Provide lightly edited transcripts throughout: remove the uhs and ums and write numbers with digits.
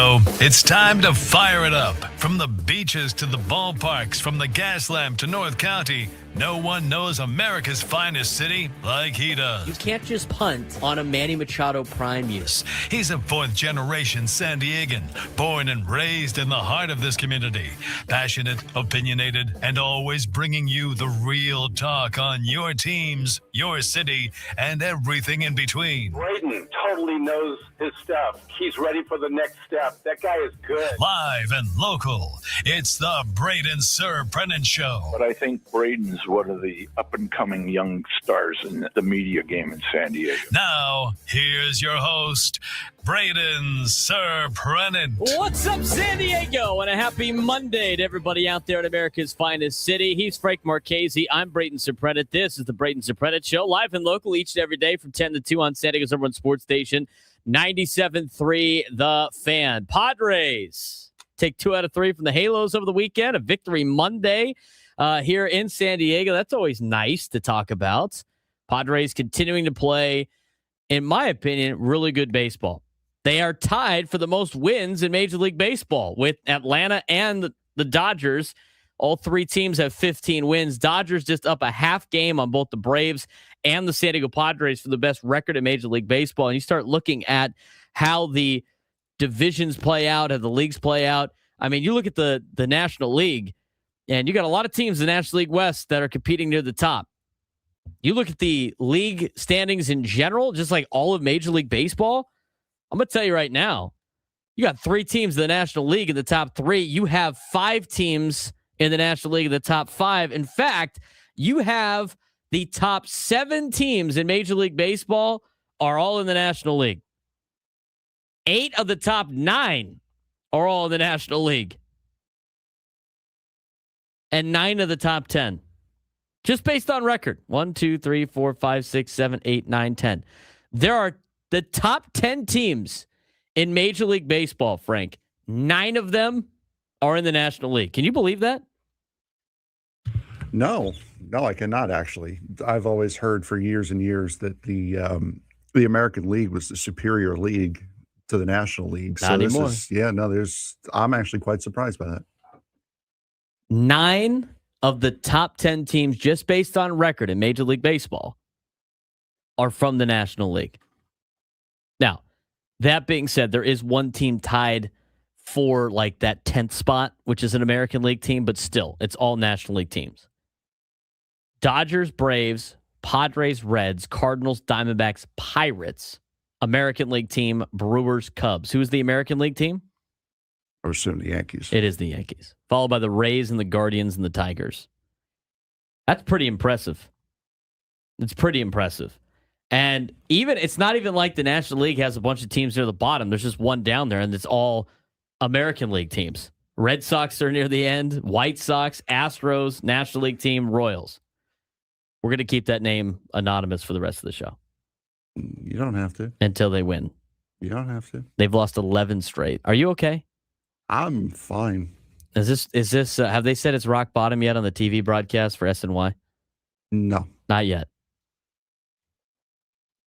It's time to fire it up. From the beaches to the ballparks, from the Gaslamp to North County, no one knows America's finest city like he does. You can't just punt on a Manny Machado prime year. He's a fourth-generation San Diegan, born and raised in the heart of this community. Passionate, opinionated, and always bringing you the real talk on your teams, your city, and everything in between. Braden totally knows his stuff. He's ready for the next step. That guy is good. Live and local, it's the Braden Surprenant Show. But I think Braden's one of the up-and-coming young stars in the media game in San Diego. Now, here's your host, Braden Surprenant. What's up, San Diego? And a happy Monday to everybody out there in America's finest city. He's Frank Marchese. I'm Braden Surprenant. This is the Braden Surprenant Show, live and local each and every day from 10 to 2 on San Diego's number one sports station, 97.3 The Fan. Padres take 2 out of 3 from the Halos over the weekend. A victory Monday here in San Diego. That's always nice to talk about. Padres continuing to play, in my opinion, really good baseball. They are tied for the most wins in Major League Baseball with Atlanta and the Dodgers. All three teams have 15 wins. Dodgers just up a half game on both the Braves and the San Diego Padres for the best record in Major League Baseball. And you start looking at how the divisions play out, how the leagues play out. I mean, you look at the National League, and you got a lot of teams in the National League West that are competing near the top. You look at the league standings in general, just like all of Major League Baseball. I'm going to tell you right now, you got 3 teams in the National League in the top 3. You have 5 teams in the National League in the top 5. In fact, you have the top 7 teams in Major League Baseball are all in the National League. 8 of the top 9 are all in the National League. And 9 of the top 10. Just based on record. 1, 2, 3, 4, 5, 6, 7, 8, 9, 10. There are the top 10 teams in Major League Baseball, Frank. 9 of them are in the National League. Can you believe that? No, I cannot actually. I've always heard for years and years that the American League was the superior league to the National League. Not anymore. I'm actually quite surprised by that. 9 of the top 10 teams, just based on record in Major League Baseball, are from the National League. Now, that being said, there is one team tied for like that 10th spot, which is an American League team, but still, it's all National League teams. Dodgers, Braves, Padres, Reds, Cardinals, Diamondbacks, Pirates, American League team, Brewers, Cubs. Who is the American League team? I would assume the Yankees. It is the Yankees, followed by the Rays and the Guardians and the Tigers. That's pretty impressive. It's pretty impressive. And even it's not even like the National League has a bunch of teams near the bottom. There's just one down there, and it's all American League teams. Red Sox are near the end, White Sox, Astros, National League team, Royals. We're going to keep that name anonymous for the rest of the show. You don't have to. Until they win. You don't have to. They've lost 11 straight. Are you okay? I'm fine. Is this have they said it's rock bottom yet on the TV broadcast for SNY? No. Not yet.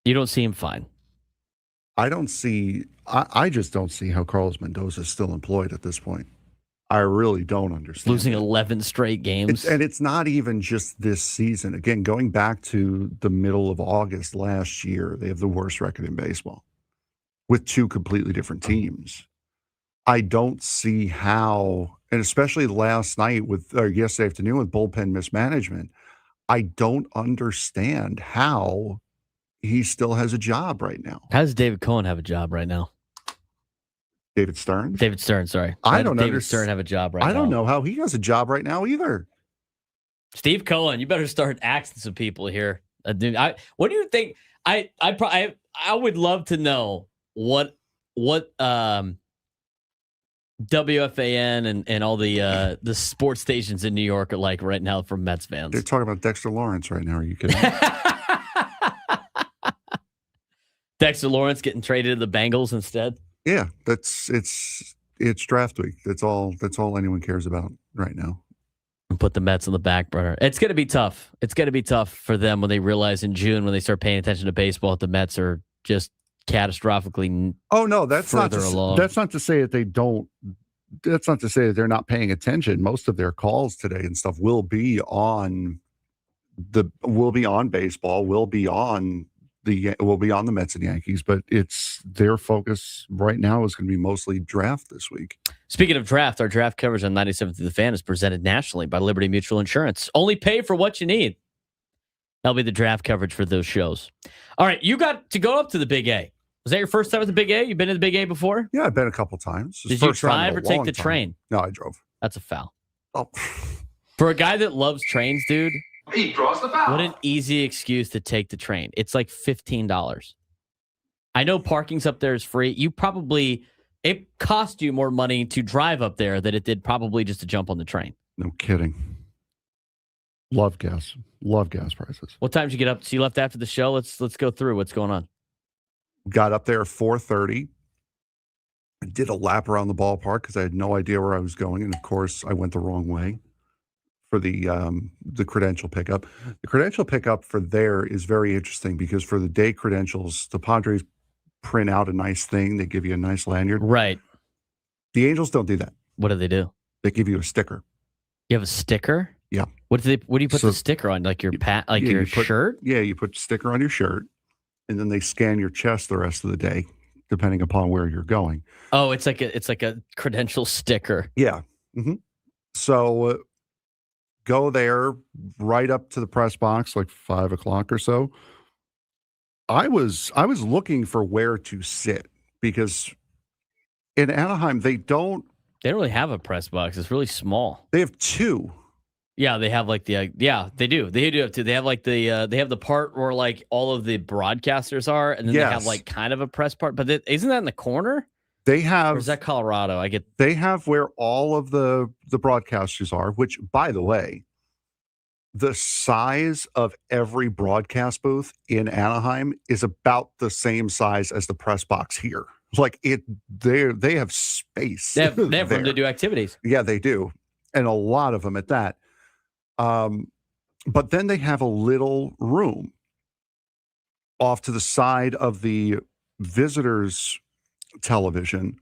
You don't seem fine. I just don't see how Carlos Mendoza is still employed at this point. I really don't understand. Losing 11 straight games. It's not even just this season. Again, going back to the middle of August last year, they have the worst record in baseball with 2 completely different teams. I don't see how, and especially last night or yesterday afternoon with bullpen mismanagement, I don't understand how he still has a job right now. How does David Cohen have a job right now? David Stern? David Stern, sorry. I don't know. David Stern have a job right now? I don't know how he has a job right now either. Steve Cohen, you better start asking some people here. What do you think? I would love to know what WFAN and all the sports stations in New York are like right now for Mets fans. They're talking about Dexter Lawrence right now. Are you kidding? Dexter Lawrence getting traded to the Bengals instead. Yeah, it's draft week. That's all anyone cares about right now. And put the Mets on the back burner. It's going to be tough. It's going to be tough for them when they realize in June when they start paying attention to baseball, the Mets are just catastrophically. Oh no, that's not further to, along. that's not to say that they don't. That's not to say that they're not paying attention. Most of their calls today and stuff will be on baseball, will be on the Mets and Yankees, but it's their focus right now is going to be mostly draft this week. Speaking of draft, our draft coverage on 97th to the Fan is presented nationally by Liberty Mutual Insurance. Only pay for what you need. That'll be the draft coverage for those shows. All right, you got to go up to the Big A. Was that your first time at the Big A? You've been to the Big A before? Yeah, I've been a couple times. Did you drive or take the train? No, I drove. That's a foul. Oh. For a guy that loves trains, dude, he draws the foul. what an easy excuse to take the train. It's like $15. I know parking's up there is free. It cost you more money to drive up there than it did probably just to jump on the train. No kidding. Love gas prices. What time did you get up? So you left after the show. Let's go through what's going on. Got up there at 4:30. I did a lap around the ballpark because I had no idea where I was going, and of course, I went the wrong way for the credential pickup. The credential pickup for there is very interesting because for the day credentials, the Padres print out a nice thing. They give you a nice lanyard. Right. The Angels don't do that. What do? They give you a sticker. You have a sticker? Yeah. What do you put the sticker on? Like your shirt? Yeah, you put sticker on your shirt, and then they scan your chest the rest of the day, depending upon where you're going. Oh, it's like a credential sticker. Yeah. Mm-hmm. So go there right up to the press box, like 5 o'clock or so. I was looking for where to sit because in Anaheim they don't really have a press box. It's really small. They have two. Yeah, they have like they do. They do have two. They have like they have the part where like all of the broadcasters are, and then they have like kind of a press part. But isn't that in the corner? They have. Or is that Colorado? They have where all of the broadcasters are. Which, by the way, the size of every broadcast booth in Anaheim is about the same size as the press box here. Like they have space. They have room to do activities. Yeah, they do, and a lot of them at that. But then they have a little room off to the side of the visitors' television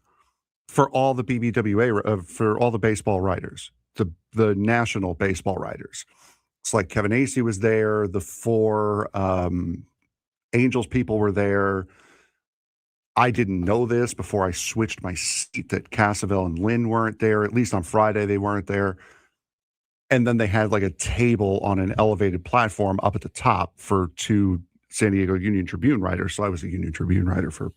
for all the BBWA, for all the baseball writers, the national baseball writers. It's like Kevin Acey was there. The 4 Angels people were there. I didn't know this before I switched my seat that Cassavell and Lynn weren't there. At least on Friday, they weren't there. And then they had like a table on an elevated platform up at the top for 2 San Diego Union Tribune writers. So I was a Union Tribune writer for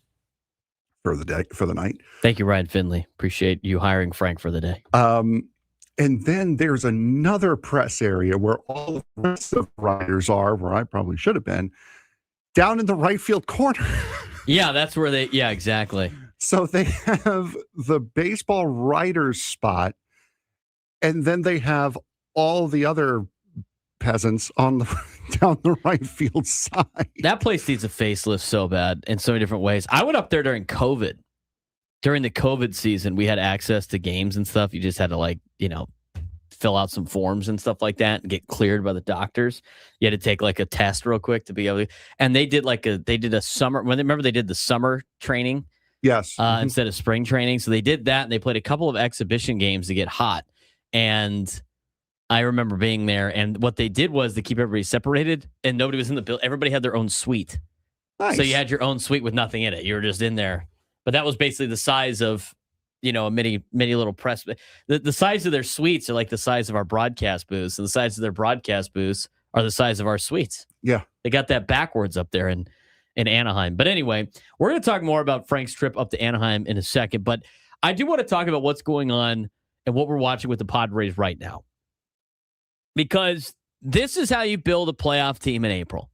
the night. Thank you, Ryan Finley. Appreciate you hiring Frank for the day. And then there's another press area where all the rest of the writers are, where I probably should have been, down in the right field corner. Yeah, that's where yeah, exactly. So they have the baseball writers spot, and then they have all the other peasants on down the right field side. That place needs a facelift so bad in so many different ways. I went up there during COVID. During the COVID season, we had access to games and stuff. You just had to fill out some forms and stuff like that and get cleared by the doctors. You had to take like a test real quick to be able to. And they did a summer. Remember they did the summer training? Yes. Instead of spring training. So they did that and they played a couple of exhibition games to get hot. And I remember being there, and what they did was to keep everybody separated, and nobody was in the building. Everybody had their own suite. Nice. So you had your own suite with nothing in it. You were just in there. But that was basically the size of, a mini little press. The size of their suites are like the size of our broadcast booths, and the size of their broadcast booths are the size of our suites. Yeah. They got that backwards up there in Anaheim. But anyway, we're going to talk more about Frank's trip up to Anaheim in a second. But I do want to talk about what's going on and what we're watching with the Padres right now. Because this is how you build a playoff team in April.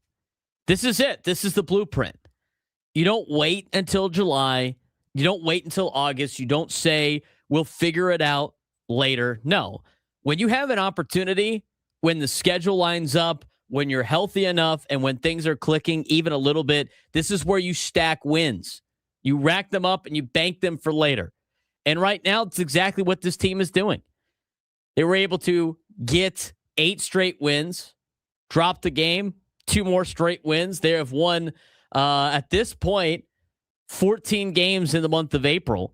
This is it. This is the blueprint. You don't wait until July. You don't wait until August. You don't say, we'll figure it out later. No. When you have an opportunity, when the schedule lines up, when you're healthy enough, and when things are clicking even a little bit, this is where you stack wins. You rack them up and you bank them for later. And right now, it's exactly what this team is doing. They were able to get 8 straight wins, drop the game, 2 more straight wins. They have won, at this point, 14 games in the month of April,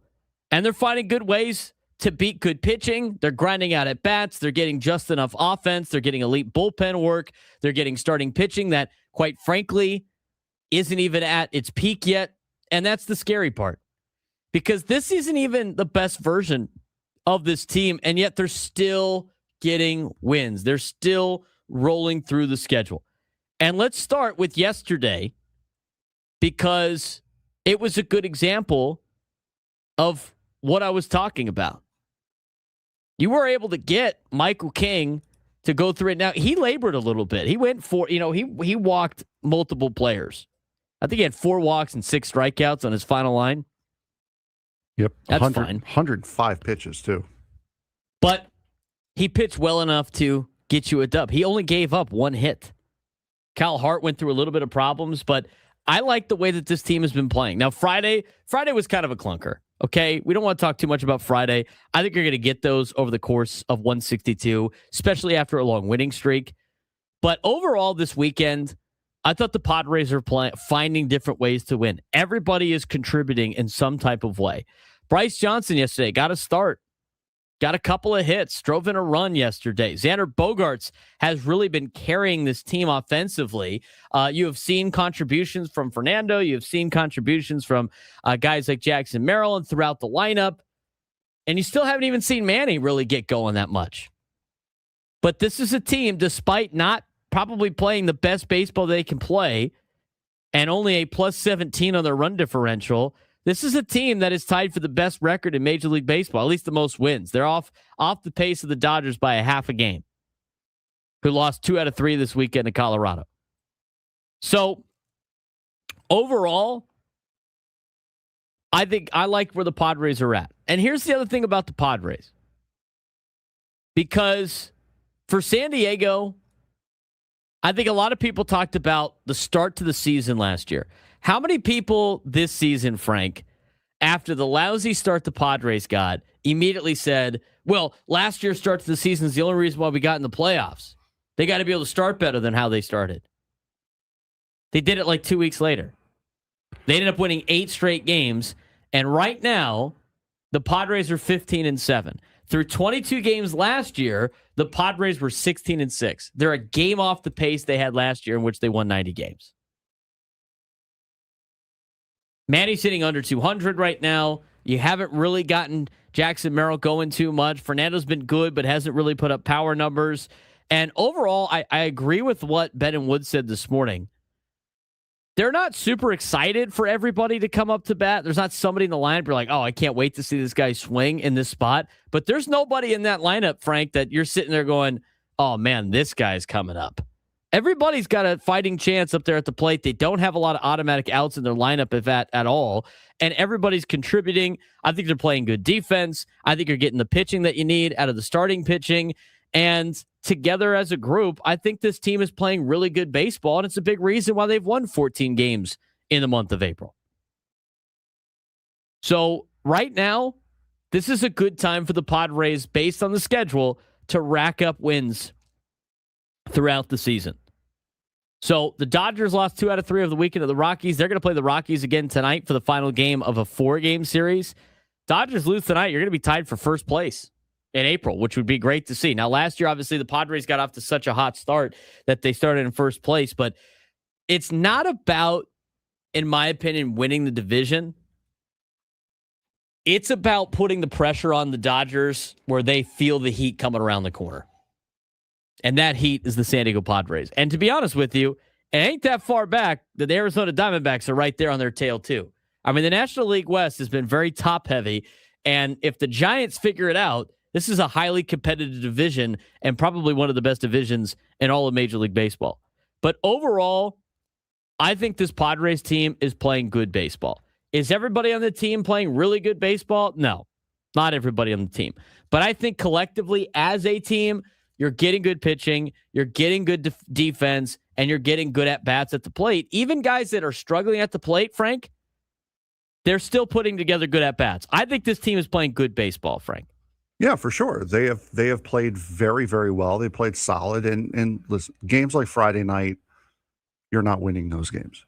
and they're finding good ways to beat good pitching. They're grinding out at bats. They're getting just enough offense. They're getting elite bullpen work. They're getting starting pitching that, quite frankly, isn't even at its peak yet. And that's the scary part, because this isn't even the best version of this team, and yet they're still getting wins. They're still rolling through the schedule. And let's start with yesterday, because it was a good example of what I was talking about. You were able to get Michael King to go through it. Now, he labored a little bit. He went for, he walked multiple players. I think he had 4 walks and 6 strikeouts on his final line. Yep. That's fine. 105 pitches, too. But he pitched well enough to get you a dub. He only gave up 1 hit. Kyle Hart went through a little bit of problems, but I like the way that this team has been playing. Now, Friday was kind of a clunker, okay? We don't want to talk too much about Friday. I think you're going to get those over the course of 162, especially after a long winning streak. But overall this weekend, I thought the Padres are finding different ways to win. Everybody is contributing in some type of way. Bryce Johnson yesterday got a start. Got a couple of hits, drove in a run yesterday. Xander Bogaerts has really been carrying this team offensively. You have seen contributions from Fernando. You have seen contributions from guys like Jackson Merrill and throughout the lineup. And you still haven't even seen Manny really get going that much. But this is a team, despite not probably playing the best baseball they can play and only a plus 17 on their run differential, this is a team that is tied for the best record in Major League Baseball, at least the most wins. They're off the pace of the Dodgers by a half a game, who lost 2 out of 3 this weekend in Colorado. So, overall, I think I like where the Padres are at. And here's the other thing about the Padres. Because for San Diego, I think a lot of people talked about the start to the season last year. How many people this season, Frank, after the lousy start the Padres got, immediately said, well, last year's start to the season is the only reason why we got in the playoffs. They got to be able to start better than how they started. They did it like 2 weeks later. They ended up winning 8 straight games, and right now, the Padres are 15-7. Through 22 games last year, the Padres were 16-6. They're a game off the pace they had last year in which they won 90 games. Manny's sitting under 200 right now. You haven't really gotten Jackson Merrill going too much. Fernando's been good, but hasn't really put up power numbers. And overall, I agree with what Ben and Wood said this morning. They're not super excited for everybody to come up to bat. There's not somebody in the lineup you're like, oh, I can't wait to see this guy swing in this spot. But there's nobody in that lineup, Frank, that you're sitting there going, oh, man, this guy's coming up. Everybody's got a fighting chance up there at the plate. They don't have a lot of automatic outs in their lineup, if at all. And everybody's contributing. I think they're playing good defense. I think you're getting the pitching that you need out of the starting pitching. And together as a group, I think this team is playing really good baseball. And it's a big reason why they've won 14 games in the month of April. So right now, this is a good time for the Padres, based on the schedule, to rack up wins throughout the season. So the Dodgers lost 2 out of 3 of the weekend of the Rockies. They're going to play the Rockies again tonight for the final game of a 4-game series. Dodgers lose tonight, you're going to be tied for first place in April, which would be great to see. Now, last year, obviously, the Padres got off to such a hot start that they started in first place, but it's not about, in my opinion, winning the division. It's about putting the pressure on the Dodgers where they feel the heat coming around the corner. And that heat is the San Diego Padres. And to be honest with you, it ain't that far back that the Arizona Diamondbacks are right there on their tail too. I mean, the National League West has been very top-heavy, and if the Giants figure it out, this is a highly competitive division and probably one of the best divisions in all of Major League Baseball. But overall, I think this Padres team is playing good baseball. Is everybody on the team playing really good baseball? No, not everybody on the team. But I think collectively as a team, you're getting good pitching, you're getting good defense, and you're getting good at-bats at the plate. Even guys that are struggling at the plate, Frank, they're still putting together good at-bats. I think this team is playing good baseball, Frank. Yeah, for sure. They have played very, very well. They played solid. And listen, games like Friday night, you're not winning those games.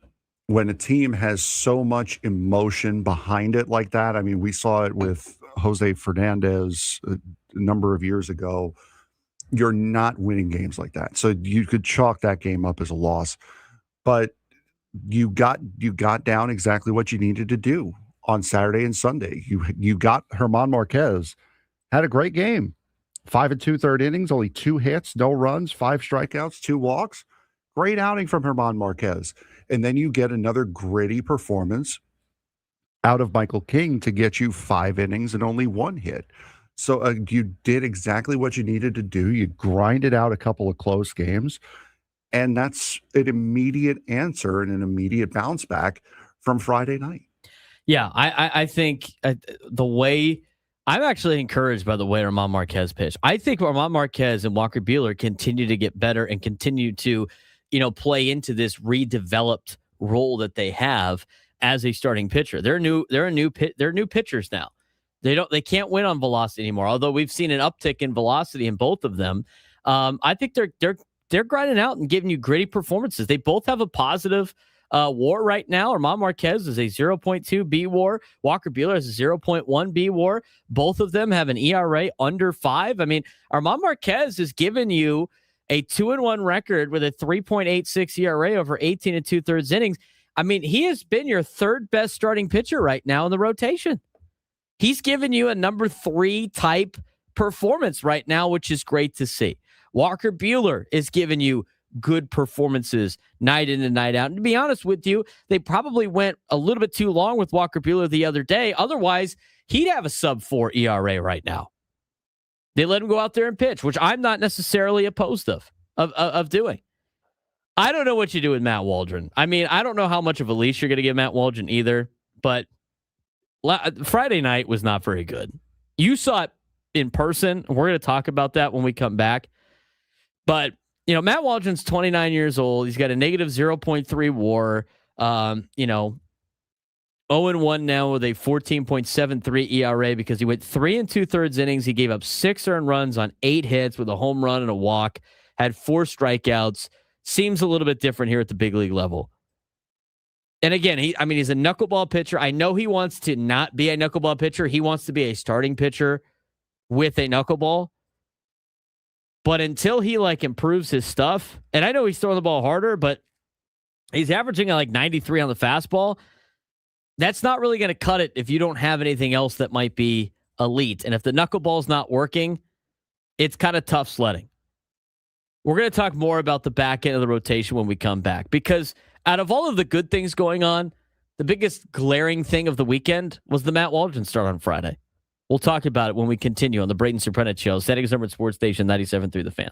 when a team has so much emotion behind it like that, I mean, we saw it with Jose Fernandez a number of years ago. You're not winning games like that. So you could chalk that game up as a loss. But you got down exactly what you needed to do on Saturday and Sunday. You got German Marquez, had a great game. 5 2/3 innings, only 2 hits, no runs, 5 strikeouts, 2 walks. Great outing from German Marquez. And then you get another gritty performance out of Michael King to get you 5 innings and only 1 hit. So you did exactly what you needed to do. You grinded out a couple of close games, and that's an immediate answer and an immediate bounce back from Friday night. Yeah, I think the way I'm actually encouraged by the way German Marquez pitched. I think German Marquez and Walker Buehler continue to get better and continue to, play into this redeveloped role that they have as a starting pitcher. They're new pitchers now. They can't win on velocity anymore. Although we've seen an uptick in velocity in both of them. I think they're grinding out and giving you gritty performances. They both have a positive WAR right now. German Marquez is a 0.2 B WAR. Walker Buehler has a 0.1 B WAR. Both of them have an ERA under 5. I mean, German Marquez has given you a 2-1 record with a 3.86 ERA over 18 2/3 innings. I mean, he has been your third best starting pitcher right now in the rotation. He's given you a number 3 type performance right now, which is great to see. Walker Buehler is giving you good performances night in and night out. And to be honest with you, they probably went a little bit too long with Walker Buehler the other day. Otherwise, he'd have a sub-4 ERA right now. They let him go out there and pitch, which I'm not necessarily opposed of doing. I don't know what you do with Matt Waldron. I mean, I don't know how much of a leash you're going to give Matt Waldron either, but Friday night was not very good. You saw it in person. We're going to talk about that when we come back. But, Matt Waldron's 29 years old. He's got a negative 0.3 WAR. 0-1 now with a 14.73 ERA because he went 3 2/3 innings. He gave up 6 earned runs on 8 hits with a home run and a walk. Had 4 strikeouts. Seems a little bit different here at the big league level. And again, he's a knuckleball pitcher. I know he wants to not be a knuckleball pitcher. He wants to be a starting pitcher with a knuckleball. But until he improves his stuff, and I know he's throwing the ball harder, but he's averaging 93 on the fastball. That's not really going to cut it if you don't have anything else that might be elite. And if the knuckleball's not working, it's kind of tough sledding. We're going to talk more about the back end of the rotation when we come back, because out of all of the good things going on, the biggest glaring thing of the weekend was the Matt Waldron start on Friday. We'll talk about it when we continue on the Braden Surprenant Show, San Diego's number 1 sports station, 97.3 The Fan.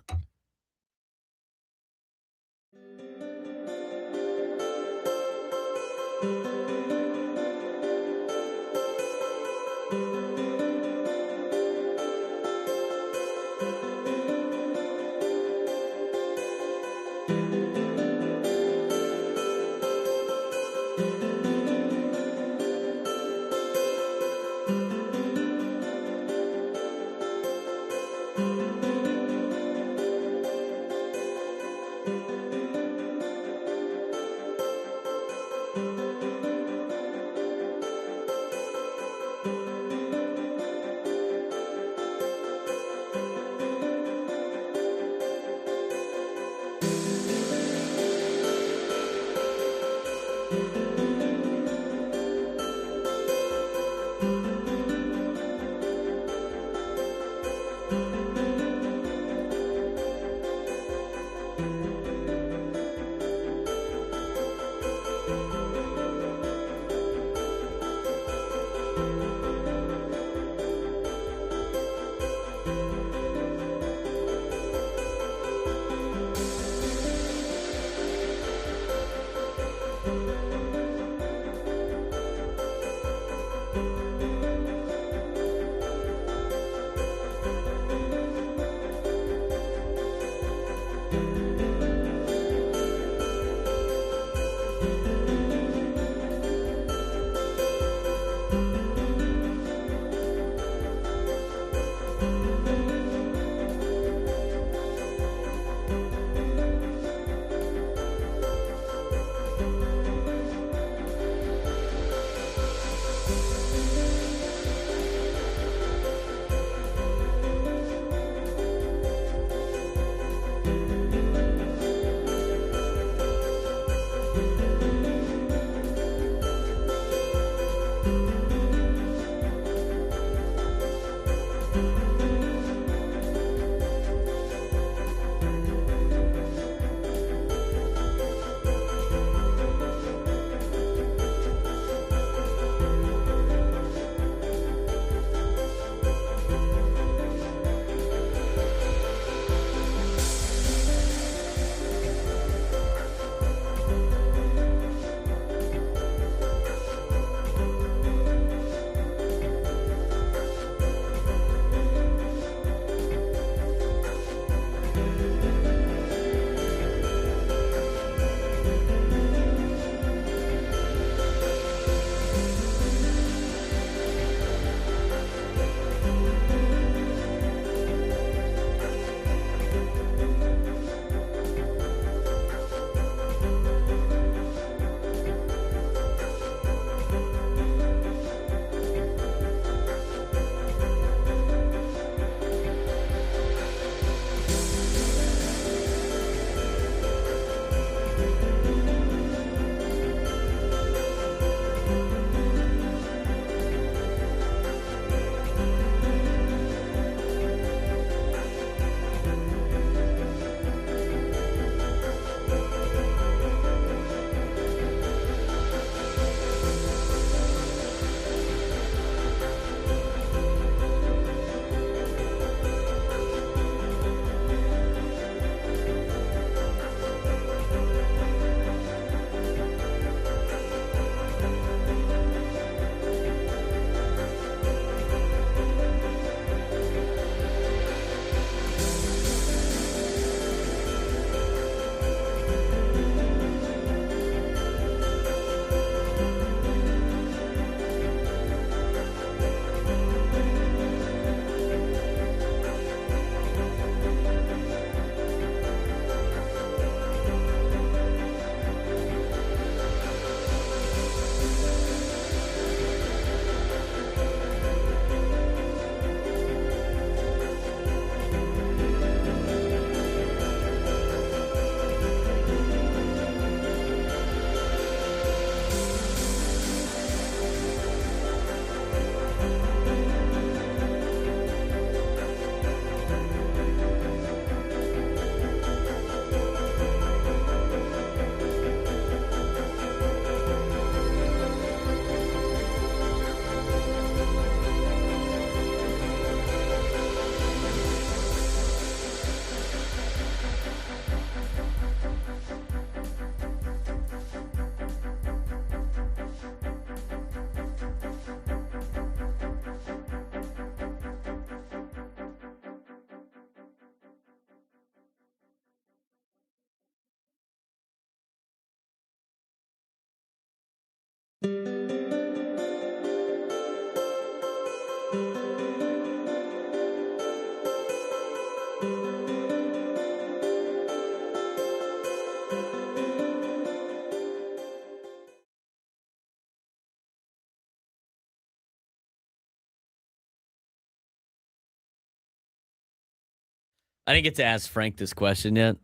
I didn't get to ask Frank this question yet.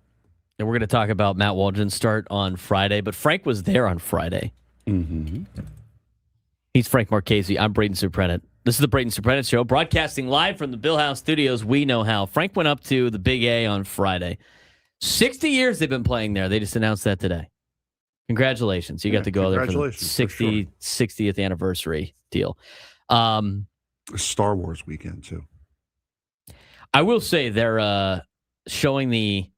And we're going to talk about Matt Waldron's start on Friday, but Frank was there on Friday. Mm-hmm. He's Frank Marchese. I'm Braden Surprenant. This is the Braden Surprenant Show, broadcasting live from the Bill House Studios. We know how. Frank went up to the Big A on Friday. 60 years they've been playing there. They just announced that today. Congratulations. You got to go there for the 60th anniversary deal. Star Wars weekend, too. I will say they're showing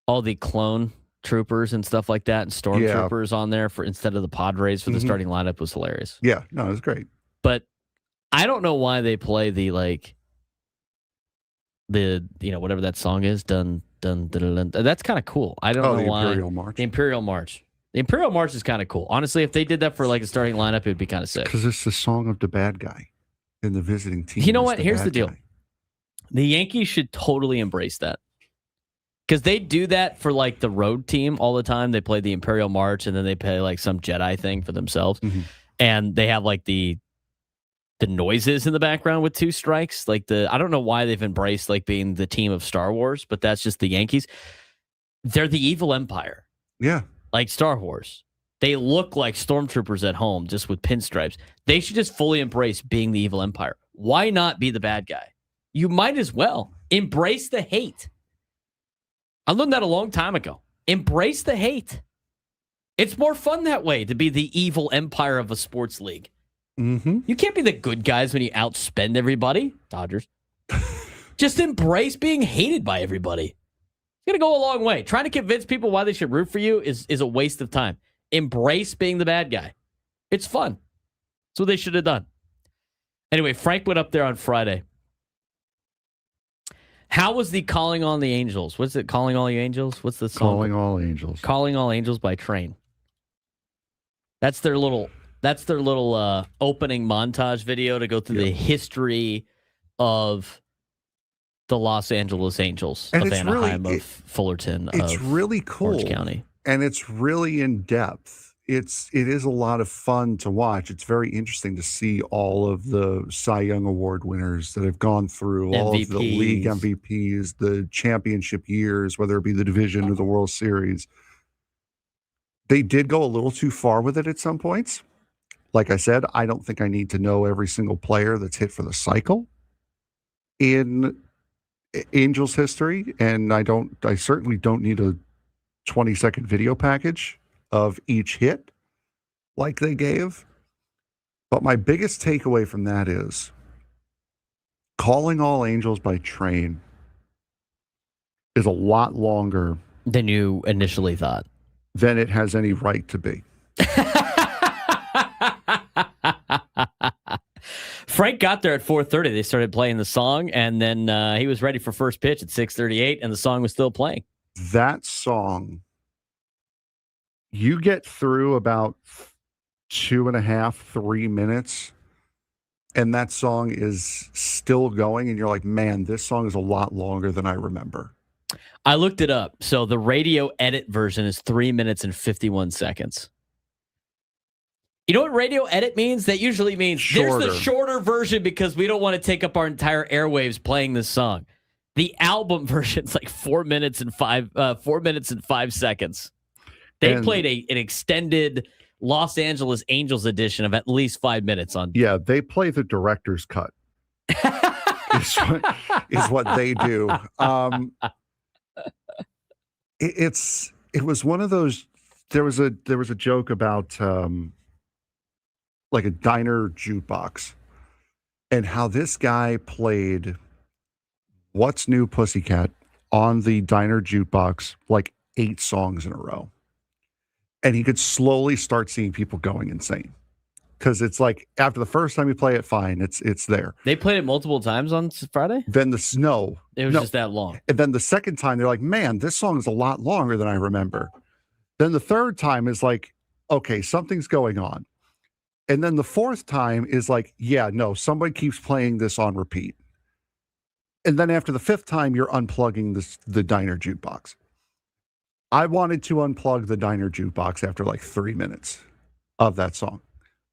all the clone troopers and stuff like that and stormtroopers on there for instead of the Padres for the starting lineup was hilarious. Yeah, no, it was great. But I don't know why they play the whatever that song is, dun dun dun dun. That's kind of cool. I don't know why. Imperial March. The Imperial March. The Imperial March is kind of cool. Honestly, if they did that for like a starting lineup, it would be kind of sick. Because it's the song of the bad guy in the visiting team. You know what? Here's the deal. Guy. The Yankees should totally embrace that. Because they do that for like the road team all the time. They play the Imperial March and then they play like some Jedi thing for themselves. Mm-hmm. And they have like the noises in the background with two strikes. Like I don't know why they've embraced like being the team of Star Wars, but that's just the Yankees. They're the evil empire. Yeah. Like Star Wars. They look like stormtroopers at home just with pinstripes. They should just fully embrace being the evil empire. Why not be the bad guy? You might as well embrace the hate. I learned that a long time ago. Embrace the hate. It's more fun that way to be the evil empire of a sports league. Mm-hmm. You can't be the good guys when you outspend everybody. Dodgers. Just embrace being hated by everybody. It's going to go a long way. Trying to convince people why they should root for you is a waste of time. Embrace being the bad guy. It's fun. That's what they should have done. Anyway, Frank went up there on Friday. How was the Calling All the Angels? What's it? Calling All the Angels? What's the song? Calling All Angels. Calling All Angels by Train. That's their little opening montage video to go through the history of the Los Angeles Angels, and of Anaheim, of Fullerton, it's of really cool. Orange County. And it's really in depth. It is a lot of fun to watch. It's very interesting to see all of the Cy Young Award winners that have gone through, all of the league MVPs, the championship years, whether it be the division or the World Series. They did go a little too far with it at some points. Like I said, I don't think I need to know every single player that's hit for the cycle in Angels history, and I certainly don't need a 20-second video package of each hit like they gave. But my biggest takeaway from that is Calling All Angels by Train is a lot longer than you initially thought. Than it has any right to be. Frank got there at 4:30. They started playing the song, and then he was ready for first pitch at 6:38, and the song was still playing. That song, you get through about 2.5, 3 minutes, and that song is still going, and you're like, man, this song is a lot longer than I remember. I looked it up. So the radio edit version is 3 minutes and 51 seconds. You know what radio edit means? That usually means there's the shorter version because we don't want to take up our entire airwaves playing this song. The album version is like 4 minutes and 5 seconds. They played an extended Los Angeles Angels edition of at least 5 minutes on. Yeah, they play the director's cut. is what they do. It was one of those. There was a joke about like a diner jukebox and how this guy played What's New Pussycat on the diner jukebox like 8 songs in a row. And he could slowly start seeing people going insane. Because it's like after the first time you play it, fine, it's there. They played it multiple times on Friday? Then the snow. It was just that long. And then the second time, they're like, man, this song is a lot longer than I remember. Then the third time is like, okay, something's going on. And then the fourth time is like, yeah, no, somebody keeps playing this on repeat. And then after the fifth time, you're unplugging the diner jukebox. I wanted to unplug the diner jukebox after like 3 minutes of that song.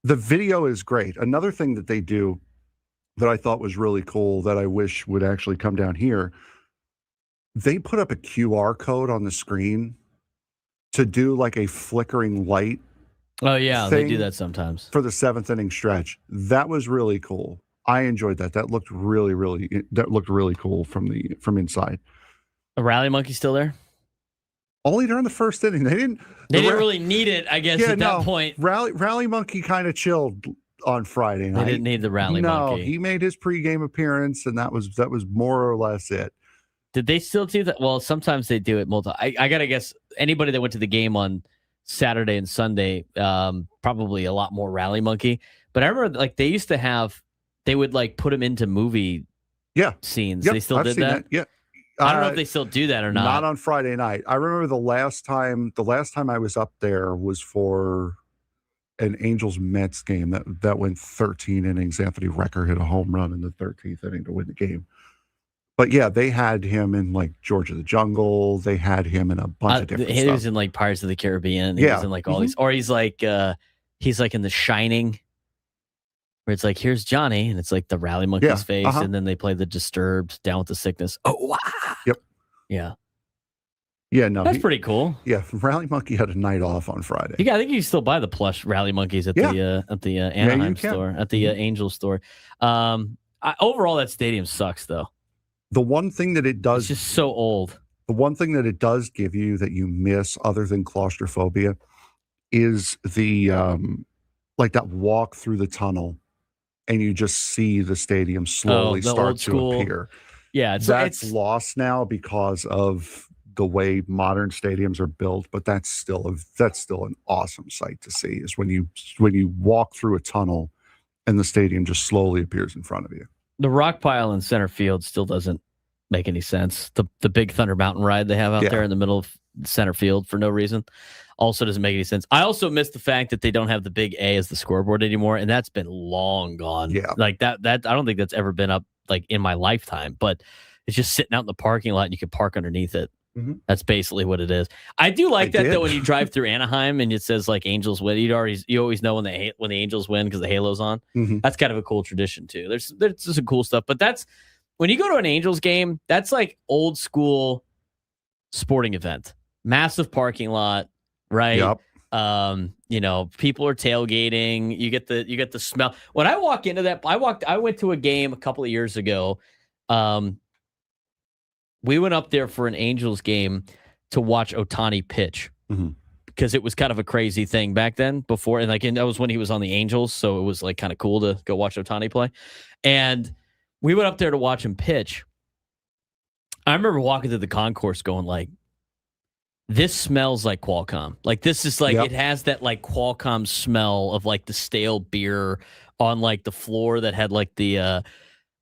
The video is great. Another thing that they do that I thought was really cool that I wish would actually come down here, they put up a QR code on the screen to do like a flickering light Oh, yeah, they do thing that sometimes. for the 7th inning stretch. That was really cool. I enjoyed that. That looked really cool from inside. A rally monkey still there? Only during the first inning. They didn't really need it, I guess, at that point. Rally Monkey kind of chilled on Friday night. They didn't need the rally monkey. No, he made his pregame appearance, and that was more or less it. Did they still do that? Well, sometimes they do it I gotta guess anybody that went to the game on Saturday and Sunday, probably a lot more rally monkey. But I remember like they used to have, they would like put them into movie scenes. Yep, They still I've did seen that? Yeah. I don't know if they still do that or not. Not on Friday night. I remember the last time I was up there was for an Angels Mets game that went 13 innings. Anthony Recker hit a home run in the 13th inning to win the game. But yeah, they had him in like George of the Jungle. They had him in a bunch of different stuff. He was in like Pirates of the Caribbean. He was in like all these, or he's like in The Shining, where it's like, here's Johnny, and it's like the rally monkey's face, and then they play the Disturbed, Down with the Sickness. Oh, wow. Yep. Yeah. Yeah, no. That's pretty cool. Yeah, Rally Monkey had a night off on Friday. Yeah, I think you can still buy the plush rally monkeys at the Anaheim store, at the Angels store. Overall, that stadium sucks, though. The one thing that it does... It's just so old. The one thing that it does give you that you miss other than claustrophobia is the, like that walk through the tunnel and you just see the stadium slowly start to appear. Yeah. That's lost now because of the way modern stadiums are built, but that's still an awesome sight to see is when you walk through a tunnel and the stadium just slowly appears in front of you. The rock pile in center field still doesn't make any sense. The big Thunder Mountain ride they have out there in the middle of center field for no reason also doesn't make any sense. I also miss the fact that they don't have the big A as the scoreboard anymore, and that's been long gone. Yeah. Like that I don't think that's ever been up like in my lifetime, but it's just sitting out in the parking lot and you can park underneath it. Mm-hmm. That's basically what it is. I do like though when you drive through Anaheim and it says like Angels win. You always know when the Angels win because the halo's on. Mm-hmm. That's kind of a cool tradition too. There's some cool stuff, but that's when you go to an Angels game. That's like old school sporting event, massive parking lot, right? Yep. People are tailgating. You get the smell. When I walk into that, I went to a game a couple of years ago. We went up there for an Angels game to watch Ohtani pitch because it was kind of a crazy thing back then before. And that was when he was on the Angels. So it was like kind of cool to go watch Ohtani play. And we went up there to watch him pitch. I remember walking through the concourse going like, this smells like Qualcomm. Like this is like, It has that like Qualcomm smell of like the stale beer on like the floor that had like the,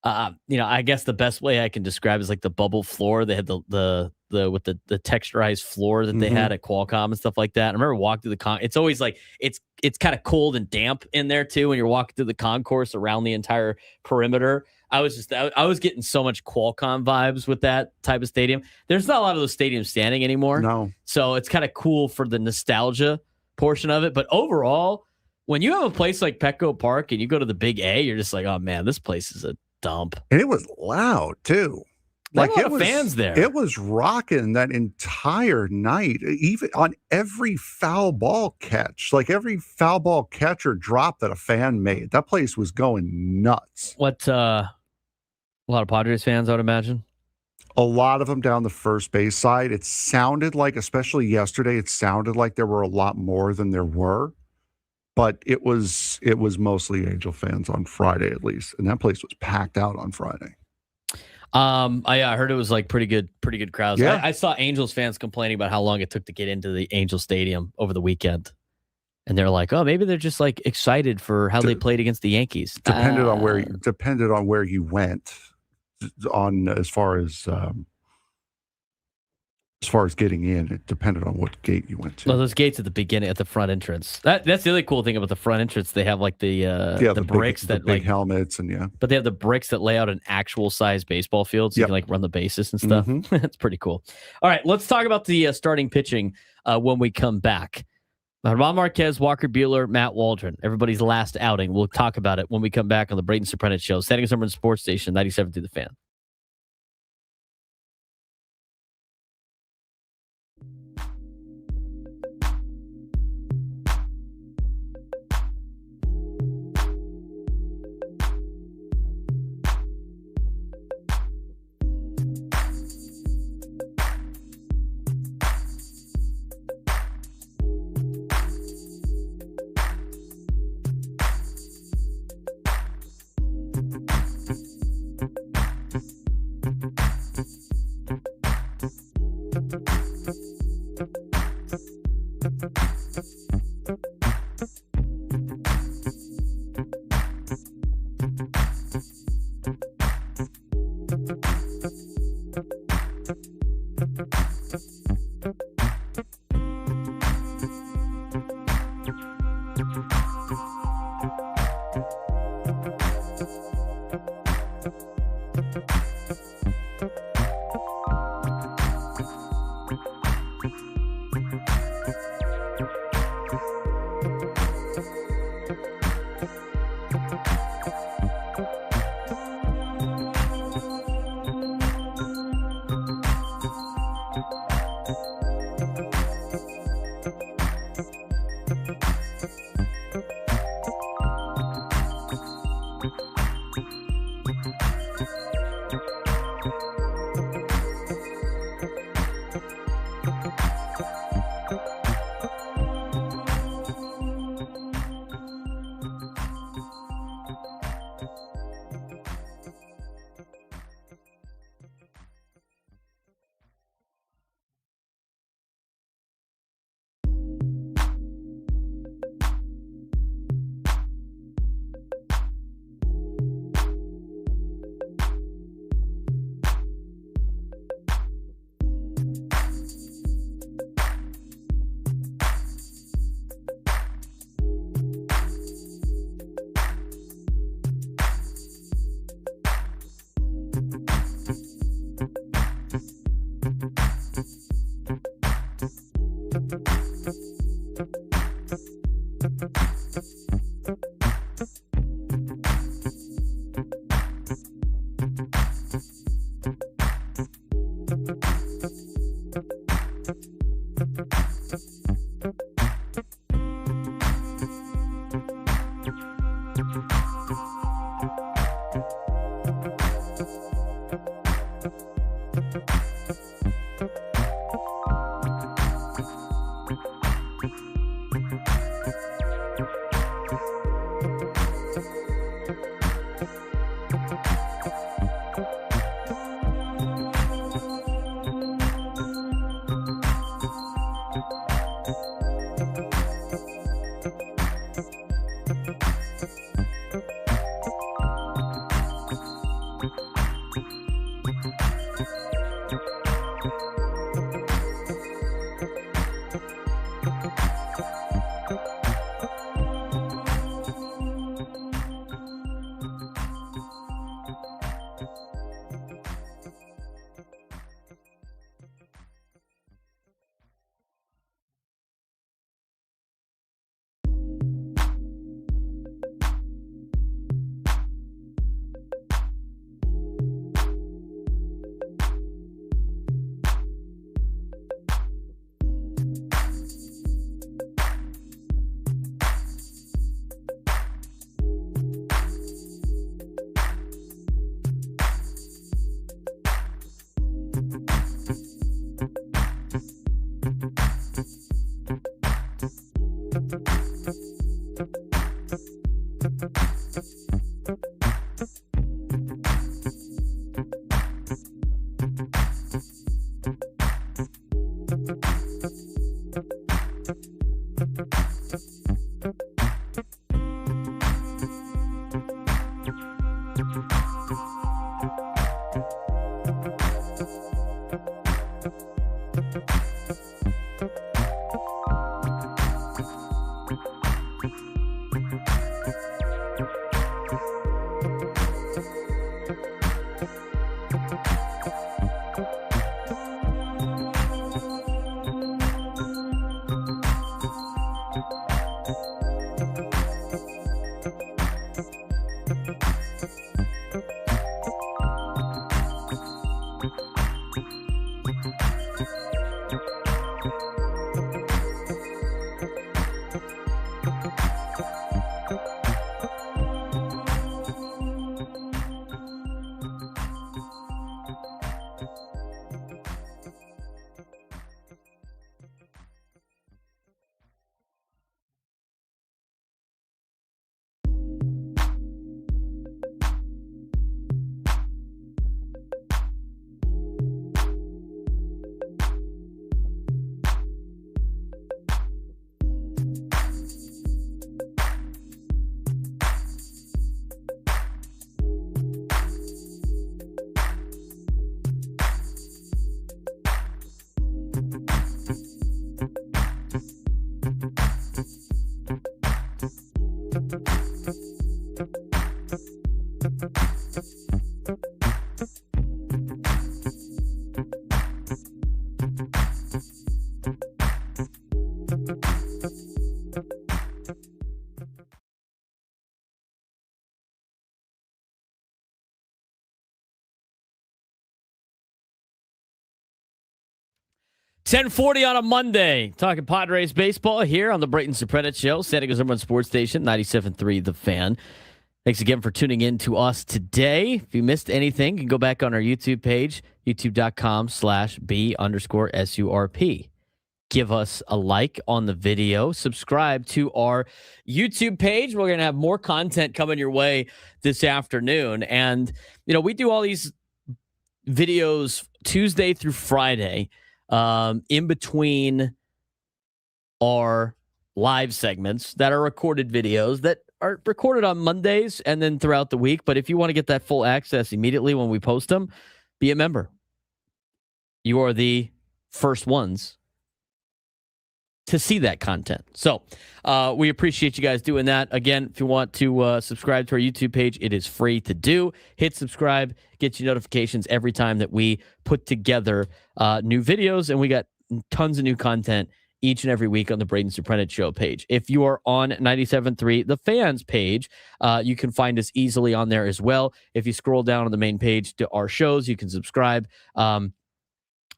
I guess the best way I can describe is like the bubble floor. They had the texturized floor that they had at Qualcomm and stuff like that. I remember walking through it's always like it's kind of cold and damp in there too when you're walking through the concourse around the entire perimeter. I was getting so much Qualcomm vibes with that type of stadium. There's not a lot of those stadiums standing anymore. No. So it's kind of cool for the nostalgia portion of it. But overall, when you have a place like Petco Park and you go to the Big A, you're just like, oh man, this place is a dump. And it was loud too. Like it was fans there. It was rocking that entire night, even on every foul ball catch, like every foul ball catch or drop that a fan made. That place was going nuts. A lot of Padres fans, I would imagine. A lot of them down the first base side. It sounded like, especially yesterday, it sounded like there were a lot more than there were. But it was mostly Angel fans on Friday, at least, and that place was packed out on Friday. I heard it was like pretty good crowds. Yeah. I saw Angels fans complaining about how long it took to get into the Angel Stadium over the weekend, and they're like, "Oh, maybe they're just like excited for how they played against the Yankees." Depended on where you went, on as far as getting in, it depended on what gate you went to. No, those gates at the beginning, at the front entrance. That's the other cool thing about the front entrance. They have like the bricks the big helmets but they have the bricks that lay out an actual size baseball field, so you can like run the bases and stuff. That's pretty cool. All right, let's talk about the starting pitching when we come back. German Marquez, Walker Buehler, Matt Waldron, everybody's last outing. We'll talk about it when we come back on the Braden Surprenant Show. Standing Summer Sports Station, 97 through the Fan. 10:40 on a Monday. Talking Padres baseball here on the Braden Surprenant Show. San Diego's #1 sports station, 97.3 The Fan. Thanks again for tuning in to us today. If you missed anything, you can go back on our YouTube page, youtube.com/B_SURP. Give us a like on the video. Subscribe to our YouTube page. We're going to have more content coming your way this afternoon. And, we do all these videos Tuesday through Friday in between our live segments that are recorded videos that are recorded on Mondays and then throughout the week. But if you want to get that full access immediately when we post them, be a member. You are the first ones to see that content. So we appreciate you guys doing that. Again, if you want to subscribe to our YouTube page, it is free to do. Hit subscribe, get you notifications every time that we put together new videos, and we got tons of new content each and every week on the Braden Surprenant Show page. If you are on 97.3, the Fans page, you can find us easily on there as well. If you scroll down on the main page to our shows, you can subscribe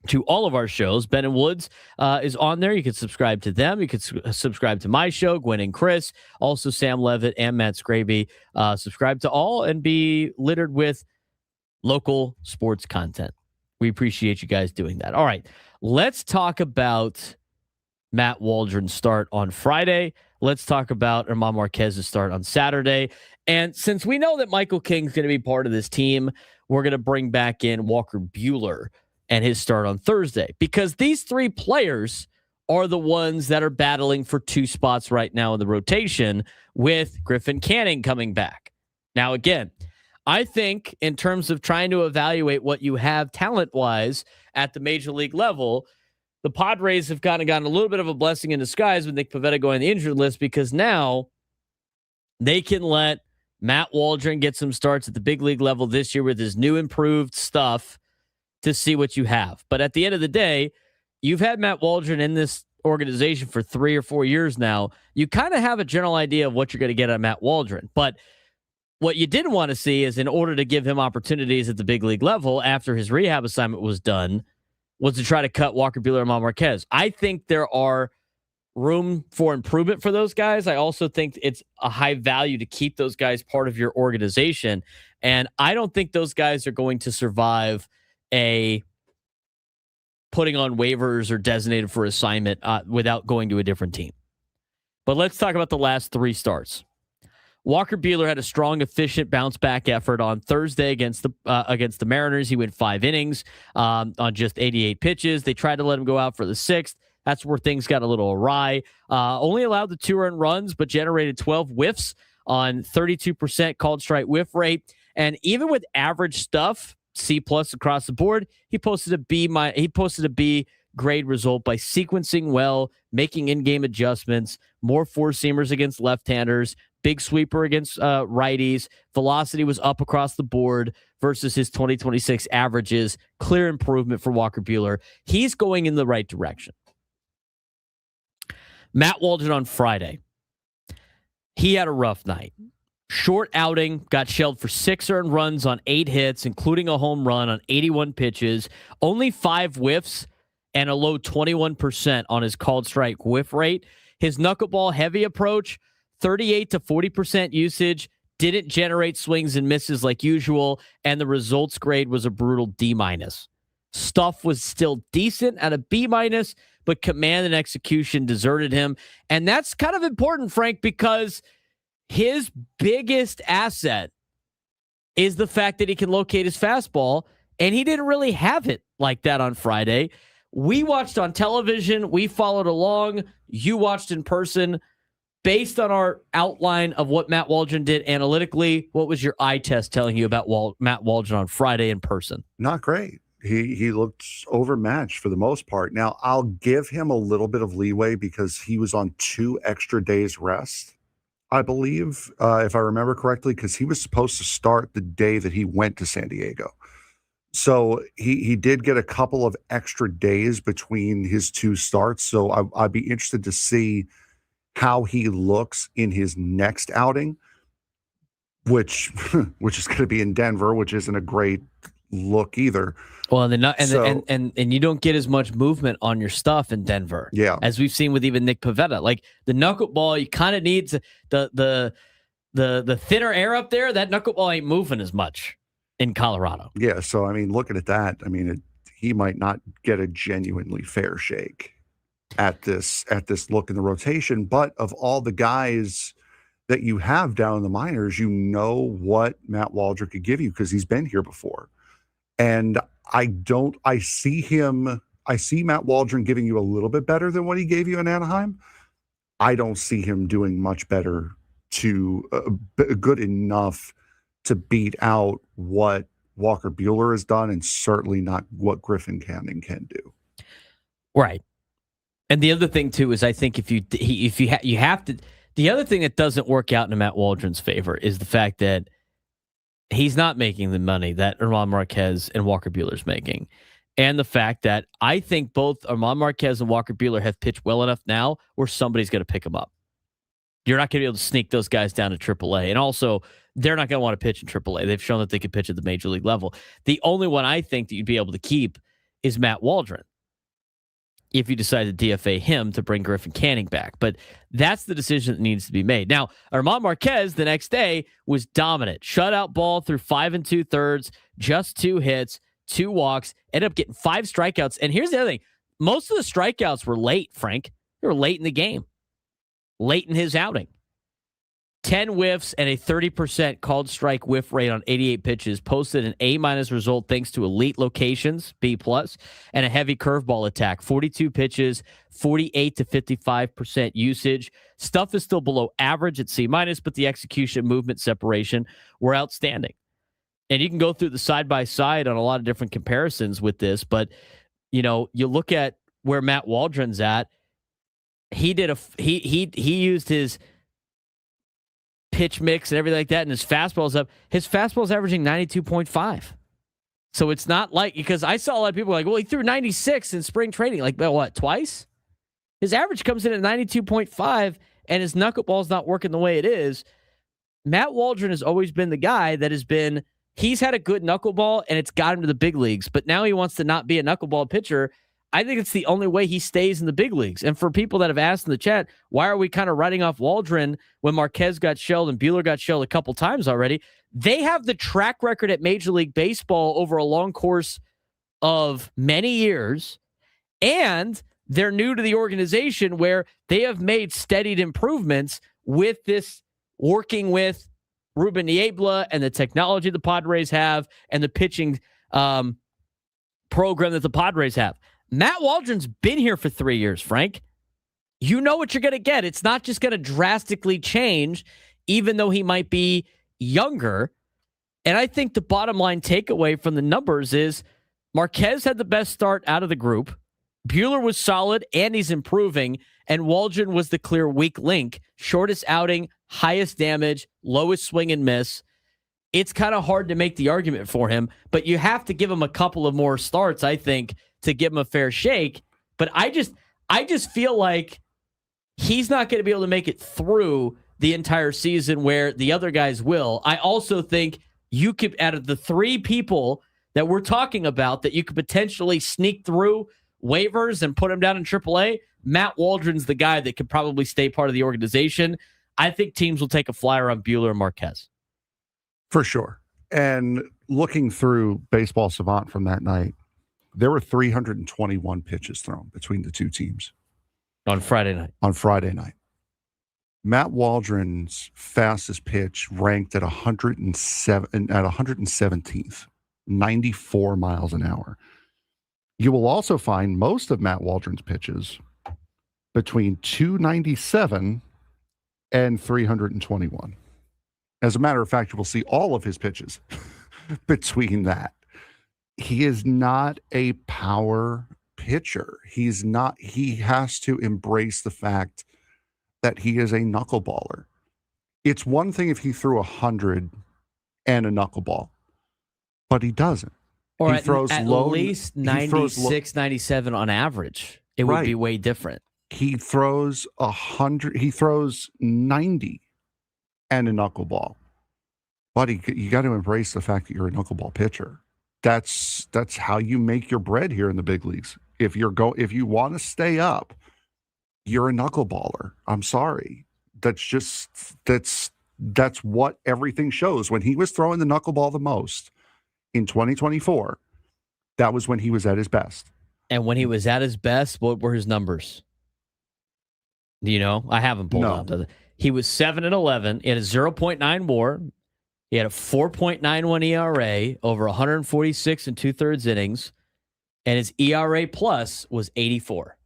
to all of our shows. Ben and Woods is on there. You can subscribe to them. You can subscribe to my show, Gwen and Chris, also Sam Levitt and Matt Scraby. Subscribe to all and be littered with local sports content. We appreciate you guys doing that. All right, let's talk about Matt Waldron's start on Friday. Let's talk about German Marquez's start on Saturday. And since we know that Michael King's going to be part of this team, we're going to bring back in Walker Buehler and his start on Thursday, because these three players are the ones that are battling for two spots right now in the rotation, with Griffin Canning coming back. Now, again, I think in terms of trying to evaluate what you have talent-wise at the major league level, the Padres have kind of gotten a little bit of a blessing in disguise with Nick Pivetta going on the injured list, because now they can let Matt Waldron get some starts at the big league level this year with his new improved stuff to see what you have. But at the end of the day, you've had Matt Waldron in this organization for 3 or 4 years now. You kind of have a general idea of what you're going to get out of Matt Waldron. But what you didn't want to see is, in order to give him opportunities at the big league level after his rehab assignment was done, was to try to cut Walker Buehler and German Marquez. I think there are room for improvement for those guys. I also think it's a high value to keep those guys part of your organization. And I don't think those guys are going to survive a putting on waivers or designated for assignment without going to a different team. But let's talk about the last three starts. Walker Buehler had a strong, efficient bounce-back effort on Thursday against the Mariners. He went 5 innings on just 88 pitches. They tried to let him go out for the 6th. That's where things got a little awry. Only allowed the 2 earned runs, but generated 12 whiffs on 32% called strike whiff rate. And even with average stuff, C+ across the board, he posted a B grade result by sequencing well, making in-game adjustments, more four-seamers against left-handers, big sweeper against righties. Velocity was up across the board versus his 2026 averages. Clear improvement for Walker Buehler. He's going in the right direction. Matt Waldron on Friday, he had a rough night. Short outing, got shelled for 6 earned runs on 8 hits, including a home run on 81 pitches, only 5 whiffs, and a low 21% on his called strike whiff rate. His knuckleball heavy approach, 38 to 40% usage, didn't generate swings and misses like usual, and the results grade was a brutal D-. Stuff was still decent at a B-, but command and execution deserted him. And that's kind of important, Frank, because his biggest asset is the fact that he can locate his fastball, and he didn't really have it like that on Friday. We watched on television. We followed along. You watched in person. Based on our outline of what Matt Waldron did analytically, what was your eye test telling you about Matt Waldron on Friday in person? Not great. He looked overmatched for the most part. Now, I'll give him a little bit of leeway because he was on 2 extra days rest, I believe, if I remember correctly, because he was supposed to start the day that he went to San Diego. So he did get a couple of extra days between his 2 starts. So I'd be interested to see how he looks in his next outing, which is going to be in Denver, which isn't a great look either. Well, and you don't get as much movement on your stuff in Denver, as we've seen with even Nick Pivetta. Like the knuckleball, you kind of need the thinner air up there. That knuckleball ain't moving as much in Colorado. Yeah, so I mean, looking at that, I mean, he might not get a genuinely fair shake at this look in the rotation. But of all the guys that you have down in the minors, you know what Matt Waldron could give you because he's been here before. And I see Matt Waldron giving you a little bit better than what he gave you in Anaheim. I don't see him doing much better good enough to beat out what Walker Buehler has done, and certainly not what Griffin Canning can do. Right. And the other thing too is I think you have to. The other thing that doesn't work out in Matt Waldron's favor is the fact that he's not making the money that German Marquez and Walker Buehler's making. And the fact that I think both German Marquez and Walker Buehler have pitched well enough now where somebody's going to pick them up. You're not going to be able to sneak those guys down to AAA. And also, they're not going to want to pitch in AAA. They've shown that they can pitch at the major league level. The only one I think that you'd be able to keep is Matt Waldron if you decide to DFA him to bring Griffin Canning back. But that's the decision that needs to be made. Now, German Marquez the next day was dominant. Shutout ball through 5 2/3, just 2 hits, 2 walks, ended up getting 5 strikeouts. And here's the other thing. Most of the strikeouts were late, Frank. They were late in the game. Late in his outing. 10 whiffs and a 30% called strike whiff rate on 88 pitches, posted an A- result thanks to elite locations, B+, and a heavy curveball attack. 42 pitches, 48 to 55% usage. Stuff is still below average at C-, but the execution, movement, separation were outstanding. And you can go through the side-by-side on a lot of different comparisons with this, but you look at where Matt Waldron's at. He used his pitch mix and everything like that, and his fastball's up. His fastball's averaging 92.5. So it's not like, because I saw a lot of people like, well, he threw 96 in spring training. Like, well, what, twice? His average comes in at 92.5, and his knuckleball's not working the way it is. Matt Waldron has always been the guy that he's had a good knuckleball, and it's got him to the big leagues, but now he wants to not be a knuckleball pitcher. I think it's the only way he stays in the big leagues. And for people that have asked in the chat, why are we kind of writing off Waldron when Marquez got shelled and Buehler got shelled a couple times already? They have the track record at Major League Baseball over a long course of many years, and they're new to the organization where they have made steadied improvements with this, working with Ruben Niebla and the technology the Padres have and the pitching program that the Padres have. Matt Waldron's been here for 3 years, Frank. You know what you're going to get. It's not just going to drastically change, even though he might be younger. And I think the bottom line takeaway from the numbers is Marquez had the best start out of the group. Buehler was solid, and he's improving. And Waldron was the clear weak link. Shortest outing, highest damage, lowest swing and miss. It's kind of hard to make the argument for him, but you have to give him a couple of more starts, I think, to give him a fair shake. But I just feel like he's not going to be able to make it through the entire season where the other guys will. I also think you could, out of the 3 people that we're talking about that you could potentially sneak through waivers and put him down in AAA, Matt Waldron's the guy that could probably stay part of the organization. I think teams will take a flyer on Buehler and Marquez. For sure. And looking through Baseball Savant from that night, there were 321 pitches thrown between the 2 teams. On Friday night. Matt Waldron's fastest pitch ranked at 117th, 94 miles an hour. You will also find most of Matt Waldron's pitches between 297 and 321. As a matter of fact, you will see all of his pitches between that. He is not a power pitcher. He has to embrace the fact that he is a knuckleballer. It's one thing if he threw 100 and a knuckleball, but he doesn't. Or he throws at least 96, 97 on average. It would be way different. He throws 100. He throws 90 and a knuckleball. Buddy, you got to embrace the fact that you're a knuckleball pitcher. that's how you make your bread here in the big leagues. If you want to stay up, you're a knuckleballer. I'm sorry. That's what everything shows. When he was throwing the knuckleball the most in 2024, that was when he was at his best. And when he was at his best, what were his numbers? Do you know? I haven't pulled up. He was 7-11. He had a 0.9 WAR. He had a 4.91 ERA over 146 and 2/3 innings, and his ERA plus was 84.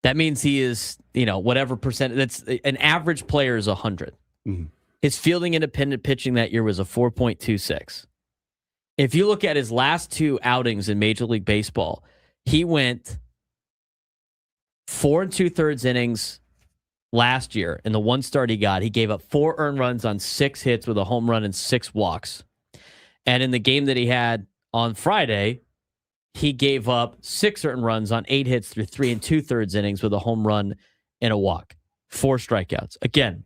That means he is, whatever percent. That's an average player is 100. Mm-hmm. His fielding independent pitching that year was a 4.26. If you look at his last 2 outings in Major League Baseball, he went 4 2/3 innings last year. In the one start he got, he gave up 4 earned runs on 6 hits with a home run and 6 walks. And in the game that he had on Friday, he gave up 6 earned runs on 8 hits through 3 2/3 innings with a home run and a walk. 4 strikeouts. Again,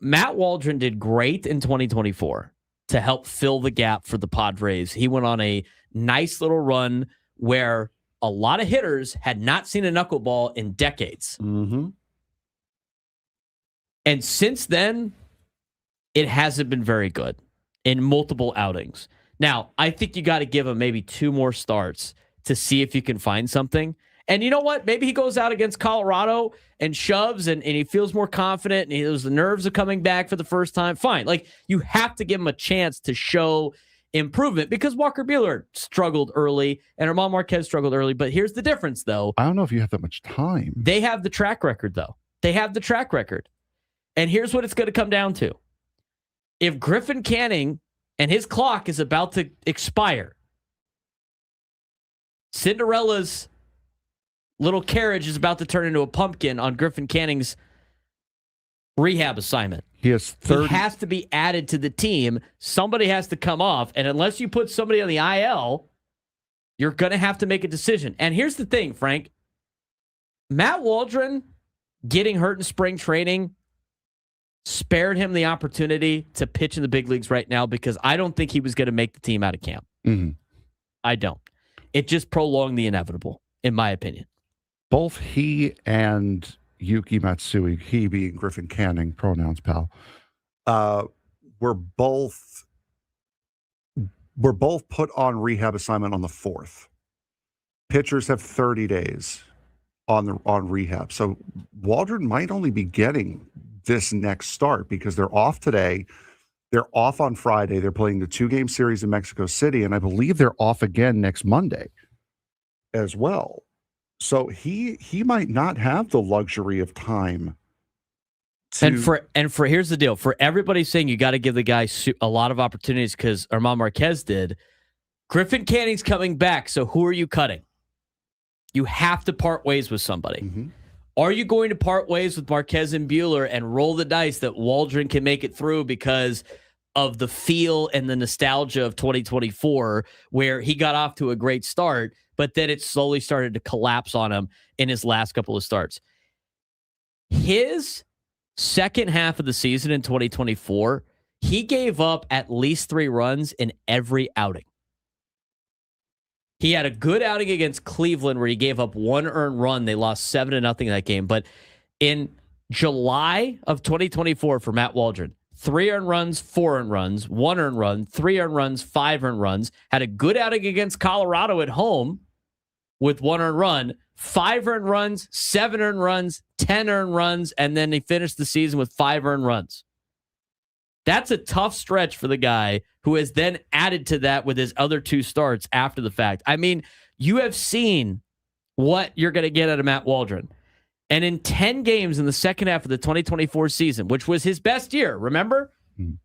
Matt Waldron did great in 2024 to help fill the gap for the Padres. He went on a nice little run where a lot of hitters had not seen a knuckleball in decades. Mm-hmm. And since then, it hasn't been very good in multiple outings. Now, I think you got to give him maybe 2 more starts to see if you can find something. And you know what? Maybe he goes out against Colorado and shoves and he feels more confident and the nerves are coming back for the first time. Fine. You have to give him a chance to show improvement because Walker Buehler struggled early and Germán Marquez struggled early. But here's the difference, though. I don't know if you have that much time. They have the track record, though. They have the track record. And here's what it's going to come down to. If Griffin Canning and his clock is about to expire, Cinderella's little carriage is about to turn into a pumpkin on Griffin Canning's rehab assignment. He has to be added to the team. Somebody has to come off. And unless you put somebody on the IL, you're going to have to make a decision. And here's the thing, Frank. Matt Waldron getting hurt in spring training spared him the opportunity to pitch in the big leagues right now because I don't think he was going to make the team out of camp. Mm-hmm. I don't. It just prolonged the inevitable, in my opinion. Both he and Yuki Matsui, he being Griffin Canning, pronouns, pal, were both put on rehab assignment on the 4th. Pitchers have 30 days on rehab. So Waldron might only be getting this next start because they're off today. They're off on Friday. They're playing the 2-game series in Mexico City, and I believe they're off again next Monday as well. So he might not have the luxury of time. And for here's the deal. For everybody saying you got to give the guy a lot of opportunities because Germán Marquez did, Griffin Canning's coming back, so who are you cutting? You have to part ways with somebody. Mm-hmm. Are you going to part ways with Marquez and Buehler and roll the dice that Waldron can make it through because of the feel and the nostalgia of 2024 where he got off to a great start, but then it slowly started to collapse on him in his last couple of starts? His second half of the season in 2024, he gave up at least 3 runs in every outing. He had a good outing against Cleveland where he gave up 1 earned run. They lost 7-0 that game. But in July of 2024 for Matt Waldron, 3 earned runs, 4 earned runs, 1 earned run, 3 earned runs, 5 earned runs. Had a good outing against Colorado at home with 1 earned run, 5 earned runs, 7 earned runs, 10 earned runs, and then he finished the season with 5 earned runs. That's a tough stretch for the guy who has then added to that with his other 2 starts after the fact. I mean, you have seen what you're going to get out of Matt Waldron. And in 10 games in the second half of the 2024 season, which was his best year, remember?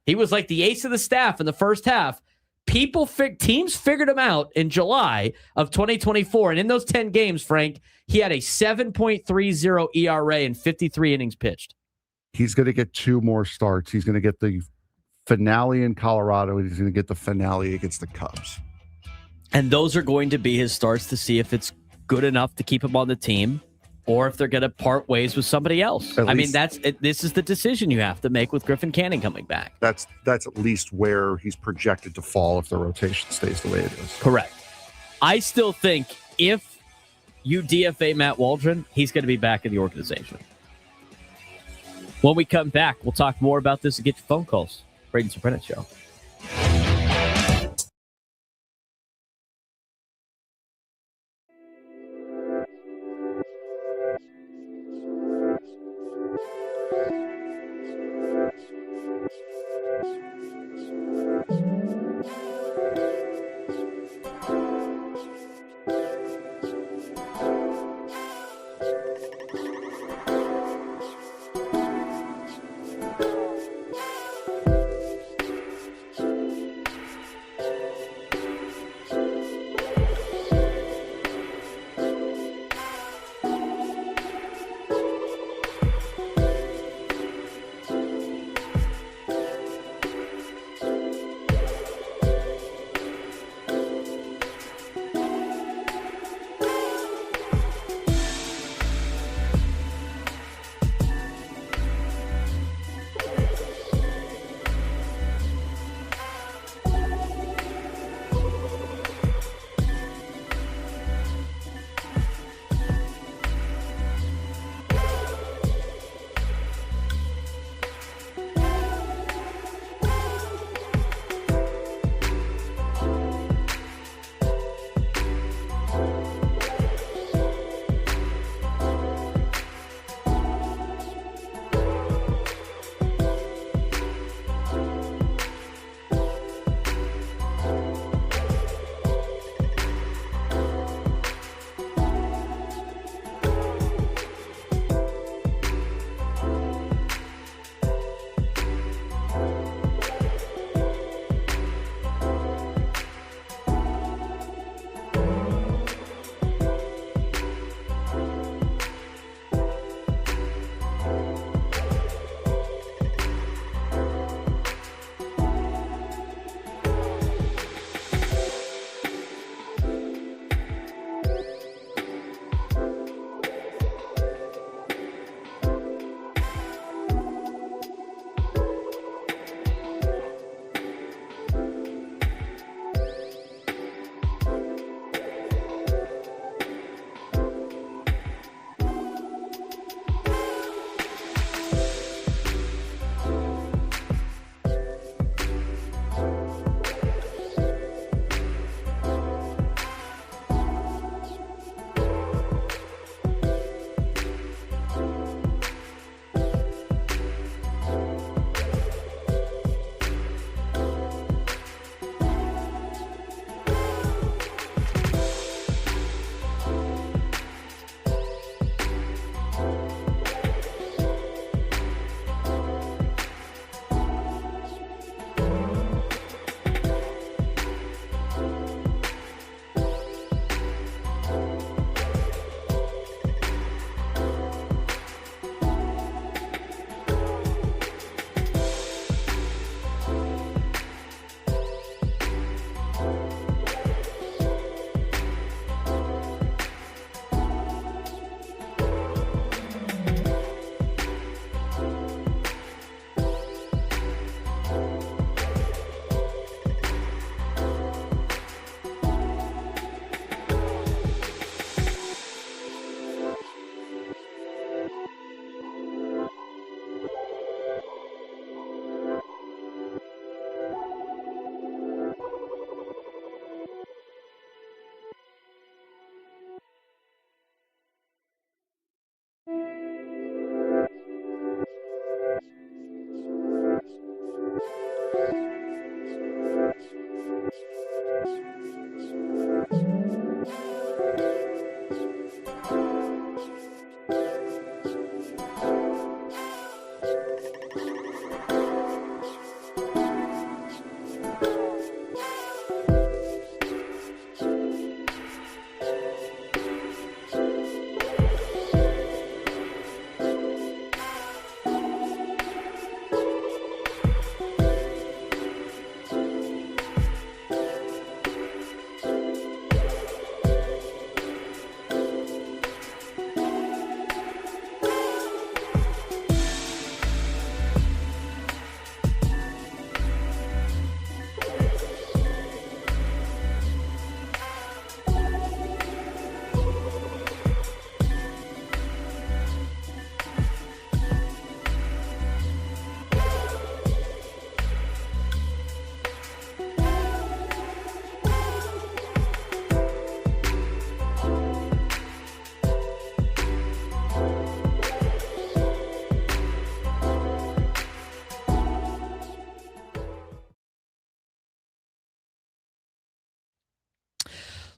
He was like the ace of the staff in the first half. Teams figured him out in July of 2024. And in those 10 games, Frank, he had a 7.30 ERA and 53 innings pitched. He's going to get 2 more starts. He's going to get the finale in Colorado, and he's going to get the finale against the Cubs. And those are going to be his starts to see if it's good enough to keep him on the team or if they're going to part ways with somebody else. At least- This is the decision you have to make with Griffin Canning coming back. That's at least where he's projected to fall if the rotation stays the way it is. Correct. I still think if you DFA Matt Waldron, he's going to be back in the organization. When we come back, we'll talk more about this and get your phone calls. Braden Surprenant Show.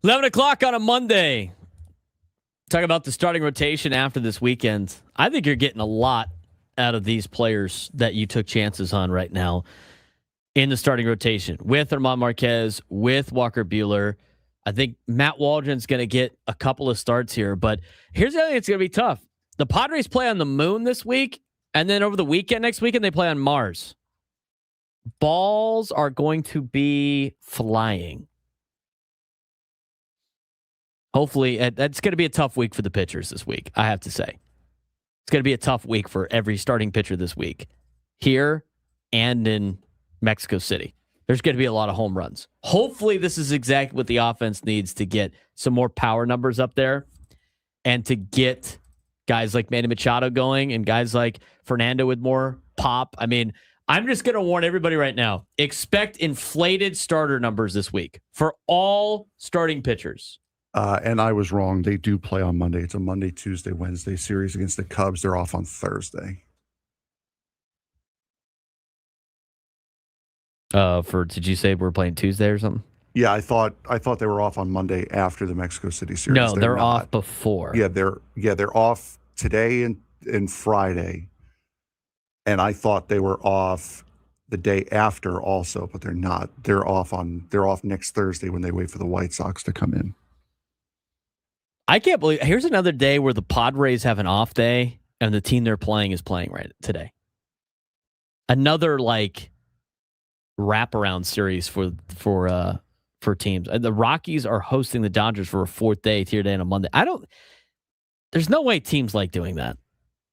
11 o'clock on a Monday. Talk about the starting rotation after this weekend. I think you're getting a lot out of these players that you took chances on right now in the starting rotation with Herman Marquez, with Walker Buehler. I think Matt Waldron's going to get a couple of starts here, but here's the other thing that's going to be tough. The Padres play on the moon this week, and then over the weekend, next weekend, they play on Mars. Balls are going to be flying. Hopefully, that's going to be a tough week for the pitchers this week, I have to say. It's going to be a tough week for every starting pitcher this week, here and in Mexico City. There's going to be a lot of home runs. Hopefully, this is exactly what the offense needs to get some more power numbers up there and to get guys like Manny Machado going and guys like Fernando with more pop. I mean, I'm just going to warn everybody right now. Expect inflated starter numbers this week for all starting pitchers. And I was wrong. They do play on Monday. It's a Monday, Tuesday, Wednesday series against the Cubs. They're off on Thursday. Did you say we're playing Tuesday or something? Yeah, I thought they were off on Monday after the Mexico City series. No, they're off before. Yeah, they're off today and Friday. And I thought they were off the day after also, but they're not. They're off next Thursday when they wait for the White Sox to come in. I can't believe here's another day where the Padres have an off day and the team they're playing is playing right today. Another wraparound series for teams. The Rockies are hosting the Dodgers for a fourth day on a Monday. There's no way teams like doing that.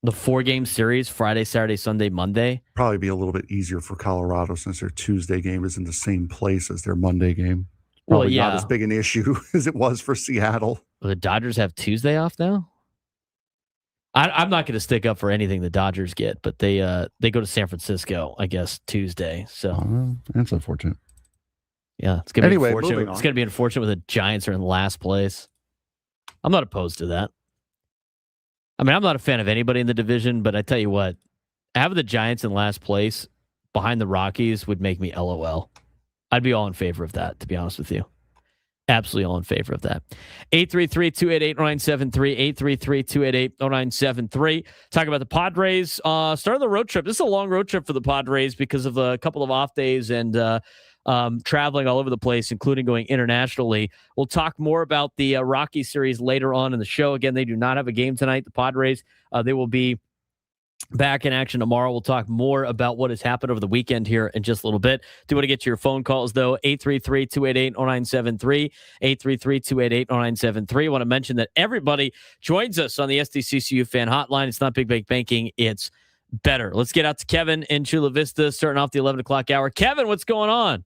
The 4-game series, Friday, Saturday, Sunday, Monday. Probably be a little bit easier for Colorado since their Tuesday game is in the same place as their Monday game. Probably not as big an issue as it was for Seattle. Well, the Dodgers have Tuesday off now? I'm not going to stick up for anything the Dodgers get, but they go to San Francisco, I guess, Tuesday. So that's unfortunate. Yeah, it's going to be unfortunate. It's going to be unfortunate when the Giants are in last place. I'm not opposed to that. I mean, I'm not a fan of anybody in the division, but I tell you what, having the Giants in last place behind the Rockies would make me LOL. I'd be all in favor of that, to be honest with you. Absolutely all in favor of that. 833-288-0973, 833-288-0973. Talk about the Padres. Start of the road trip. This is a long road trip for the Padres because of a couple of off days and traveling all over the place, including going internationally. We'll talk more about the Rocky series later on in the show. Again, they do not have a game tonight, the Padres. They will be back in action tomorrow. We'll talk more about what has happened over the weekend here in just a little bit. Do want to get to your phone calls, though. 833-288-0973, 833-288-0973. I want to mention that everybody joins us on the SDCCU fan hotline. It's not Big Bank Banking. It's better. Let's get out to Kevin in Chula Vista, starting off the 11 o'clock hour. Kevin, what's going on?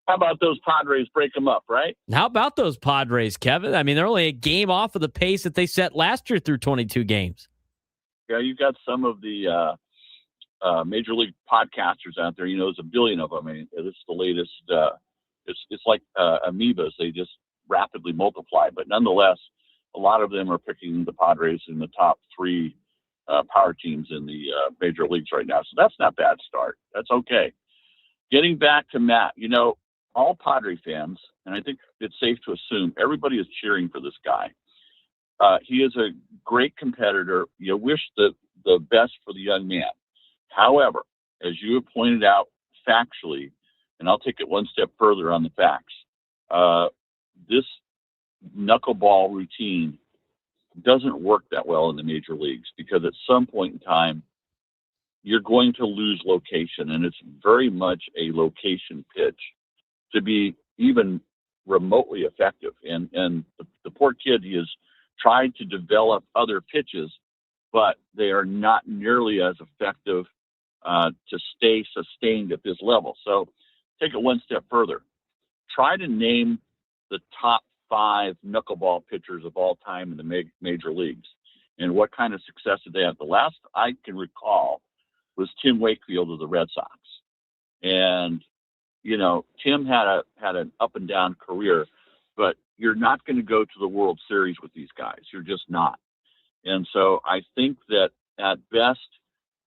How about those Padres break them up, right? How about those Padres, Kevin? I mean, they're only a game off of the pace that they set last year through 22 games. Yeah, you've got some of the major league podcasters out there. You know, there's a billion of them. I mean, this is the latest. It's like amoebas; they just rapidly multiply. But nonetheless, a lot of them are picking the Padres in the top 3 power teams in the major leagues right now. So that's not a bad start. That's okay. Getting back to Matt, you know, all Padre fans, and I think it's safe to assume everybody is cheering for this guy. He is a great competitor. You wish the best for the young man. However, as you have pointed out factually, and I'll take it one step further on the facts, this knuckleball routine doesn't work that well in the major leagues because at some point in time, you're going to lose location, and it's very much a location pitch to be even remotely effective. And the poor kid, he has tried to develop other pitches, but they are not nearly as effective to stay sustained at this level. So take it one step further. Try to name the top 5 knuckleball pitchers of all time in the major leagues and what kind of success did they have. The last I can recall was Tim Wakefield of the Red Sox. And, you know, Tim had an up and down career, but you're not going to go to the World Series with these guys. You're just not. And so I think that at best,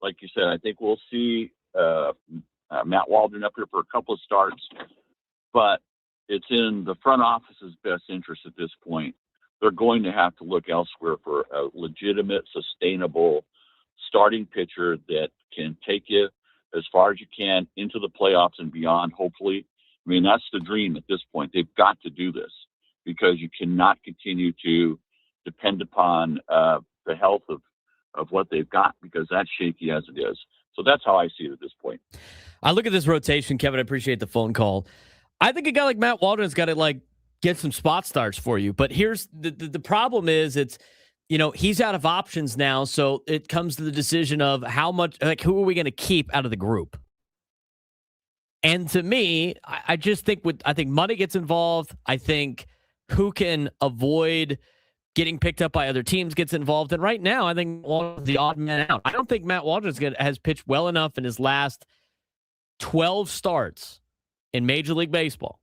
like you said, I think we'll see Matt Waldron up here for a couple of starts. But it's in the front office's best interest at this point. They're going to have to look elsewhere for a legitimate, sustainable starting pitcher that can take you as far as you can into the playoffs and beyond, hopefully. I mean, that's the dream at this point. They've got to do this because you cannot continue to depend upon the health of what they've got, because that's shaky as it is. So that's how I see it at this point. I look at this rotation, Kevin. I appreciate the phone call. I think a guy like Matt Waldron's got to get some spot starts for you. But here's the problem is it's, he's out of options now. So it comes to the decision of how much, who are we going to keep out of the group? And to me, I just think I think money gets involved. I think who can avoid getting picked up by other teams gets involved. And right now, I think Waldron's the odd man out. I don't think Matt Waldron has pitched well enough in his last 12 starts in Major League Baseball.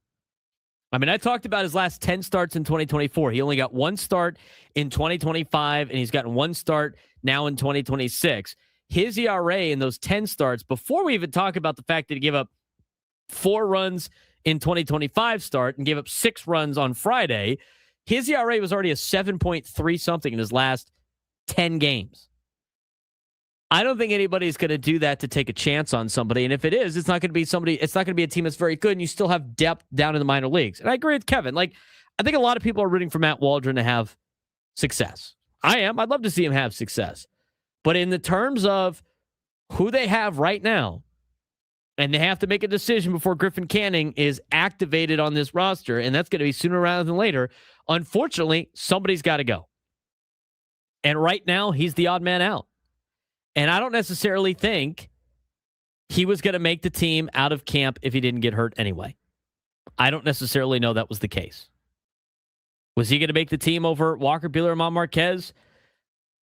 I mean, I talked about his last 10 starts in 2024. He only got one start in 2025, and he's gotten one start now in 2026. His ERA in those 10 starts, before we even talk about the fact that he gave up 4 runs in 2025 start and gave up 6 runs on Friday, his ERA was already a 7.3 something in his last 10 games. I don't think anybody's going to do that to take a chance on somebody. And if it is, it's not going to be somebody, it's not going to be a team that's very good, and you still have depth down in the minor leagues. And I agree with Kevin. I think a lot of people are rooting for Matt Waldron to have success. I am. I'd love to see him have success. But in the terms of who they have right now, and they have to make a decision before Griffin Canning is activated on this roster, and that's going to be sooner rather than later. Unfortunately, somebody's got to go. And right now, he's the odd man out. And I don't necessarily think he was going to make the team out of camp if he didn't get hurt anyway. I don't necessarily know that was the case. Was he going to make the team over Walker Buehler and Juan Marquez?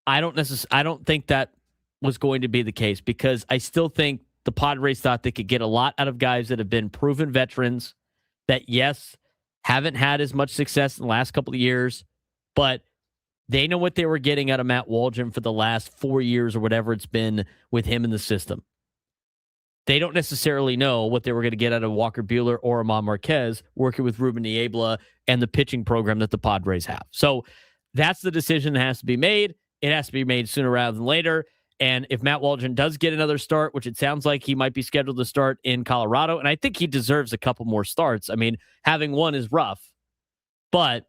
I don't think that was going to be the case, because I still think the Padres thought they could get a lot out of guys that have been proven veterans that, yes, haven't had as much success in the last couple of years, but they know what they were getting out of Matt Waldron for the last 4 years or whatever it's been with him in the system. They don't necessarily know what they were going to get out of Walker Buehler or Juan Marquez working with Ruben Niebla and the pitching program that the Padres have. So that's the decision that has to be made. It has to be made sooner rather than later. And if Matt Waldron does get another start, which it sounds like he might be scheduled to start in Colorado, and I think he deserves a couple more starts. I mean, having one is rough, but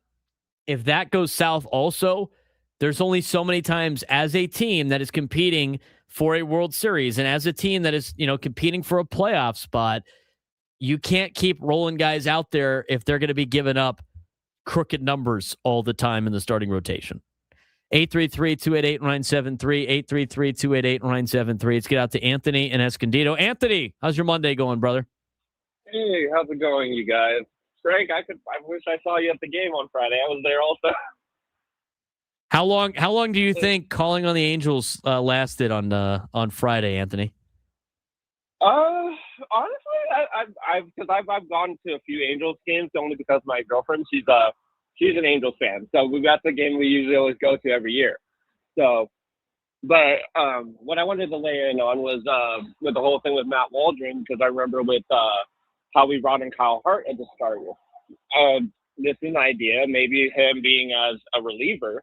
if that goes south also, there's only so many times as a team that is competing for a World Series and as a team that is, competing for a playoff spot, you can't keep rolling guys out there if they're going to be giving up crooked numbers all the time in the starting rotation. 833-288-973, 833-288-973. Let's get out to Anthony in Escondido. Anthony, how's your Monday going, brother? Hey, how's it going, you guys? Frank, I wish I saw you at the game on Friday. I was there also. How long do you think calling on the Angels lasted on Friday, Anthony? Honestly, I've gone to a few Angels games only because my girlfriend, she's an Angels fan. So that's the game we usually always go to every year. So, but what I wanted to lay in on was with the whole thing with Matt Waldron, because I remember with how we brought in Kyle Hart at the start. This is an idea, maybe him being as a reliever.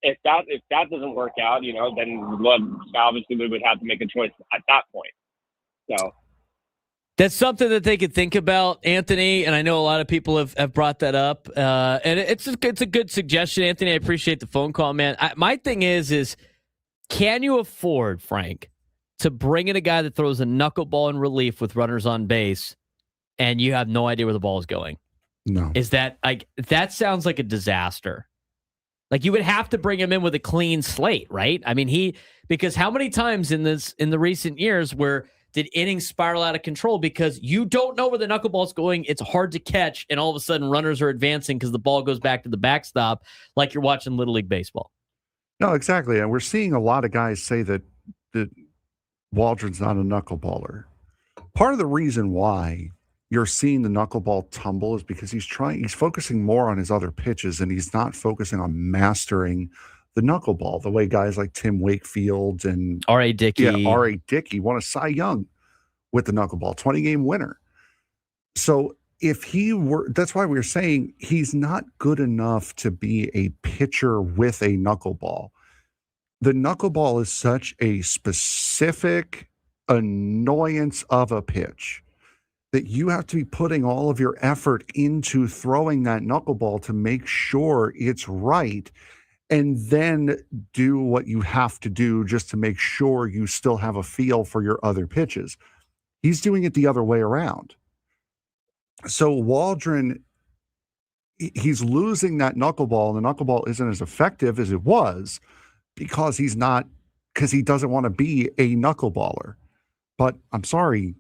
If that doesn't work out, then obviously we would have to make a choice at that point. So that's something that they could think about, Anthony. And I know a lot of people have brought that up. And it's a good suggestion, Anthony. I appreciate the phone call, man. My thing is can you afford, Frank, to bring in a guy that throws a knuckleball in relief with runners on base and you have no idea where the ball is going? No. Is that that sounds like a disaster. You would have to bring him in with a clean slate, right? I mean, because how many times in the recent years where did innings spiral out of control because you don't know where the knuckleball's going, it's hard to catch, and all of a sudden runners are advancing because the ball goes back to the backstop like you're watching Little League Baseball. No, exactly. And we're seeing a lot of guys say that Waldron's not a knuckleballer. Part of the reason why you're seeing the knuckleball tumble is because he's focusing more on his other pitches and he's not focusing on mastering the knuckleball the way guys like Tim Wakefield and R.A. Dickey. R.A. Dickey won a Cy Young with the knuckleball, 20-game winner. So if he were, that's why we were saying he's not good enough to be a pitcher with a knuckleball. The knuckleball is such a specific annoyance of a pitch that you have to be putting all of your effort into throwing that knuckleball to make sure it's right, and then do what you have to do just to make sure you still have a feel for your other pitches. He's doing it the other way around. So Waldron, he's losing that knuckleball, and the knuckleball isn't as effective as it was because he doesn't want to be a knuckleballer. But I'm sorry,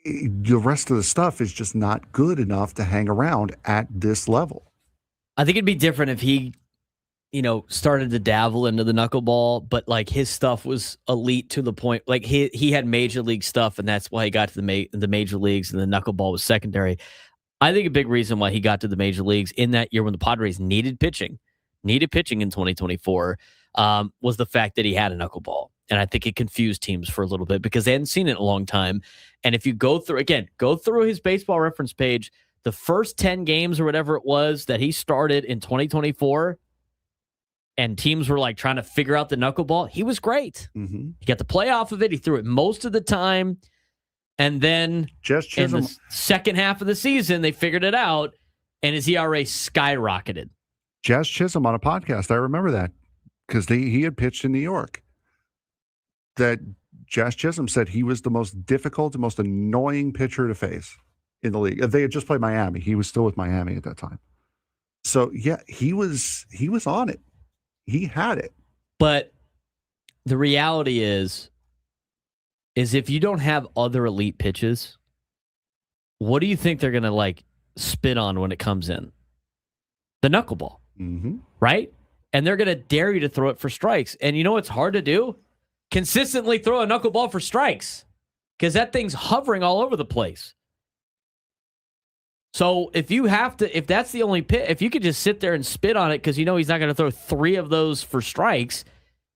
the rest of the stuff is just not good enough to hang around at this level. I think it'd be different if he, started to dabble into the knuckleball, but like his stuff was elite to the point, like he had major league stuff, and that's why he got to the major leagues, and the knuckleball was secondary. I think a big reason why he got to the major leagues in that year when the Padres needed pitching in 2024, was the fact that he had a knuckleball. And I think it confused teams for a little bit because they hadn't seen it in a long time. And if you go through his baseball reference page, the first 10 games or whatever it was that he started in 2024, and teams were like trying to figure out the knuckleball, he was great. Mm-hmm. He got the play off of it. He threw it most of the time. And then in the second half of the season, they figured it out, and his ERA skyrocketed. Jazz Chisholm on a podcast, I remember that, because he had pitched in New York. That Jazz Chisholm said he was the most difficult, the most annoying pitcher to face in the league. They had just played Miami. He was still with Miami at that time. So yeah, he was on it. He had it. But the reality is if you don't have other elite pitches, what do you think they're going to spit on when it comes in? The knuckleball, right? And they're going to dare you to throw it for strikes. And you know what's hard to do? Consistently throw a knuckleball for strikes, because that thing's hovering all over the place. So if that's the only pitch, if you could just sit there and spit on it because he's not going to throw 3 of those for strikes,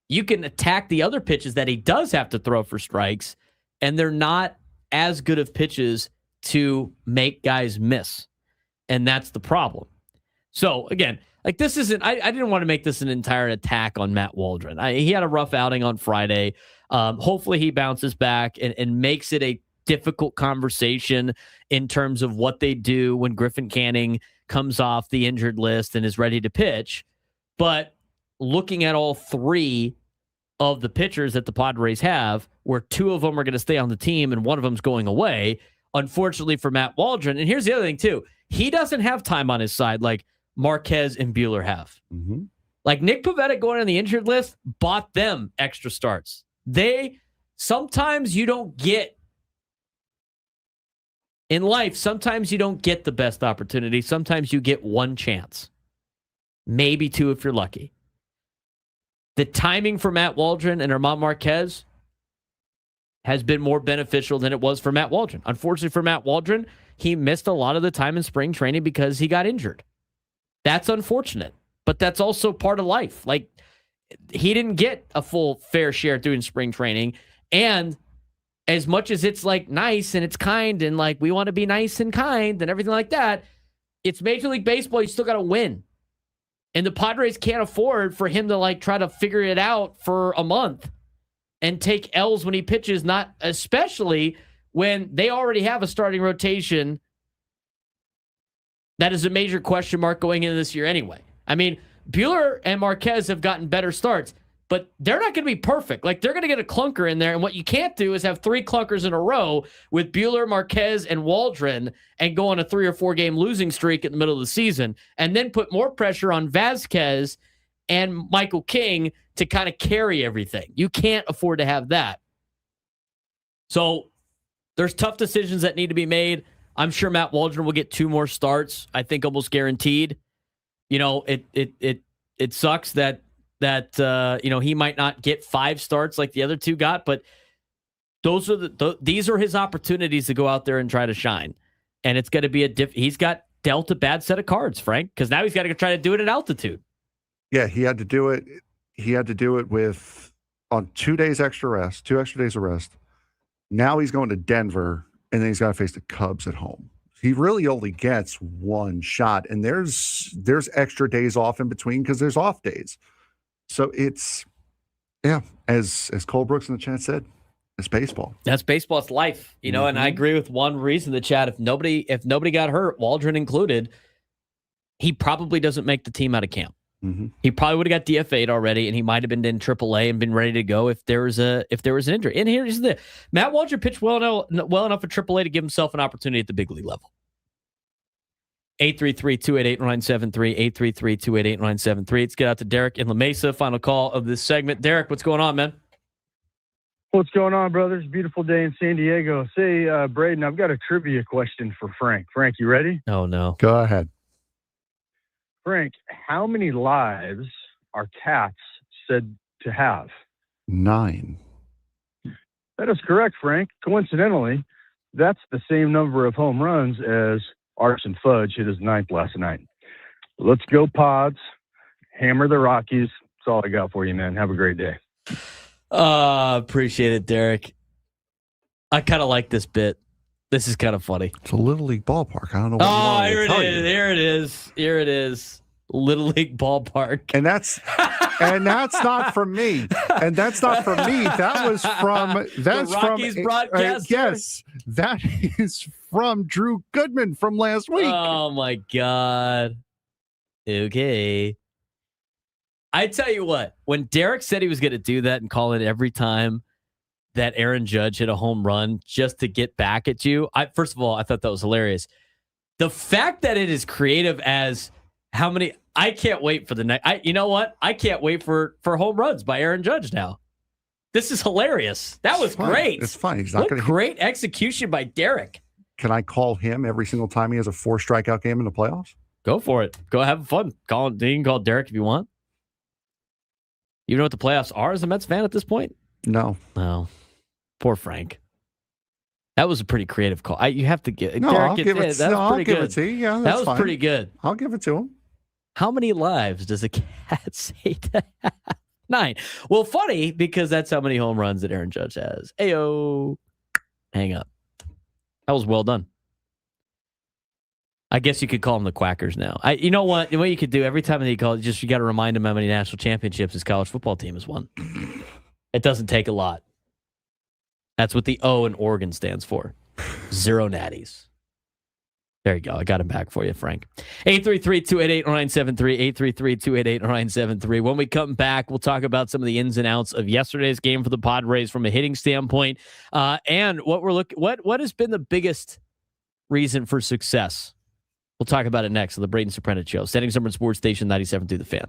you can attack the other pitches that he does have to throw for strikes, and they're not as good of pitches to make guys miss. And that's the problem. So again, this isn't, I didn't want to make this an entire attack on Matt Waldron. He had a rough outing on Friday. Hopefully he bounces back and makes it a difficult conversation in terms of what they do when Griffin Canning comes off the injured list and is ready to pitch. But looking at all 3 of the pitchers that the Padres have, where 2 of them are going to stay on the team and 1 of them's going away, unfortunately for Matt Waldron. And here's the other thing too. He doesn't have time on his side like Marquez and Buehler have. Mm-hmm. Like Nick Pivetta going on the injured list bought them extra starts. Sometimes you don't get in life, sometimes you don't get the best opportunity. Sometimes you get 1 chance, maybe 2 if you're lucky. The timing for Matt Waldron and Germán Marquez has been more beneficial than it was for Matt Waldron. Unfortunately for Matt Waldron, he missed a lot of the time in spring training because he got injured. That's unfortunate, but that's also part of life. He didn't get a full fair share doing spring training, and as much as it's nice and it's kind and we want to be nice and kind and everything like that, it's Major League Baseball. You still got to win. And the Padres can't afford for him to try to figure it out for a month and take L's when he pitches, not especially when they already have a starting rotation that is a major question mark going into this year anyway. I mean, Buehler and Marquez have gotten better starts, but they're not going to be perfect. They're going to get a clunker in there, and what you can't do is have 3 clunkers in a row with Buehler, Marquez, and Waldron and go on a 3 or 4 game losing streak in the middle of the season, and then put more pressure on Vasquez and Michael King to kind of carry everything. You can't afford to have that. So there's tough decisions that need to be made. I'm sure Matt Waldron will get 2 more starts, I think almost guaranteed. It sucks that he might not get 5 starts like the other 2 got, but these are his opportunities to go out there and try to shine. And it's going to be he's got dealt a bad set of cards, Frank, because now he's got to try to do it at altitude. Yeah, he had to do it. He had to do it on 2 days extra rest, 2 extra days of rest. Now he's going to Denver, and then he's got to face the Cubs at home. He really only gets one shot, and there's extra days off in between because there's off days. So it's, yeah, as Cole Brooks in the chat said, it's baseball. That's baseball. It's life, you know. And I agree with one reason in the chat. If nobody got hurt, Waldron included, he probably doesn't make the team out of camp. He probably would have got DFA'd already, and he might have been in AAA and been ready to go if there was an injury. And here's the Matt Waldron pitched well enough at AAA to give himself an opportunity at the big league level. 833-288-973, 833-288-973. Let's get out to Derek in La Mesa. Final call of this segment. Derek, what's going on, man? What's going on, brothers? Beautiful day in San Diego. Say, Braden, I've got a trivia question for Frank. Frank, you ready? Oh, no. Go ahead. Frank, how many lives are cats said to have? 9. That is correct, Frank. Coincidentally, that's the same number of home runs as Arson Fudge hit his 9th last night. Let's go, Pods. Hammer the Rockies. That's all I got for you, man. Have a great day. Appreciate it, Derek. I kind of like this bit. This is kind of funny. It's a Little League ballpark. I don't know what here it is. Little League ballpark. And that's not from me. And that's not from me. That was from the Rockies broadcaster. Yes, that is from Drew Goodman from last week. Oh my God. Okay. I tell you what, when Derek said he was going to do that and call it every time that Aaron Judge hit a home run just to get back at you, first of all, I thought that was hilarious. The fact that it is creative as how many, I can't wait for the next, you know what? I can't wait for home runs by Aaron Judge now. This is hilarious. That was great. It's fine. He's not going to. Great execution by Derek. Can I call him every single time he has a 4 strikeout game in the playoffs? Go for it. Go have fun. You can call Derek if you want. You know what the playoffs are as a Mets fan at this point? No. Poor Frank. That was a pretty creative call. You have to get. No, Derek, I'll give it. That was pretty good. It to you. Yeah, that was fine. pretty good. I'll give it to him. How many lives does a cat say to have? 9. Well, funny because that's how many home runs that Aaron Judge has. Ayo. Hang up. That was well done. I guess you could call them the Quackers now. You know what? What you could do every time they call, you got to remind them how many national championships his college football team has won. It doesn't take a lot. That's what the O in Oregon stands for. 0 natties. There you go. I got him back for you, Frank. 833-288-0973, 833-288-0973. When we come back, we'll talk about some of the ins and outs of yesterday's game for the Padres from a hitting standpoint, and what has been the biggest reason for success. We'll talk about it next on the Braden Surprenant Show. Standing Summer Sports Station 97.3 The Fan.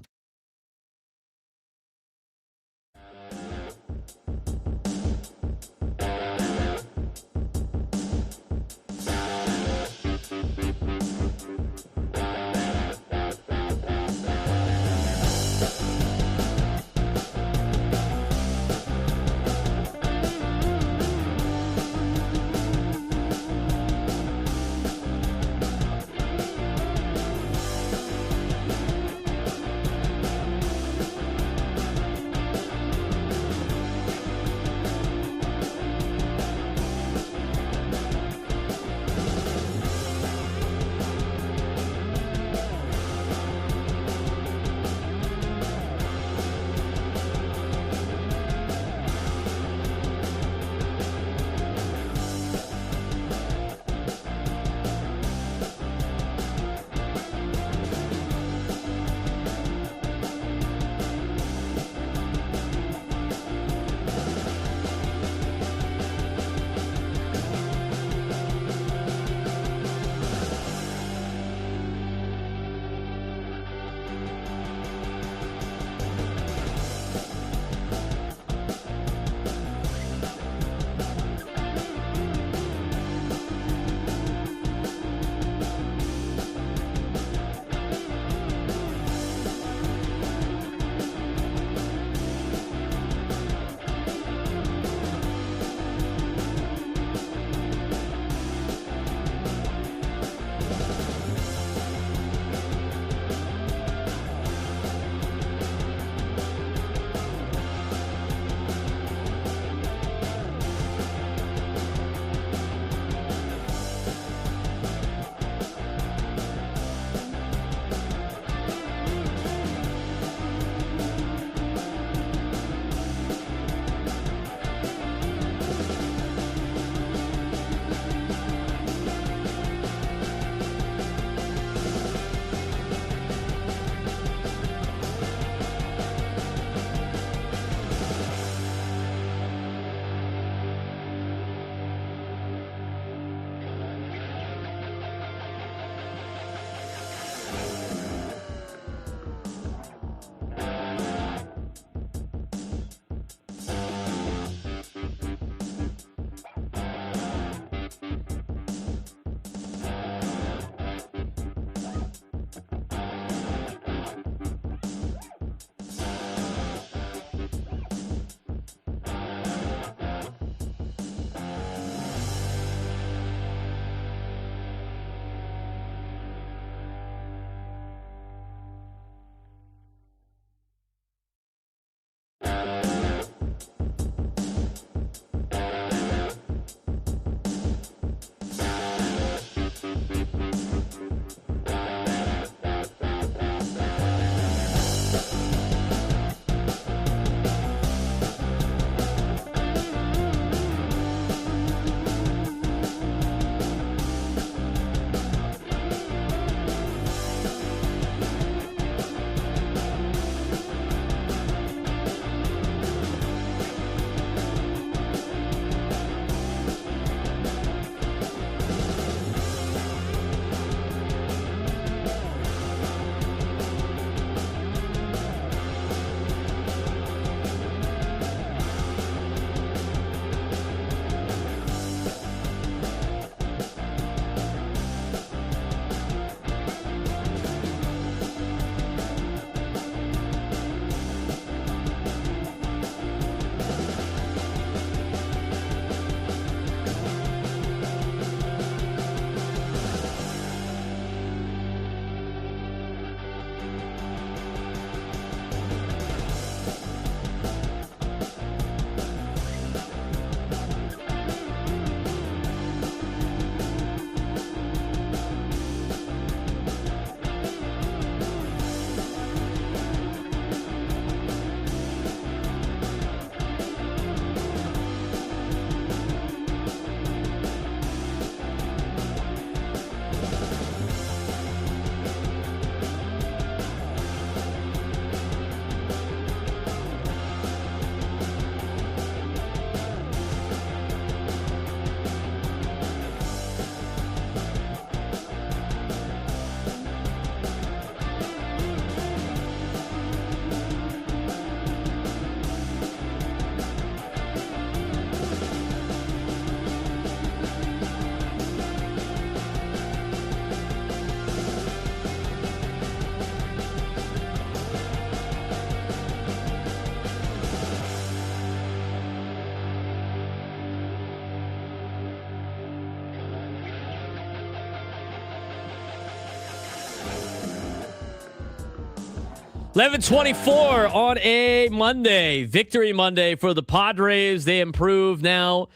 11:24 on a Monday. Victory Monday for the Padres. They improve now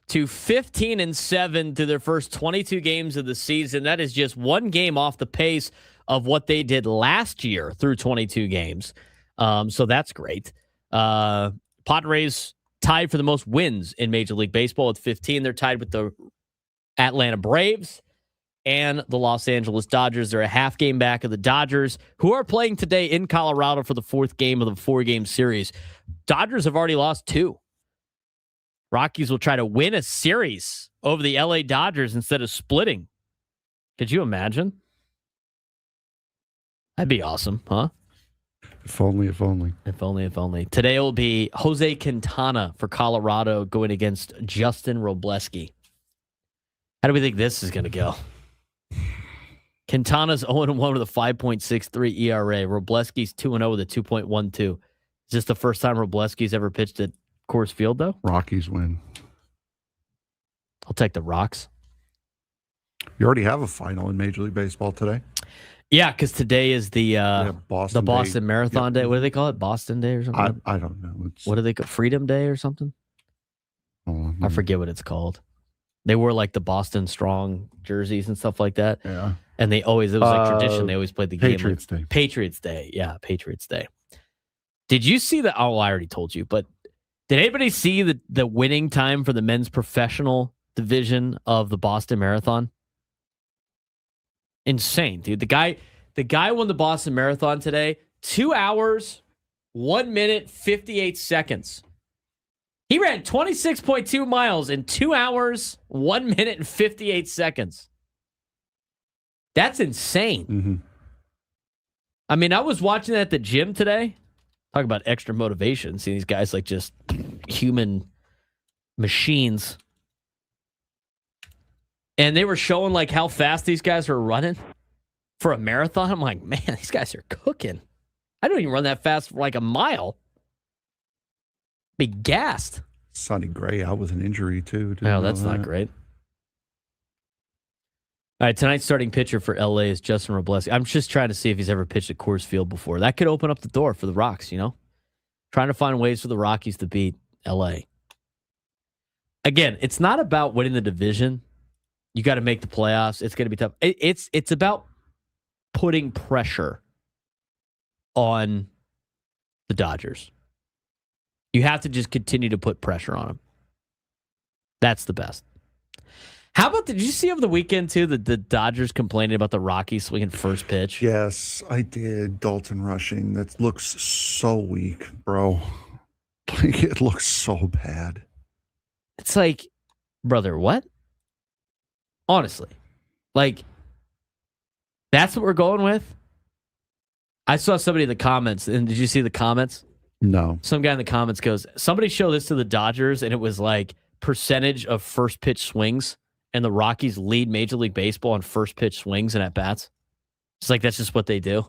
to 15-7 through their first 22 games of the season. That is just one game off the pace of what they did last year through 22 games. So that's great. Padres tied for the most wins in Major League Baseball with 15. They're tied with the Atlanta Braves and the Los Angeles Dodgers. They're a half game back of the Dodgers, who are playing today in Colorado for the fourth game of the 4-game series. Dodgers have already lost 2. Rockies will try to win a series over the LA Dodgers instead of splitting. Could you imagine? That'd be awesome, huh? If only, if only. If only, if only. Today will be Jose Quintana for Colorado going against Justin Robleski. How do we think this is going to go? Quintana's 0-1 with a 5.63 ERA. Robleski's 2-0 with a 2.12. Is this the first time Robleski's ever pitched at Coors Field, though? Rockies win. I'll take the Rocks. You already have a final in Major League Baseball today. Yeah, because today is the Boston Marathon Day. What do they call it? Boston Day or something? I don't know. What do they call Freedom Day or something? I forget what it's called. They wore like the Boston Strong jerseys and stuff like that. Yeah. And it was like tradition. They always played the game. Patriots Day. Patriots Day. Yeah, Patriots Day. Did you see the, oh, I already told you, but did anybody see the winning time for the men's professional division of the Boston Marathon? Insane, dude. The guy won the Boston Marathon today. 2 hours, 1 minute, 58 seconds. He ran 26.2 miles in 2 hours, 1 minute, and 58 seconds. That's insane. Mm-hmm. I mean, I was watching that at the gym today. Talk about extra motivation. Seeing these guys like just human machines. And they were showing like how fast these guys are running for a marathon. I'm like, man, these guys are cooking. I don't even run that fast for like a mile. Be gassed. Sonny Gray out with an injury too. No, that's not great. All right, tonight's starting pitcher for LA is Justin Robleski. I'm just trying to see if he's ever pitched at Coors Field before. That could open up the door for the Rocks, you know? Trying to find ways for the Rockies to beat LA. Again, it's not about winning the division. You got to make the playoffs. It's going to be tough. It's about putting pressure on the Dodgers. You have to just continue to put pressure on them. That's the best. How about, did you see over the weekend, too, the Dodgers complaining about the Rockies swinging first pitch? Yes, I did. Dalton rushing. That looks so weak, bro. Like, it looks so bad. It's like, brother, what? Honestly. Like, that's what we're going with? I saw somebody in the comments, and did you see the comments? No. Some guy in the comments goes, somebody show this to the Dodgers, and it was like percentage of first pitch swings, and the Rockies lead Major League Baseball on first pitch swings and at bats. It's like that's just what they do.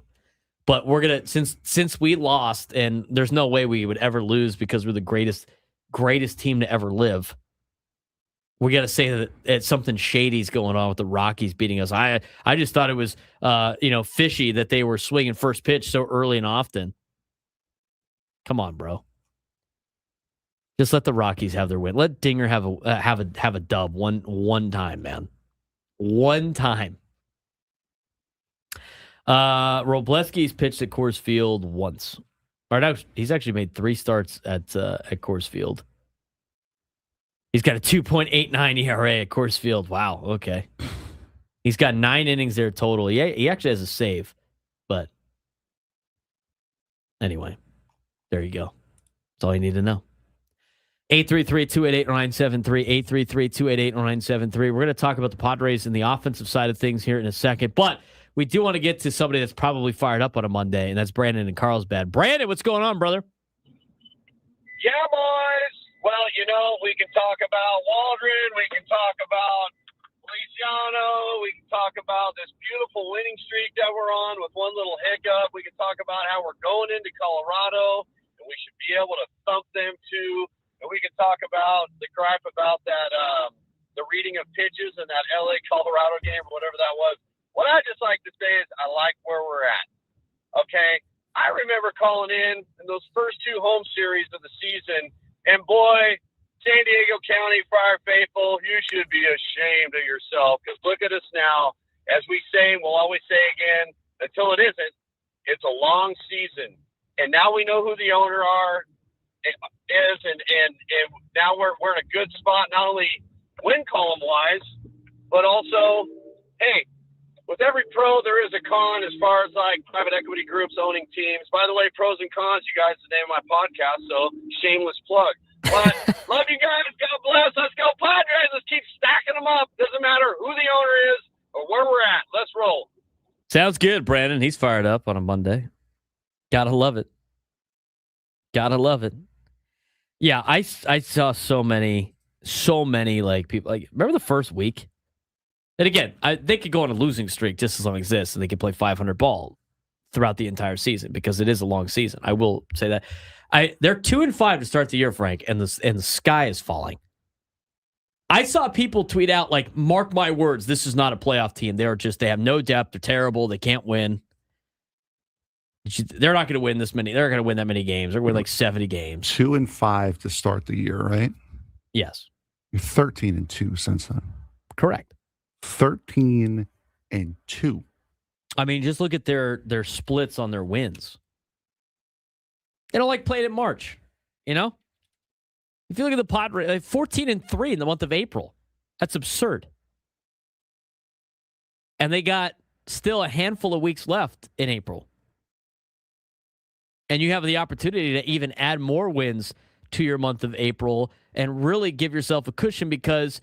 But we're gonna since we lost, and there's no way we would ever lose because we're the greatest team to ever live. We got to say that something shady's going on with the Rockies beating us. I just thought it was fishy that they were swinging first pitch so early and often. Come on, bro. Just let the Rockies have their win. Let Dinger have a dub one time, man. One time. Robleski's pitched at Coors Field once. Or no, he's actually made 3 starts at Coors Field. He's got a 2.89 ERA at Coors Field. Wow, okay. He's got 9 innings there total. He actually has a save. But anyway, there you go. That's all you need to know. 833-288-0973, 833-288-0973. We're going to talk about the Padres and the offensive side of things here in a second, but we do want to get to somebody that's probably fired up on a Monday, and that's Brandon in Carlsbad. Brandon, what's going on, brother? Yeah, boys. Well, we can talk about Waldron, we can talk about Feliciano, we can talk about this beautiful winning streak that we're on with one little hiccup. We can talk about how we're going into Colorado, and we should be able to thump them too. And we can talk about the gripe about that, the reading of pitches in that LA Colorado game or whatever that was. What I just like to say is I like where we're at. Okay, I remember calling in those first 2 home series of the season, and boy, San Diego County Friar Faithful, you should be ashamed of yourself, because look at us now. As we say, and we'll always say again, until it isn't, it's a long season. And now we know who the owner is, and now we're in a good spot, not only win column-wise, but also, hey, with every pro, there is a con as far as like private equity groups owning teams. By the way, pros and cons, you guys, is the name of my podcast, so shameless plug. But love you guys. God bless. Let's go Padres. Let's keep stacking them up. Doesn't matter who the owner is or where we're at. Let's roll. Sounds good, Brandon. He's fired up on a Monday. Gotta love it. Gotta love it. Yeah, I saw so many like people. Like, remember the first week? And again, they could go on a losing streak just as long as this, and they could play 500 ball throughout the entire season because it is a long season. I will say that. They're 2-5 to start the year, Frank, and the sky is falling. I saw people tweet out like, "Mark my words, this is not a playoff team. They have no depth. They're terrible. They can't win. They're not going to win this many. They're going to win that many games. They're going to win like 70 games. 2-5 to start the year, right? Yes. You're 13-2 since then. Correct. 13-2. I mean, just look at their splits on their wins. They don't like playing in March, you know? If you look at the Padres, 14-3 in the month of April. That's absurd. And they got still a handful of weeks left in April. And you have the opportunity to even add more wins to your month of April and really give yourself a cushion, because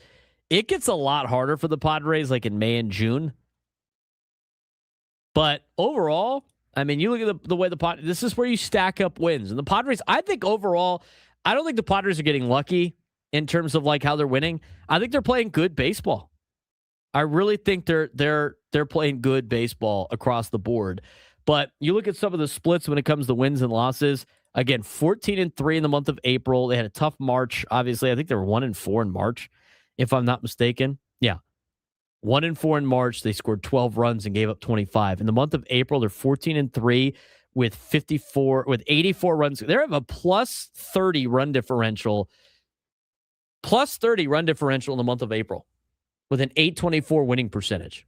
it gets a lot harder for the Padres like in May and June. But overall, I mean, you look at the way this is where you stack up wins. And the Padres, I think overall, I don't think the Padres are getting lucky in terms of like how they're winning. I think they're playing good baseball. I really think they're playing good baseball across the board. But you look at some of the splits when it comes to wins and losses. Again, 14-3 in the month of April. They had a tough March. Obviously, I think they were 1-4 in March, if I'm not mistaken. Yeah. 1-4 in March. They scored 12 runs and gave up 25. In the month of April, they're 14-3 with 84 runs. They have a plus 30 run differential. Plus 30 run differential in the month of April with an 824 winning percentage.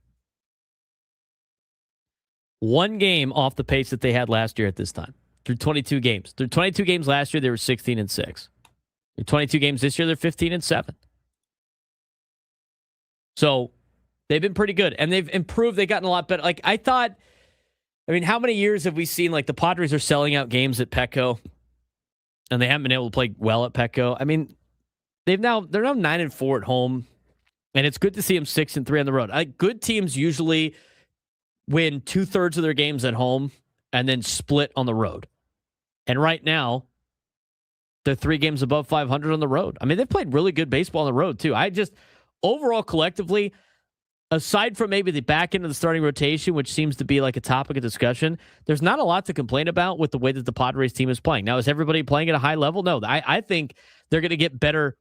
One game off the pace that they had last year at this time. Through 22 games. Through 22 games last year, they were 16-6. Through 22 games this year, they're 15-7. So they've been pretty good, and they've improved. They've gotten a lot better. Like, how many years have we seen like the Padres are selling out games at Petco, and they haven't been able to play well at Petco? I mean, they're now 9-4 at home, and it's good to see them 6-3 on the road. Good teams usually win 2/3 of their games at home and then split on the road. And right now, they're 3 games above 500 on the road. I mean, they've played really good baseball on the road too. Overall, collectively, aside from maybe the back end of the starting rotation, which seems to be like a topic of discussion, there's not a lot to complain about with the way that the Padres team is playing. Now, is everybody playing at a high level? No. I think they're going to get better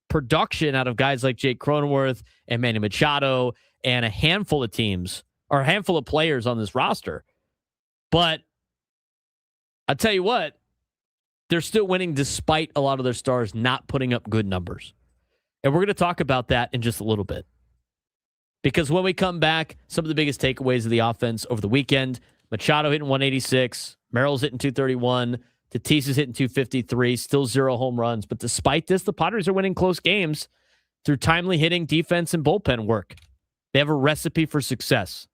production out of guys like Jake Cronenworth and Manny Machado and a handful of teams or a handful of players on this roster. But I'll tell you what, they're still winning despite a lot of their stars not putting up good numbers. And we're going to talk about that in just a little bit. Because when we come back, some of the biggest takeaways of the offense over the weekend: Machado hitting 186, Merrill's hitting 231, Tatis is hitting 253, still 0 home runs. But despite this, the Padres are winning close games through timely hitting, defense, and bullpen work. They have a recipe for success.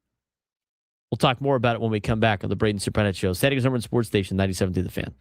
We'll talk more about it when we come back on the Braden Surprenant Show. San Diego's #1 sports station, 97.3 The Fan.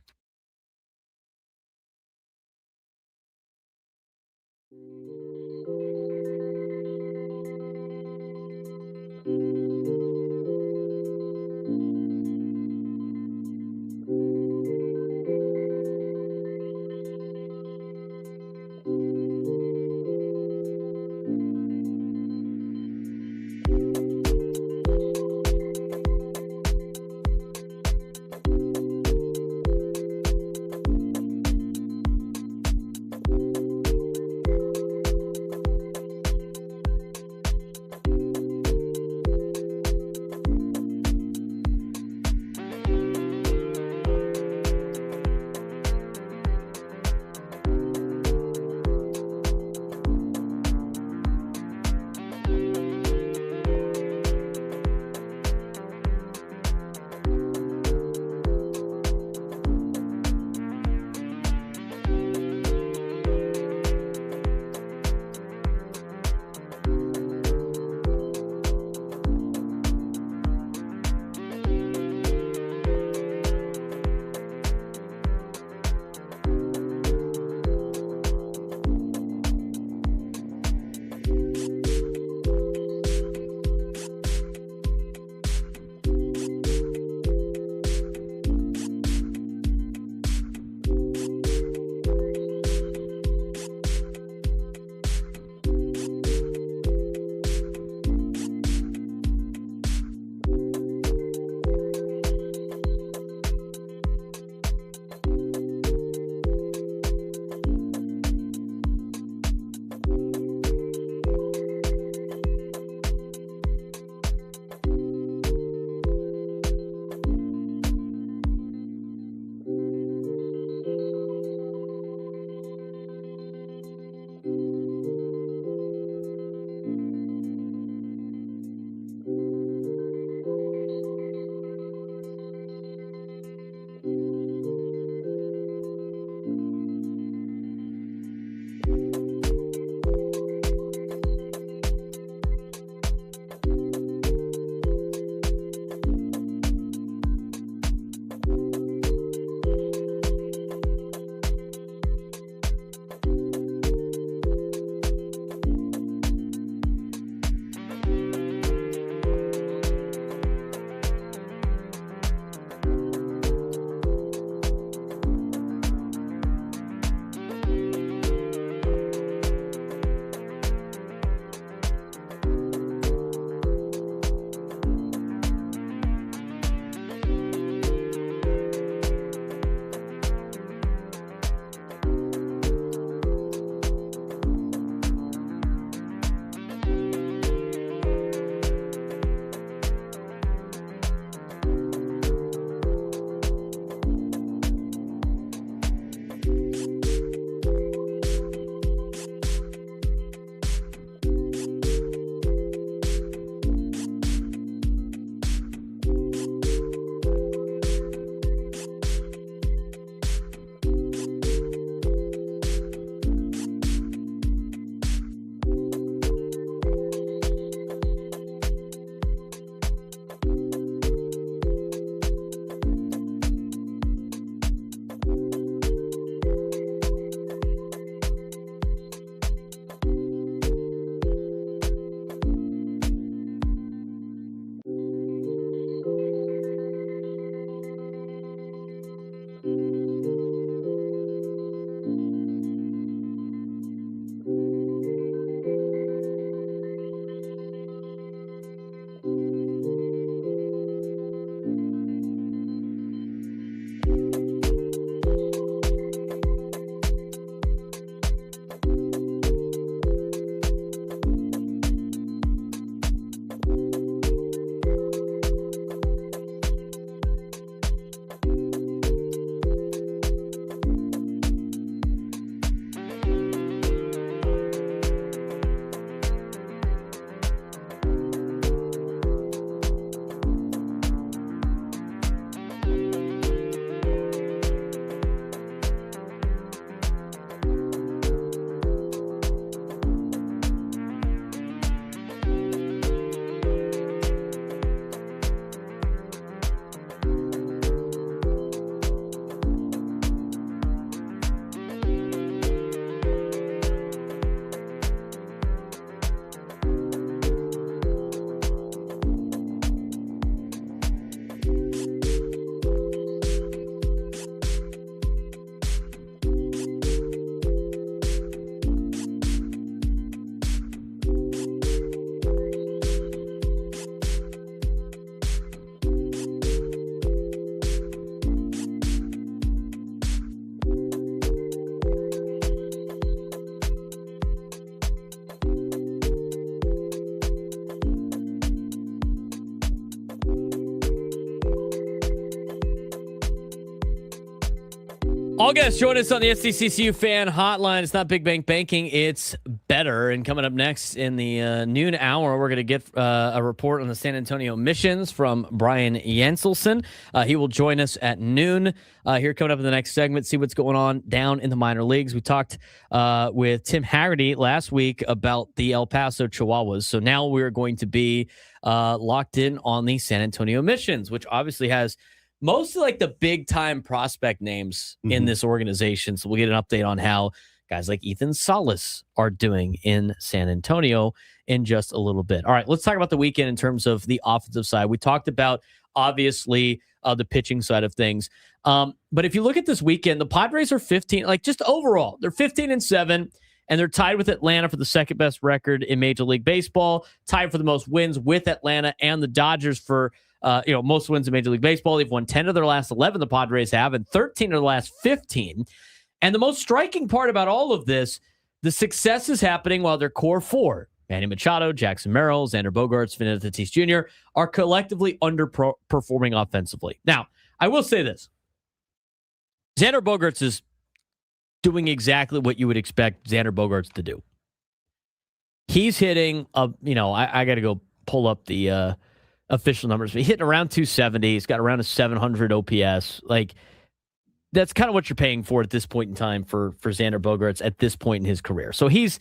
All guests join us on the SDCCU fan hotline. It's not Big Bank Banking, it's better. And coming up next in the noon hour, we're going to get a report on the San Antonio missions from Brian Jenselson. He will join us at noon here coming up in the next segment, see what's going on down in the minor leagues. We talked with Tim Haggerty last week about the El Paso Chihuahuas. So now we're going to be locked in on the San Antonio missions, which obviously has mostly like the big time prospect names in this organization. So we'll get an update on how guys like Ethan Salas are doing in San Antonio in just a little bit. All right, let's talk about the weekend in terms of the offensive side. We talked about obviously the pitching side of things. But if you look at this weekend, the Padres are 15, like just overall, they're 15-7, and they're tied with Atlanta for the second best record in Major League Baseball, tied for the most wins with Atlanta and the Dodgers for most wins in Major League Baseball. They've won 10 of their last 11, the Padres have, and 13 of the last 15. And the most striking part about all of this, the success is happening while their core four, Manny Machado, Jackson Merrill, Xander Bogaerts, Fernando Tatis Jr., are collectively underperforming offensively. Now, I will say this. Xander Bogaerts is doing exactly what you would expect Xander Bogaerts to do. He's hitting, I got to go pull up the official numbers. He's hitting around 270. He's got around a 700 OPS. Like, that's kind of what you're paying for at this point in time for Xander Bogaerts at this point in his career. So he's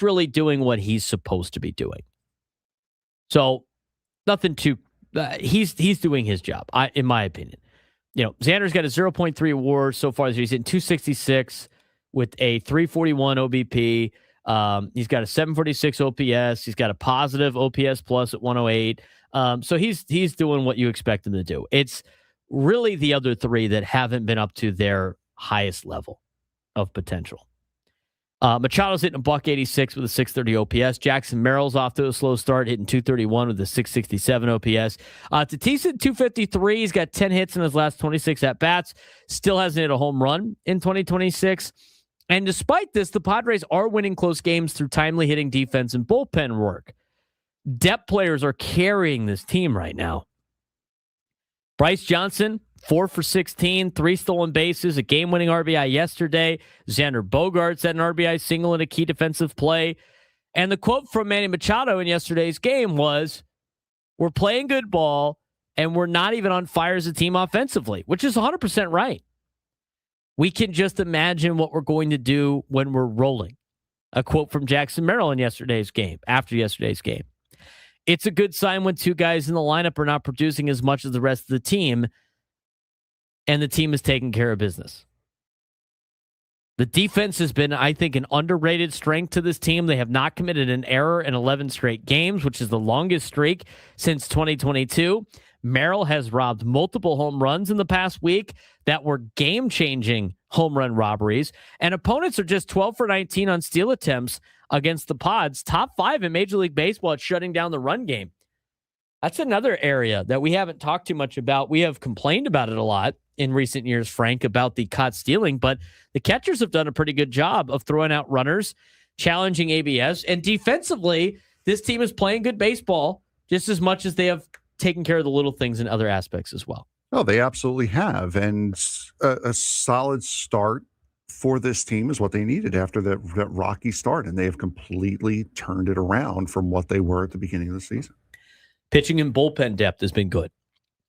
really doing what he's supposed to be doing. So nothing too. He's doing his job, in my opinion. Xander's got a 0.3 WAR so far this year. He's hitting 266 with a 341 OBP. He's got a 746 OPS. He's got a positive OPS plus at 108. So he's doing what you expect him to do. It's really the other three that haven't been up to their highest level of potential. Machado's hitting a $186 with a 630 OPS. Jackson Merrill's off to a slow start, hitting 231 with a 667 OPS. Tatis at 253. He's got 10 hits in his last 26 at-bats. Still hasn't hit a home run in 2026. And despite this, the Padres are winning close games through timely hitting defense and bullpen work. Depth players are carrying this team right now. Bryce Johnson, 4 for 16, 3 stolen bases, a game-winning RBI yesterday. Xander Bogaerts had an RBI single in a key defensive play. And the quote from Manny Machado in yesterday's game was, "We're playing good ball, and we're not even on fire as a team offensively," which is 100% right. We can just imagine what we're going to do when we're rolling. A quote from Jackson Merrill in yesterday's game, after yesterday's game. It's a good sign when two guys in the lineup are not producing as much as the rest of the team, and the team is taking care of business. The defense has been, I think, an underrated strength to this team. They have not committed an error in 11 straight games, which is the longest streak since 2022. Merrill has robbed multiple home runs in the past week that were game-changing home run robberies, and opponents are just 12 for 19 on steal attempts against the Pods, top 5 in Major League Baseball at shutting down the run game. That's another area that we haven't talked too much about. We have complained about it a lot in recent years, Frank, about the caught stealing, but the catchers have done a pretty good job of throwing out runners, challenging ABS, and defensively, this team is playing good baseball just as much as they have taken care of the little things in other aspects as well. Oh, they absolutely have. And a solid start for this team is what they needed after that rocky start. And they have completely turned it around from what they were at the beginning of the season. Pitching and bullpen depth has been good.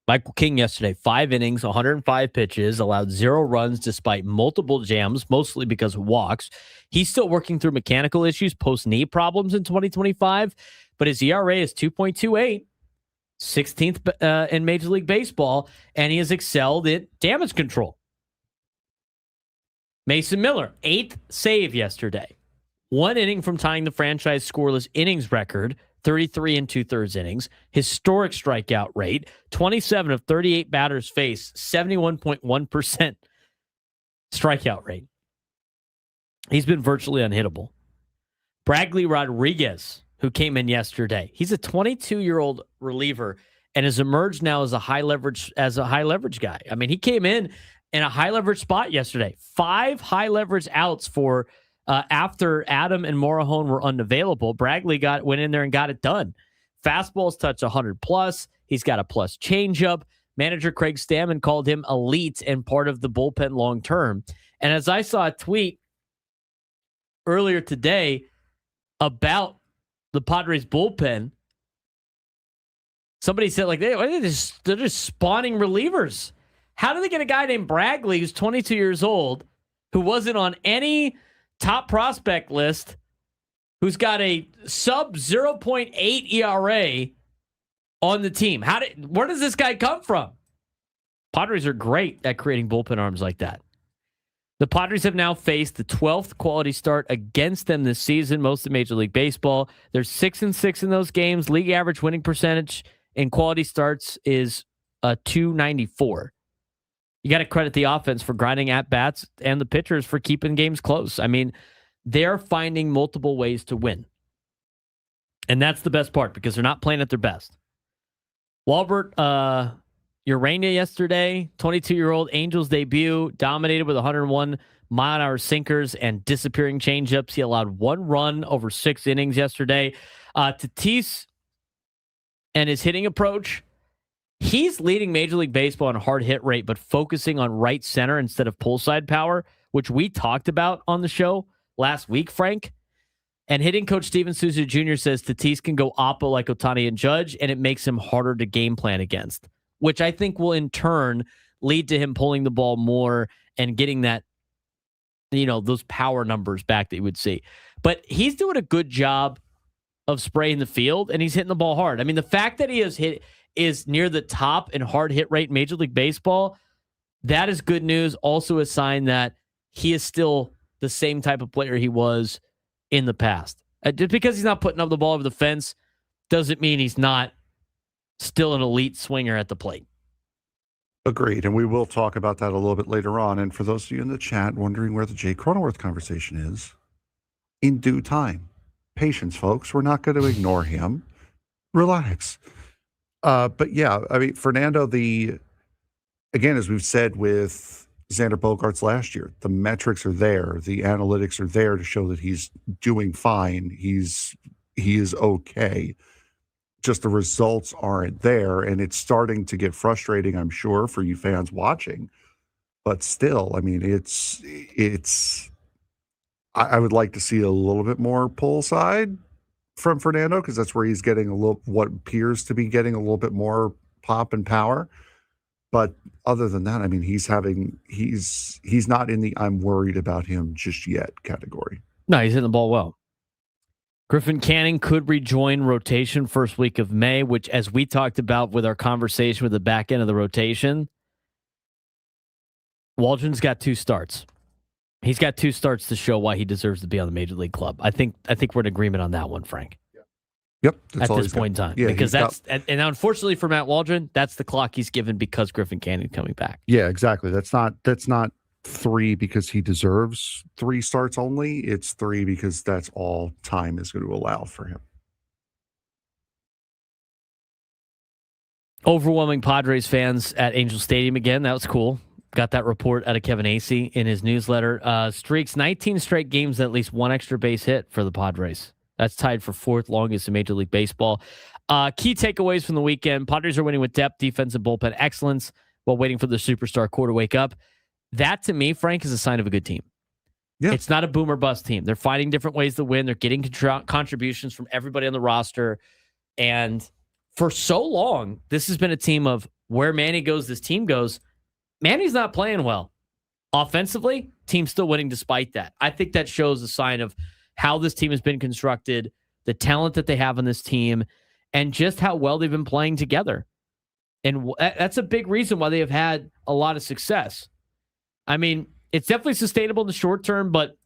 Michael King yesterday, 5 innings, 105 pitches, allowed 0 runs despite multiple jams, mostly because of walks. He's still working through mechanical issues, post-knee problems in 2025, but his ERA is 2.28. 16th in Major League Baseball, and he has excelled at damage control. Mason Miller, 8th save yesterday. 1 inning from tying the franchise scoreless innings record, 33 2/3 innings. Historic strikeout rate, 27 of 38 batters faced, 71.1% strikeout rate. He's been virtually unhittable. Bradley Rodriguez, who came in yesterday. He's a 22-year-old reliever and has emerged now as a high leverage guy. I mean, he came in a high leverage spot yesterday. 5 high leverage outs for after Adam and Morahone were unavailable. Bradley went in there and got it done. Fastballs touch 100 plus. He's got a plus changeup. Manager Craig Stammen called him elite and part of the bullpen long term. And as I saw a tweet earlier today about the Padres bullpen, somebody said, like, they're just spawning relievers. How do they get a guy named Bragley, who's 22 years old, who wasn't on any top prospect list, who's got a sub 0.8 ERA on the team? Where does this guy come from? Padres are great at creating bullpen arms like that. The Padres have now faced the 12th quality start against them this season, most of Major League Baseball. They're 6-6 in those games. League average winning percentage in quality starts is .294. You got to credit the offense for grinding at bats and the pitchers for keeping games close. I mean, they're finding multiple ways to win. And that's the best part because they're not playing at their best. Walbert Urania yesterday, 22-year-old Angels debut, dominated with 101 mile-an-hour sinkers and disappearing changeups. He allowed 1 run over 6 innings yesterday. Tatis and his hitting approach, he's leading Major League Baseball in hard hit rate, but focusing on right center instead of pull side power, which we talked about on the show last week, Frank. And hitting coach Steven Souza Jr. says Tatis can go oppo like Ohtani and Judge, and it makes him harder to game plan against, which I think will in turn lead to him pulling the ball more and getting that, those power numbers back that you would see. But he's doing a good job of spraying the field, and he's hitting the ball hard. I mean, the fact that he is near the top in hard hit rate in Major League Baseball, that is good news. Also a sign that he is still the same type of player he was in the past. Just because he's not putting up the ball over the fence doesn't mean he's not still an elite swinger at the plate. Agreed. And we will talk about that a little bit later on. And for those of you in the chat wondering where the Jay Cronenworth conversation is, in due time. Patience, folks. We're not going to ignore him. Relax. But yeah, I mean, Fernando, again, as we've said with Xander Bogaerts last year, the metrics are there. The analytics are there to show that he's doing fine. He is okay. Just the results aren't there, and it's starting to get frustrating, I'm sure, for you fans watching. But still, I mean, I would like to see a little bit more pull side from Fernando, because that's where he's getting what appears to be getting a little bit more pop and power. But other than that, I mean, he's not in the I'm worried about him just yet category. No, he's hitting the ball well. Griffin Canning could rejoin rotation first week of May, which, as we talked about with our conversation with the back end of the rotation, Waldron's got 2 starts. He's got 2 starts to show why he deserves to be on the Major League club. I think we're in agreement on that one, Frank. Yep. At this point in time. Yeah, because and unfortunately for Matt Waldron, that's the clock he's given because Griffin Canning coming back. Yeah, exactly. That's not 3 because he deserves 3 starts only. It's 3 because that's all time is going to allow for him. Overwhelming Padres fans at Angel Stadium again. That was cool. Got that report out of Kevin Acee in his newsletter. Streaks 19 straight games, at least 1 extra base hit for the Padres. That's tied for 4th longest in Major League Baseball. Key takeaways from the weekend. Padres are winning with depth, defense, and bullpen excellence while waiting for the superstar core to wake up. That, to me, Frank, is a sign of a good team. Yeah. It's not a boom or bust team. They're finding different ways to win. They're getting contributions from everybody on the roster. And for so long, this has been a team of where Manny goes, this team goes. Manny's not playing well. Offensively, team's still winning despite that. I think that shows a sign of how this team has been constructed, the talent that they have on this team, and just how well they've been playing together. And that's a big reason why they have had a lot of success. I mean, it's definitely sustainable in the short term, but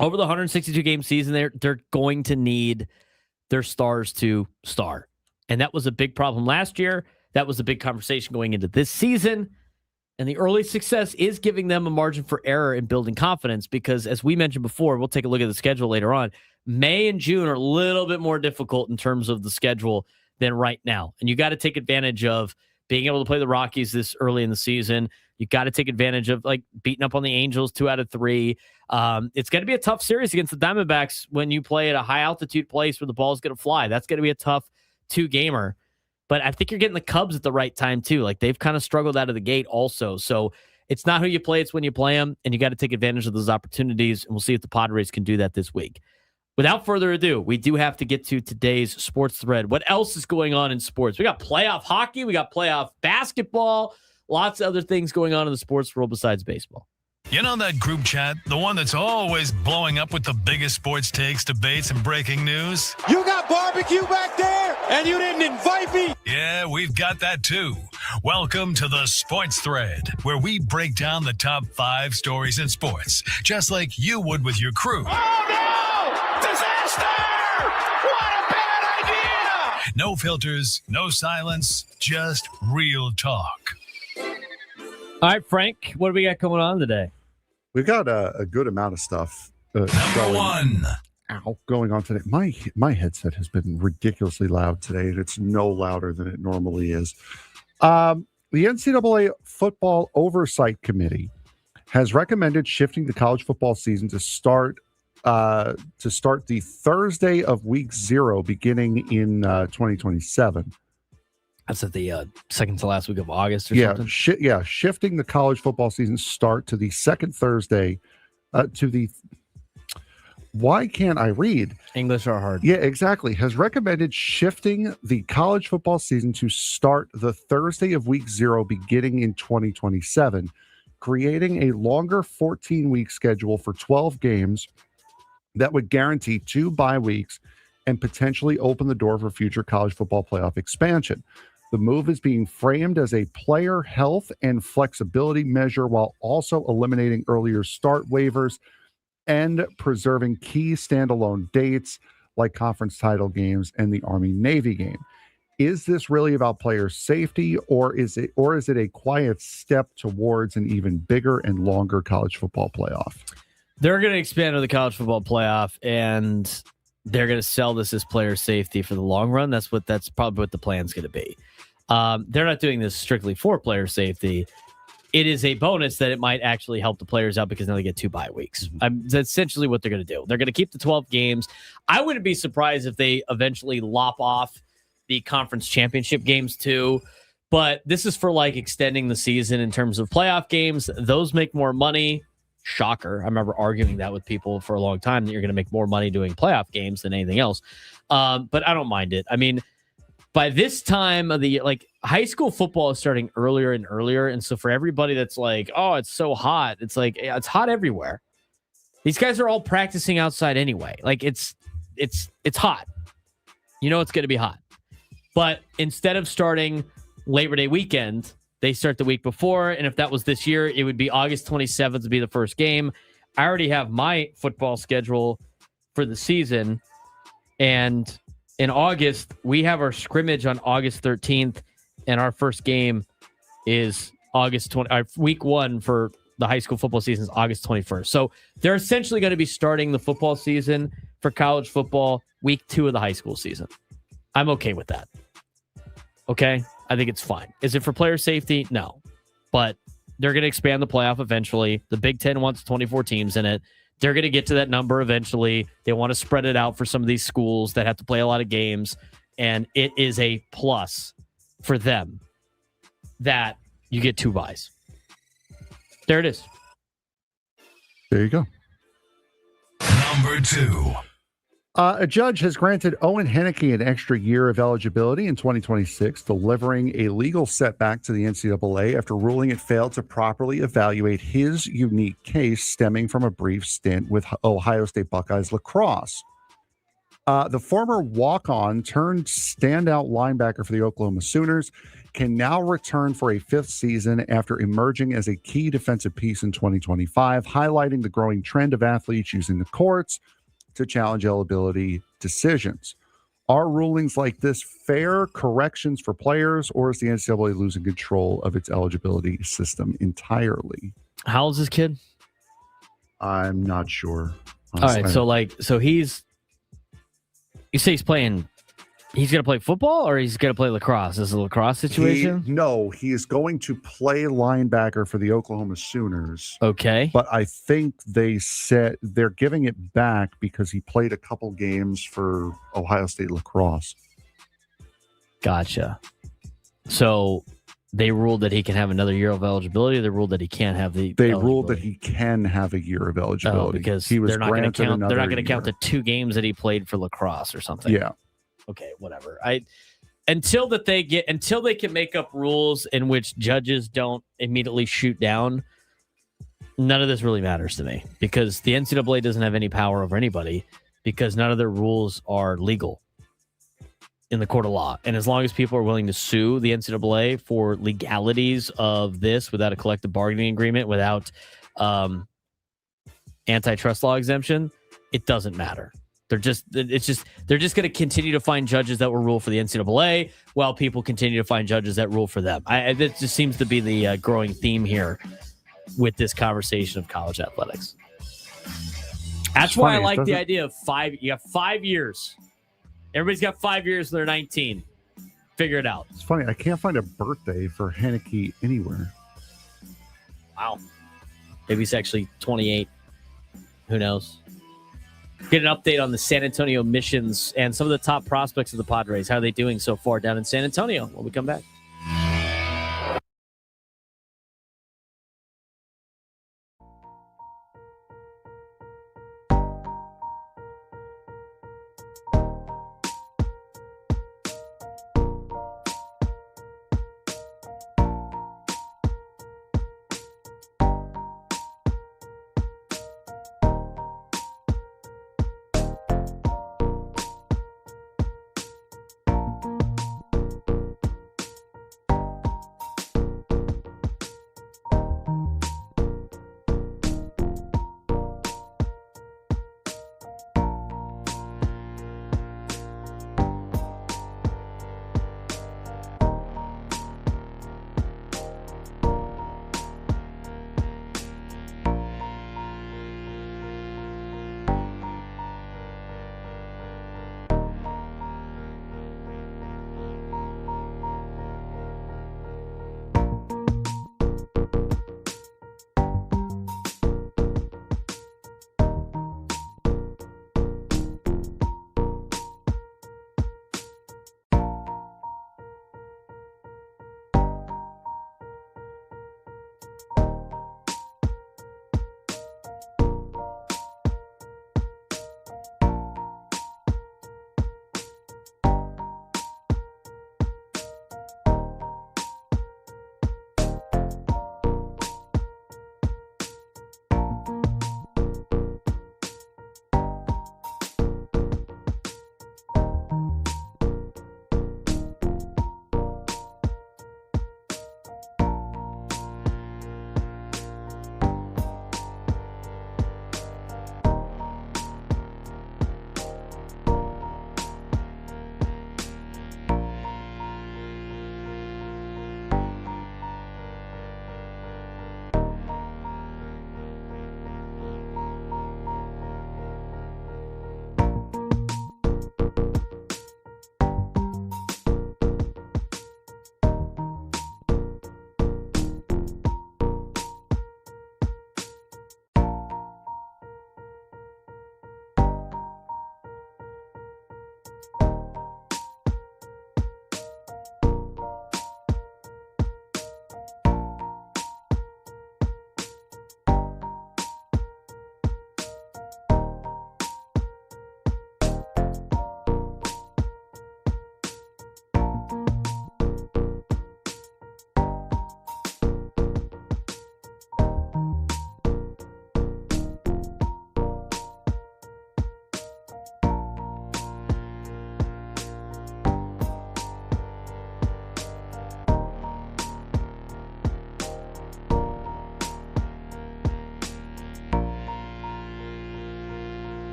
over the 162-game season, they're going to need their stars to star. And that was a big problem last year. That was a big conversation going into this season. And the early success is giving them a margin for error in building confidence because, as we mentioned before, we'll take a look at the schedule later on. May and June are a little bit more difficult in terms of the schedule than right now. And you got to take advantage of being able to play the Rockies this early in the season. You got to take advantage of beating up on the Angels 2 out of 3. It's going to be a tough series against the Diamondbacks when you play at a high altitude place where the ball is going to fly. That's going to be a tough 2-gamer. But I think you're getting the Cubs at the right time, too. Like, they've kind of struggled out of the gate also. So it's not who you play, it's when you play them, and you got to take advantage of those opportunities, and we'll see if the Padres can do that this week. Without further ado, we do have to get to today's sports thread. What else is going on in sports? We got playoff hockey, we got playoff basketball, lots of other things going on in the sports world besides baseball. You know that group chat? The one that's always blowing up with the biggest sports takes, debates, and breaking news? You got barbecue back there, and you didn't invite me? Yeah, we've got that too. Welcome to the Sports Thread, where we break down the top 5 stories in sports, just like you would with your crew. Oh, no! Disaster! What a bad idea! No filters, no silence, just real talk. All right, Frank, what do we got going on today? We've got a good amount of stuff Number 1. going on today. My headset has been ridiculously loud today, and it's no louder than it normally is. The NCAA Football Oversight Committee has recommended shifting the college football season to start the Thursday of week 0 beginning in 2027. That's at the second to last week of August or something? Shifting the college football season start to the second Thursday why can't I read? English are hard. Yeah, exactly. Has recommended shifting the college football season to start the Thursday of week 0 beginning in 2027, creating a longer 14-week schedule for 12 games that would guarantee 2 bye weeks and potentially open the door for future college football playoff expansion. The move is being framed as a player health and flexibility measure while also eliminating earlier start waivers and preserving key standalone dates like conference title games and the Army-Navy game. Is this really about player safety, or is it a quiet step towards an even bigger and longer college football playoff? They're going to expand to the college football playoff, and they're going to sell this as player safety for the long run. That's probably what the plan's going to be. They're not doing this strictly for player safety. It is a bonus that it might actually help the players out because now they get 2 bye weeks. That's essentially what they're going to do. They're going to keep the 12 games. I wouldn't be surprised if they eventually lop off the conference championship games too. But this is for like extending the season in terms of playoff games. Those make more money. Shocker. I remember arguing that with people for a long time that you're going to make more money doing playoff games than anything else. But I don't mind it. I mean, by this time of the year, like high school football is starting earlier and earlier. And so for everybody that's like, oh, it's so hot. It's like, it's hot everywhere. These guys are all practicing outside anyway. Like it's hot. You know, it's going to be hot. But instead of starting Labor Day weekend, they start the week before. And if that was this year, it would be August 27th to be the first game. I already have my football schedule for the season. And in August, we have our scrimmage on August 13th. And our first game is August 20. Our week 1 for the high school football season is August 21st. So they're essentially going to be starting the football season for college football week 2 of the high school season. I'm okay with that. Okay? I think it's fine. Is it for player safety? No. But they're going to expand the playoff eventually. The Big Ten wants 24 teams in it. They're going to get to that number eventually. They want to spread it out for some of these schools that have to play a lot of games. And it is a plus for them that you get 2 byes. There it is. There you go. Number 2. A judge has granted Owen Henneke an extra year of eligibility in 2026, delivering a legal setback to the NCAA after ruling it failed to properly evaluate his unique case stemming from a brief stint with Ohio State Buckeyes lacrosse. The former walk-on turned standout linebacker for the Oklahoma Sooners can now return for a 5th season after emerging as a key defensive piece in 2025, highlighting the growing trend of athletes using the courts to challenge eligibility decisions. Are rulings like this fair corrections for players, or is the NCAA losing control of its eligibility system entirely? How old is this kid? I'm not sure. Honestly. All right, so he's... You say he's going to play football or he's going to play lacrosse? Is it a lacrosse situation? He is going to play linebacker for the Oklahoma Sooners. Okay. But I think they said they're giving it back because he played a couple games for Ohio State lacrosse. Gotcha. So they ruled that he can have another year of eligibility. They ruled that he can't have the. They ruled that he can have a year of eligibility because he was they're not going to count. They're not going to count year. the 2 games that he played for lacrosse or something. Yeah. Okay, whatever. Until they can make up rules in which judges don't immediately shoot down, none of this really matters to me, because the NCAA doesn't have any power over anybody, because none of their rules are legal in the court of law. And as long as people are willing to sue the NCAA for legalities of this without a collective bargaining agreement, without antitrust law exemption, it doesn't matter. They're just going to continue to find judges that will rule for the NCAA while people continue to find judges that rule for them. It just seems to be the growing theme here with this conversation of college athletics. That's why I like the idea of 5. You have 5 years. Everybody's got 5 years. They're 19. Figure it out. It's funny. I can't find a birthday for Heineke anywhere. Wow. Maybe it's actually 28. Who knows? Get an update on the San Antonio Missions and some of the top prospects of the Padres. How are they doing so far down in San Antonio when we come back?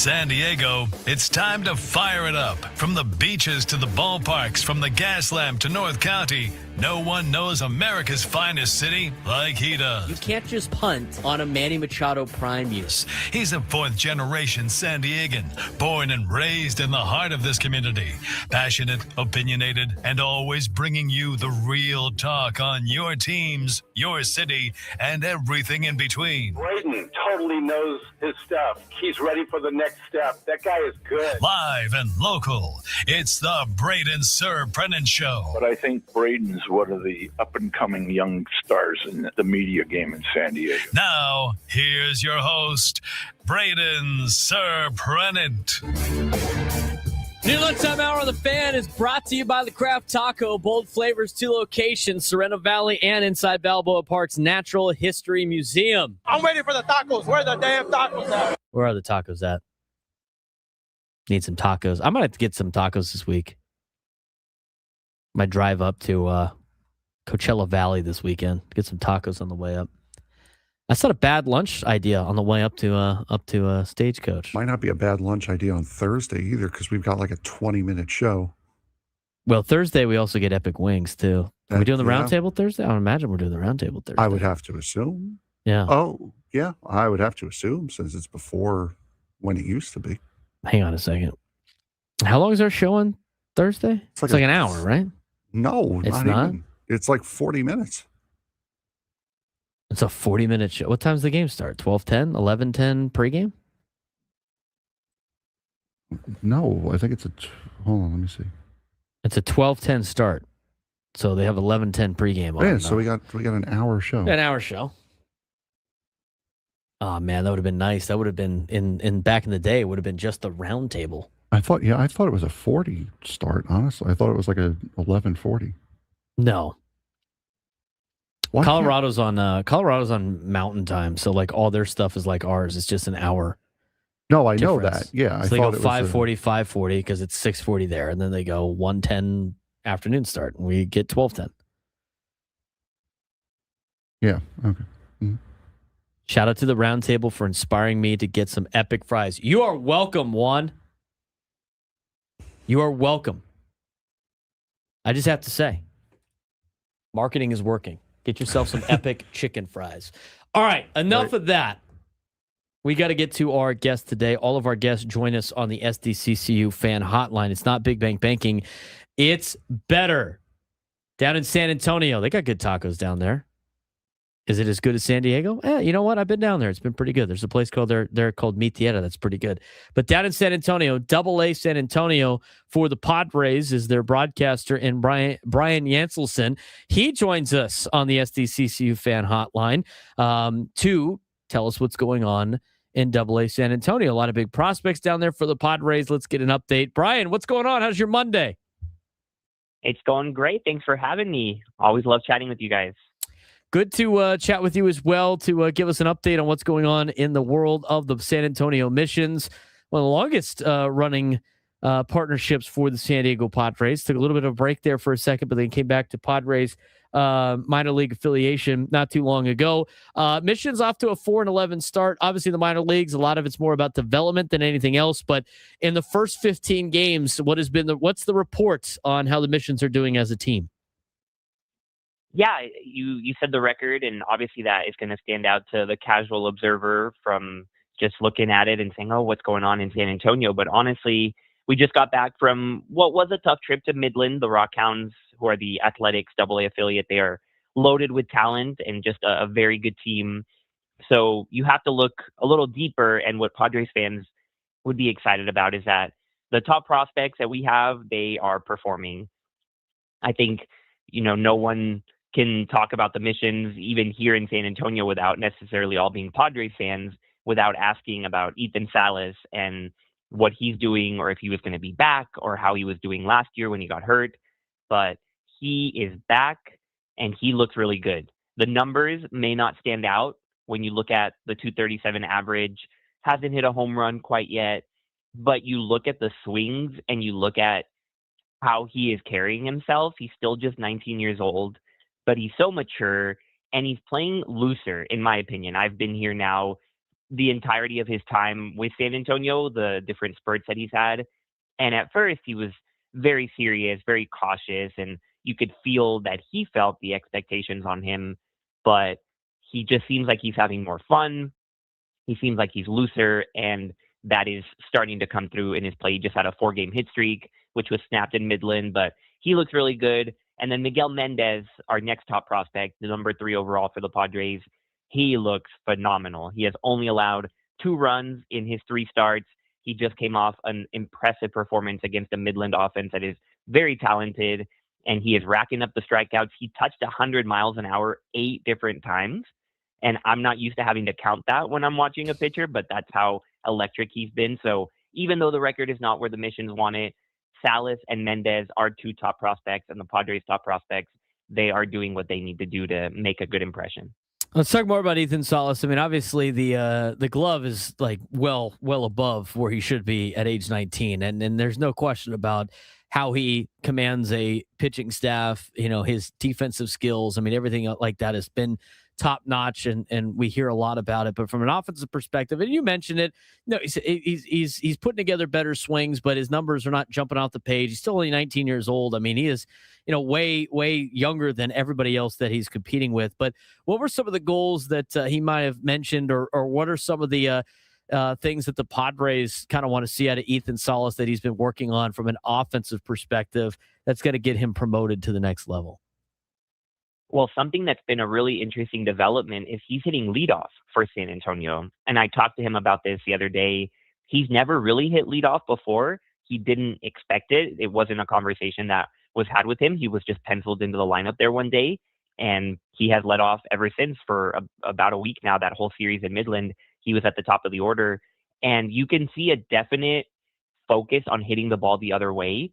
San Diego, it's time to fire it up. From the beaches to the ballparks, from the Gaslamp to North County, no one knows America's finest city like he does. You can't just punt on a Manny Machado prime use. He's a fourth-generation San Diegan, born and raised in the heart of this community. Passionate, opinionated, and always bringing you the real talk on your teams, your city, and everything in between. Braden totally knows his stuff. He's ready for the next step. That guy is good. Live and local, it's the Braden Surprenant Show. But I think Braden's one of the up-and-coming young stars in the media game in San Diego. Now, here's your host, Braden Surprenant. New lunchtime hour of the Fan is brought to you by the Craft Taco. Bold flavors, 2 locations, Sereno Valley and inside Balboa Park's Natural History Museum. I'm waiting for the tacos. Where are the damn tacos at? Where are the tacos at? Need some tacos. I might have to get some tacos this week. Might drive up to Coachella Valley this weekend. Get some tacos on the way up. That's not a bad lunch idea on the way up to Stagecoach. Might not be a bad lunch idea on Thursday either, because we've got like a 20-minute show. Well, Thursday we also get Epic Wings too. Are we doing the Yeah. roundtable Thursday? I would imagine we're doing the roundtable Thursday. I would have to assume. Yeah. Oh, yeah. I would have to assume, since it's before when it used to be. Hang on a second. How long is our show on Thursday? It's like an hour, right? No, It's not not? even. It's like 40 minutes. It's a 40-minute show. What time's the game start? 12:10, 11:10 pregame? No, I think it's hold on, let me see. It's a 12:10 start. So they have 11:10 pregame on. Yeah, so we got an hour show. An hour show. Oh man, that would have been nice. That would have been in back in the day, it would have been just the round table. I thought it was a 40 start, honestly. I thought it was like a 11:40. No. Why can't- Colorado's on mountain time, so like all their stuff is like ours. It's just an hour. No, I know difference. that. Yeah, So I they thought go it was 5:40, 5:40 because it's 6:40 there, and then they go 1:10 afternoon start, and we get 12:10. Yeah. Okay. Shout out to the round table for inspiring me to get some epic fries. You are welcome, Juan. You are welcome. I just have to say, marketing is working. Get yourself some epic chicken fries. All right, enough of that. We got to get to our guest today. All of our guests join us on the SDCCU fan hotline. It's not Big Bang Banking. It's better. Down in San Antonio, they got good tacos down there. Is it as good as San Diego? You know what? I've been down there. It's been pretty good. There's a place called they're called Mi Tierra that's pretty good. But down in San Antonio, AA San Antonio for the Padres is their broadcaster, and Brian Yanselson. He joins us on the SDCCU fan hotline to tell us what's going on in AA San Antonio. A lot of big prospects down there for the Padres. Let's get an update. Brian, what's going on? How's your Monday? It's going great. Thanks for having me. Always love chatting with you guys. Good to chat with you as well, to give us an update on what's going on in the world of the San Antonio Missions. One of the longest running partnerships for the San Diego Padres. Took a little bit of a break there for a second, but then came back to Padres minor league affiliation not too long ago. Missions off to a 4-11 start. Obviously, the minor leagues, a lot of it's more about development than anything else. But in the first 15 games, what's the report on how the Missions are doing as a team? Yeah, you said the record, and obviously that is going to stand out to the casual observer from just looking at it and saying, oh, what's going on in San Antonio? But honestly, we just got back from what was a tough trip to Midland. The Rockhounds, who are the Athletics AA affiliate, they are loaded with talent and just a very good team. So you have to look a little deeper, and what Padres fans would be excited about is that the top prospects that we have, they are performing. I think, no one can talk about the Missions even here in San Antonio without necessarily all being Padres fans, without asking about Ethan Salas and what he's doing, or if he was going to be back, or how he was doing last year when he got hurt. But he is back, and he looks really good. The numbers may not stand out when you look at the 237 average, hasn't hit a home run quite yet, but you look at the swings and you look at how he is carrying himself. He's still just 19 years old, but he's so mature, and he's playing looser, in my opinion. I've been here now the entirety of his time with San Antonio, the different spurts that he's had. And at first, he was very serious, very cautious, and you could feel that he felt the expectations on him, but he just seems like he's having more fun. He seems like he's looser, and that is starting to come through in his play. He just had a 4-game hit streak, which was snapped in Midland, but he looks really good. And then Miguel Mendez, our next top prospect, the number 3 overall for the Padres, he looks phenomenal. He has only allowed 2 runs in his 3 starts. He just came off an impressive performance against a Midland offense that is very talented, and he is racking up the strikeouts. He touched 100 miles an hour 8 different times, and I'm not used to having to count that when I'm watching a pitcher, but that's how electric he's been. So even though the record is not where the Missions want it, Salas and Mendez are 2 top prospects, and the Padres' top prospects. They are doing what they need to do to make a good impression. Let's talk more about Ethan Salas. I mean, obviously the glove is like well above where he should be at age 19, and there's no question about how he commands a pitching staff. You know, his defensive skills. I mean, everything like that has been top notch, and we hear a lot about it. But from an offensive perspective, and you mentioned it, no, he's putting together better swings, but his numbers are not jumping off the page. He's still only 19 years old. I mean, he is, you know, way younger than everybody else that he's competing with. But what were some of the goals that he might have mentioned, or what are some of the things that the Padres kind of want to see out of Ethan Salas that he's been working on from an offensive perspective that's going to get him promoted to the next level? Well, something that's been a really interesting development is he's hitting leadoff for San Antonio. And I talked to him about this the other day. He's never really hit leadoff before. He didn't expect it. It wasn't a conversation that was had with him. He was just penciled into the lineup there one day, and he has led off ever since for about a week now. That whole series in Midland, he was at the top of the order. And you can see a definite focus on hitting the ball the other way.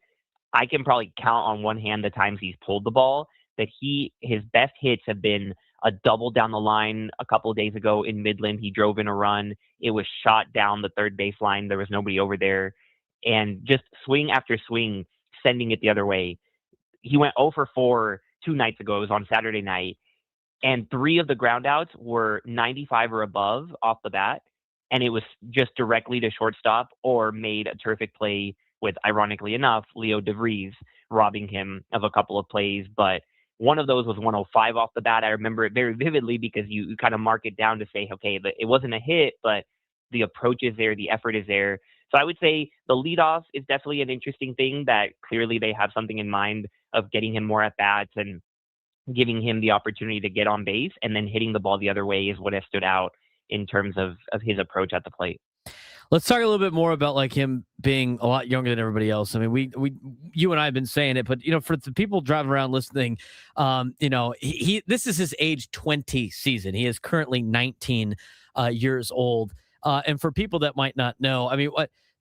I can probably count on one hand the times he's pulled the ball, that his best hits have been a double down the line a couple of days ago in Midland. He drove in a run. It was shot down the third baseline. There was nobody over there. And just swing after swing, sending it the other way. He went 0 for 4 2 nights ago. It was on Saturday night. And 3 of the ground outs were 95 or above off the bat. And it was just directly to shortstop or made a terrific play with, ironically enough, Leo DeVries robbing him of a couple of plays. But one of those was 105 off the bat. I remember it very vividly because you kind of mark it down to say, okay, it wasn't a hit, but the approach is there, the effort is there. So I would say the leadoff is definitely an interesting thing that clearly they have something in mind of getting him more at-bats and giving him the opportunity to get on base, and then hitting the ball the other way is what has stood out in terms of his approach at the plate. Let's talk a little bit more about like him being a lot younger than everybody else. I mean, you and I have been saying it, but you know, for the people driving around listening, you know, this is his age 20 season. He is currently 19 years old. And for people that might not know, I mean,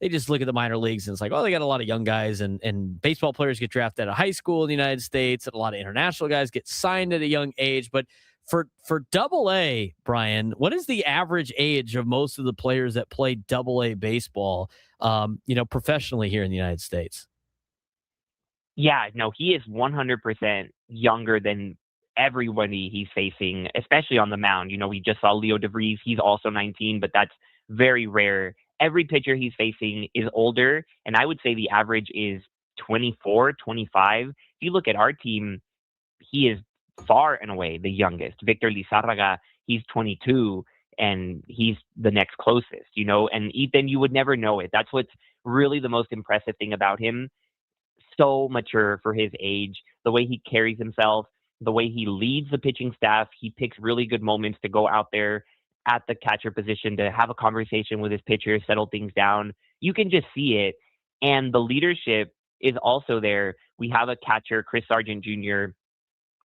they just look at the minor leagues and it's like, oh, they got a lot of young guys, and baseball players get drafted out of high school in the United States, and a lot of international guys get signed at a young age. But for Double-A, Brian, what is the average age of most of the players that play Double-A baseball, you know, professionally here in the United States? Yeah, no, he is 100% younger than everybody he's facing, especially on the mound. You know, we just saw Leo DeVries. He's also 19, but that's very rare. Every pitcher he's facing is older, and I would say the average is 24, 25. If you look at our team, he is far and away the youngest. Victor Lizárraga, he's 22, and he's the next closest, you know, and Ethan, you would never know it. That's what's really the most impressive thing about him. So mature for his age, the way he carries himself, the way he leads the pitching staff. He picks really good moments to go out there at the catcher position to have a conversation with his pitcher, settle things down. You can just see it. And the leadership is also there. We have a catcher, Chris Sargent Jr.,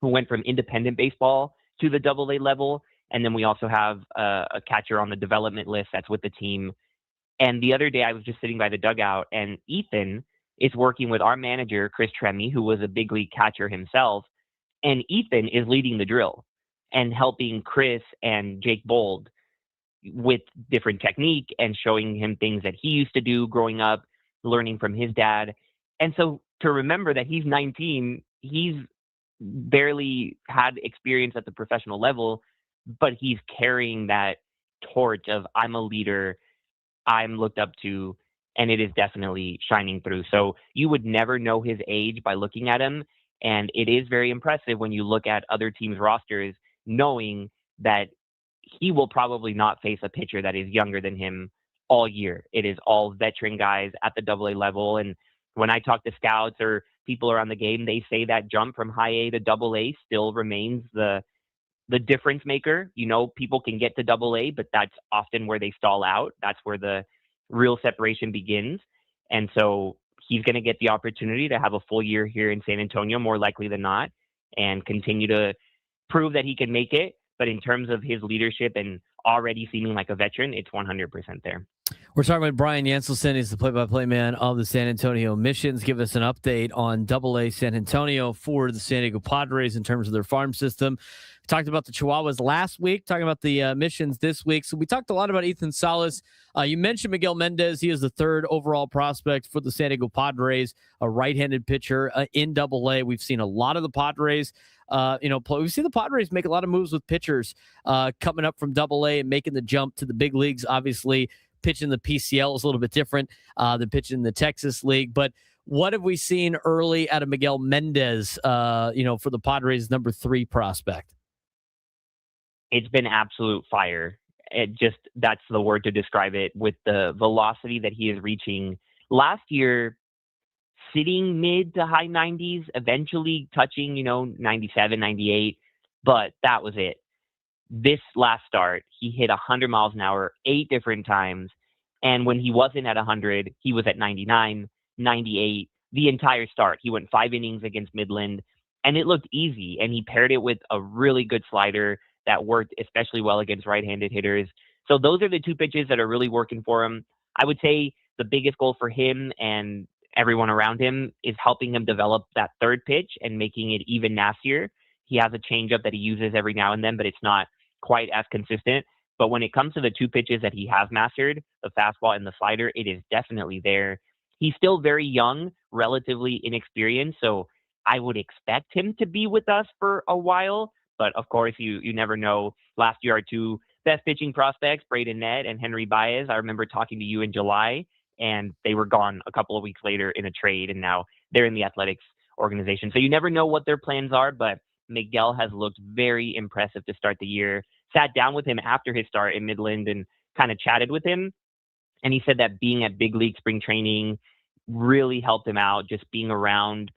who went from independent baseball to the Double-A level. And then we also have a catcher on the development list that's with the team. And the other day I was just sitting by the dugout, and Ethan is working with our manager, Chris Tremy, who was a big league catcher himself. And Ethan is leading the drill and helping Chris and Jake Bold with different technique and showing him things that he used to do growing up, learning from his dad. And so to remember that he's 19, he's barely had experience at the professional level, but he's carrying that torch of I'm a leader, I'm looked up to, and it is definitely shining through. So you would never know his age by looking at him. And it is very impressive when you look at other teams' rosters, knowing that he will probably not face a pitcher that is younger than him all year. It is all veteran guys at the AA level. And when I talk to scouts or people around the game, they say that jump from high A to AA still remains the difference maker. You know, people can get to AA, but that's often where they stall out. That's where the real separation begins. And so he's going to get the opportunity to have a full year here in San Antonio, more likely than not, and continue to prove that he can make it. But in terms of his leadership and already seeming like a veteran, it's 100% there. We're talking with Brian Yanselson. He's the play-by-play man of the San Antonio Missions. Give us an update on AA San Antonio for the San Diego Padres in terms of their farm system. We talked about the Chihuahuas last week, talking about the Missions this week. So we talked a lot about Ethan Salas. You mentioned Miguel Mendez. He is the third overall prospect for the San Diego Padres, a right-handed pitcher in AA. We've seen a lot of the Padres we've seen the Padres make a lot of moves with pitchers coming up from AA and making the jump to the big leagues. Obviously, pitching the PCL is a little bit different than pitching the Texas League. But what have we seen early out of Miguel Mendez, for the Padres' number 3 prospect? It's been absolute fire. That's the word to describe it, with the velocity that he is reaching. Last year, sitting mid to high 90s, eventually touching, 97, 98, but that was it. This last start, he hit 100 miles an hour 8 different times. And when he wasn't at 100, he was at 99, 98, the entire start. He went 5 innings against Midland, and it looked easy. And he paired it with a really good slider that worked especially well against right-handed hitters. So those are the 2 pitches that are really working for him. I would say the biggest goal for him and everyone around him is helping him develop that 3rd pitch and making it even nastier. He has a changeup that he uses every now and then, but it's not quite as consistent. But when it comes to the 2 pitches that he has mastered, the fastball and the slider, it is definitely there. He's still very young, relatively inexperienced, so I would expect him to be with us for a while. But of course, you never know. Last year, our 2 best pitching prospects, Braden Nett and Henry Baez, I remember talking to you in July, and they were gone a couple of weeks later in a trade, and now they're in the Athletics organization. So you never know what their plans are, but Miguel has looked very impressive to start the year. Sat down with him after his start in Midland and kind of chatted with him, and he said that being at big league spring training really helped him out, just being around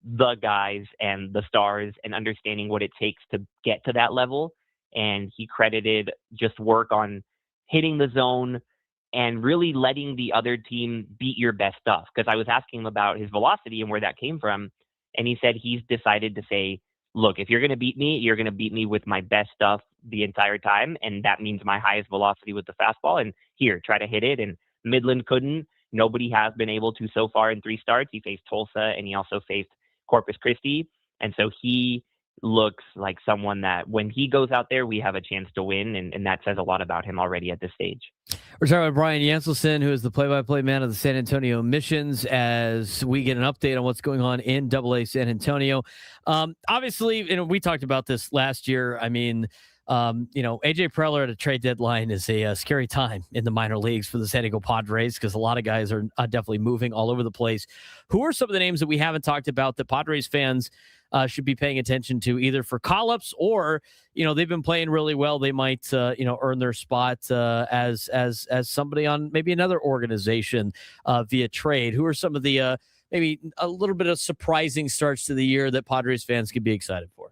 the guys and the stars and understanding what it takes to get to that level. And he credited just work on hitting the zone and really letting the other team beat your best stuff. Because I was asking him about his velocity and where that came from. And he said he's decided to say, look, if you're going to beat me, you're going to beat me with my best stuff the entire time. And that means my highest velocity with the fastball. And here, try to hit it. And Midland couldn't. Nobody has been able to so far in 3 starts. He faced Tulsa and he also faced Corpus Christi. And so he looks like someone that when he goes out there, we have a chance to win. And that says a lot about him already at this stage. We're talking with Brian Yanselson, who is the play-by-play man of the San Antonio Missions, as we get an update on what's going on in AA San Antonio. Obviously, we talked about this last year. I mean, AJ Preller at a trade deadline is a scary time in the minor leagues for the San Diego Padres, because a lot of guys are definitely moving all over the place. Who are some of the names that we haven't talked about that Padres fans should be paying attention to, either for call-ups or, they've been playing really well, they might, earn their spot as somebody on maybe another organization via trade? Who are some of the maybe a little bit of surprising starts to the year that Padres fans could be excited for?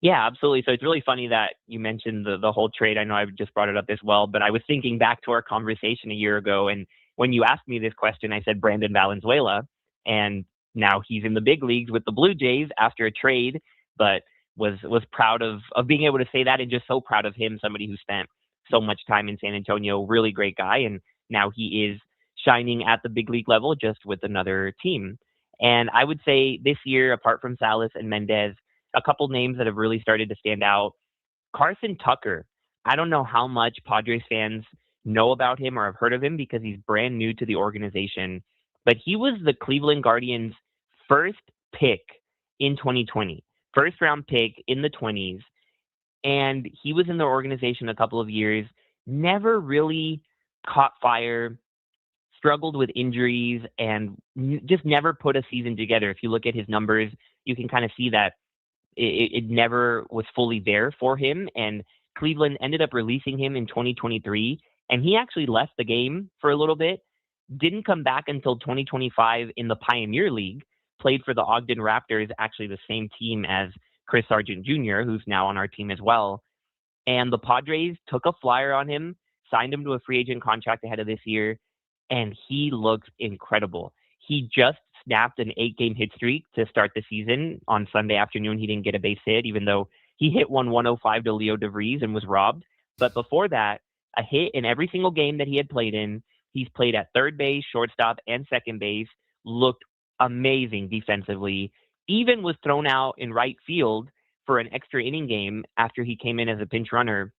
Yeah, absolutely. So it's really funny that you mentioned the whole trade. I know I just brought it up as well, but I was thinking back to our conversation a year ago. And when you asked me this question, I said Brandon Valenzuela, and now he's in the big leagues with the Blue Jays after a trade, but was proud of being able to say that, and just so proud of him, somebody who spent so much time in San Antonio, really great guy. And now he is shining at the big league level, just with another team. And I would say this year, apart from Salas and Mendez, a couple names that have really started to stand out. Carson Tucker. I don't know how much Padres fans know about him or have heard of him, because he's brand new to the organization, but he was the Cleveland Guardians' first pick in 2020, first round pick in the 20s. And he was in the organization a couple of years, never really caught fire, struggled with injuries, and just never put a season together. If you look at his numbers, you can kind of see that it never was fully there for him. And Cleveland ended up releasing him in 2023, and he actually left the game for a little bit, didn't come back until 2025 in the Pioneer League, played for the Ogden Raptors, actually the same team as Chris Sargent Jr., who's now on our team as well. And the Padres took a flyer on him, signed him to a free agent contract ahead of this year, and he looks incredible. He just snapped an 8-game hit streak to start the season. On Sunday afternoon, he didn't get a base hit, even though he hit 105 to Leo DeVries and was robbed. But before that, a hit in every single game that he had played in. He's played at third base, shortstop, and second base, looked amazing defensively, even was thrown out in right field for an extra inning game after he came in as a pinch runner.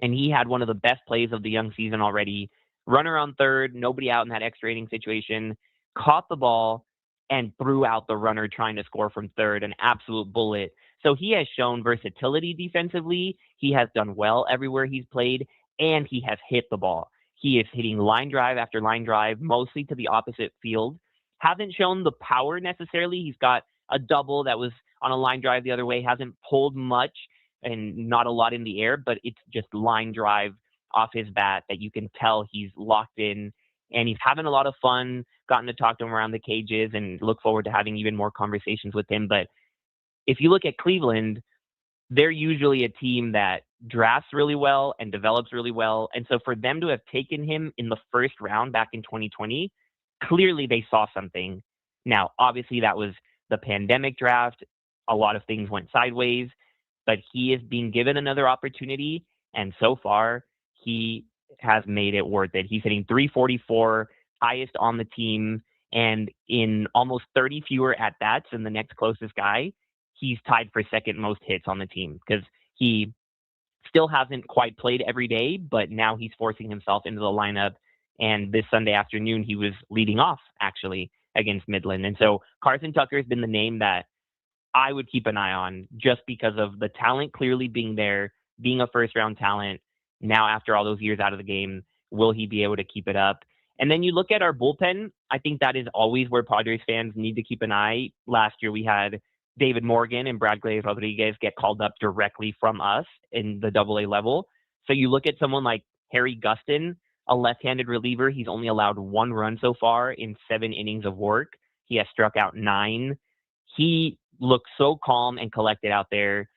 And he had one of the best plays of the young season already. Runner on third, nobody out in that extra inning situation, caught the ball and threw out the runner trying to score from third, an absolute bullet. So he has shown versatility defensively. He has done well everywhere he's played, and he has hit the ball. He is hitting line drive after line drive, mostly to the opposite field. Hasn't shown the power necessarily. He's got a double that was on a line drive the other way, hasn't pulled much and not a lot in the air, but it's just line drive off his bat that you can tell he's locked in, and he's having a lot of fun. Gotten to talk to him around the cages and look forward to having even more conversations with him. But if you look at Cleveland, they're usually a team that drafts really well and develops really well. And so for them to have taken him in the first round back in 2020, clearly they saw something. Now, obviously that was the pandemic draft. A lot of things went sideways, but he is being given another opportunity. And so far he has made it worth it. He's hitting 344, highest on the team, and in almost 30 fewer at-bats than the next closest guy. He's tied for second most hits on the team because he still hasn't quite played every day, but now he's forcing himself into the lineup. And this Sunday afternoon, he was leading off actually against Midland. And so Carson Tucker has been the name that I would keep an eye on just because of the talent clearly being there, being a first round talent. Now, after all those years out of the game, will he be able to keep it up? And then you look at our bullpen. I think that is always where Padres fans need to keep an eye. Last year, we had David Morgan and Bradley Rodriguez get called up directly from us in the AA level. So you look at someone like Harry Gustin, a left-handed reliever. He's only allowed 1 run so far in 7 innings of work. He has struck out 9. He looks so calm and collected out there,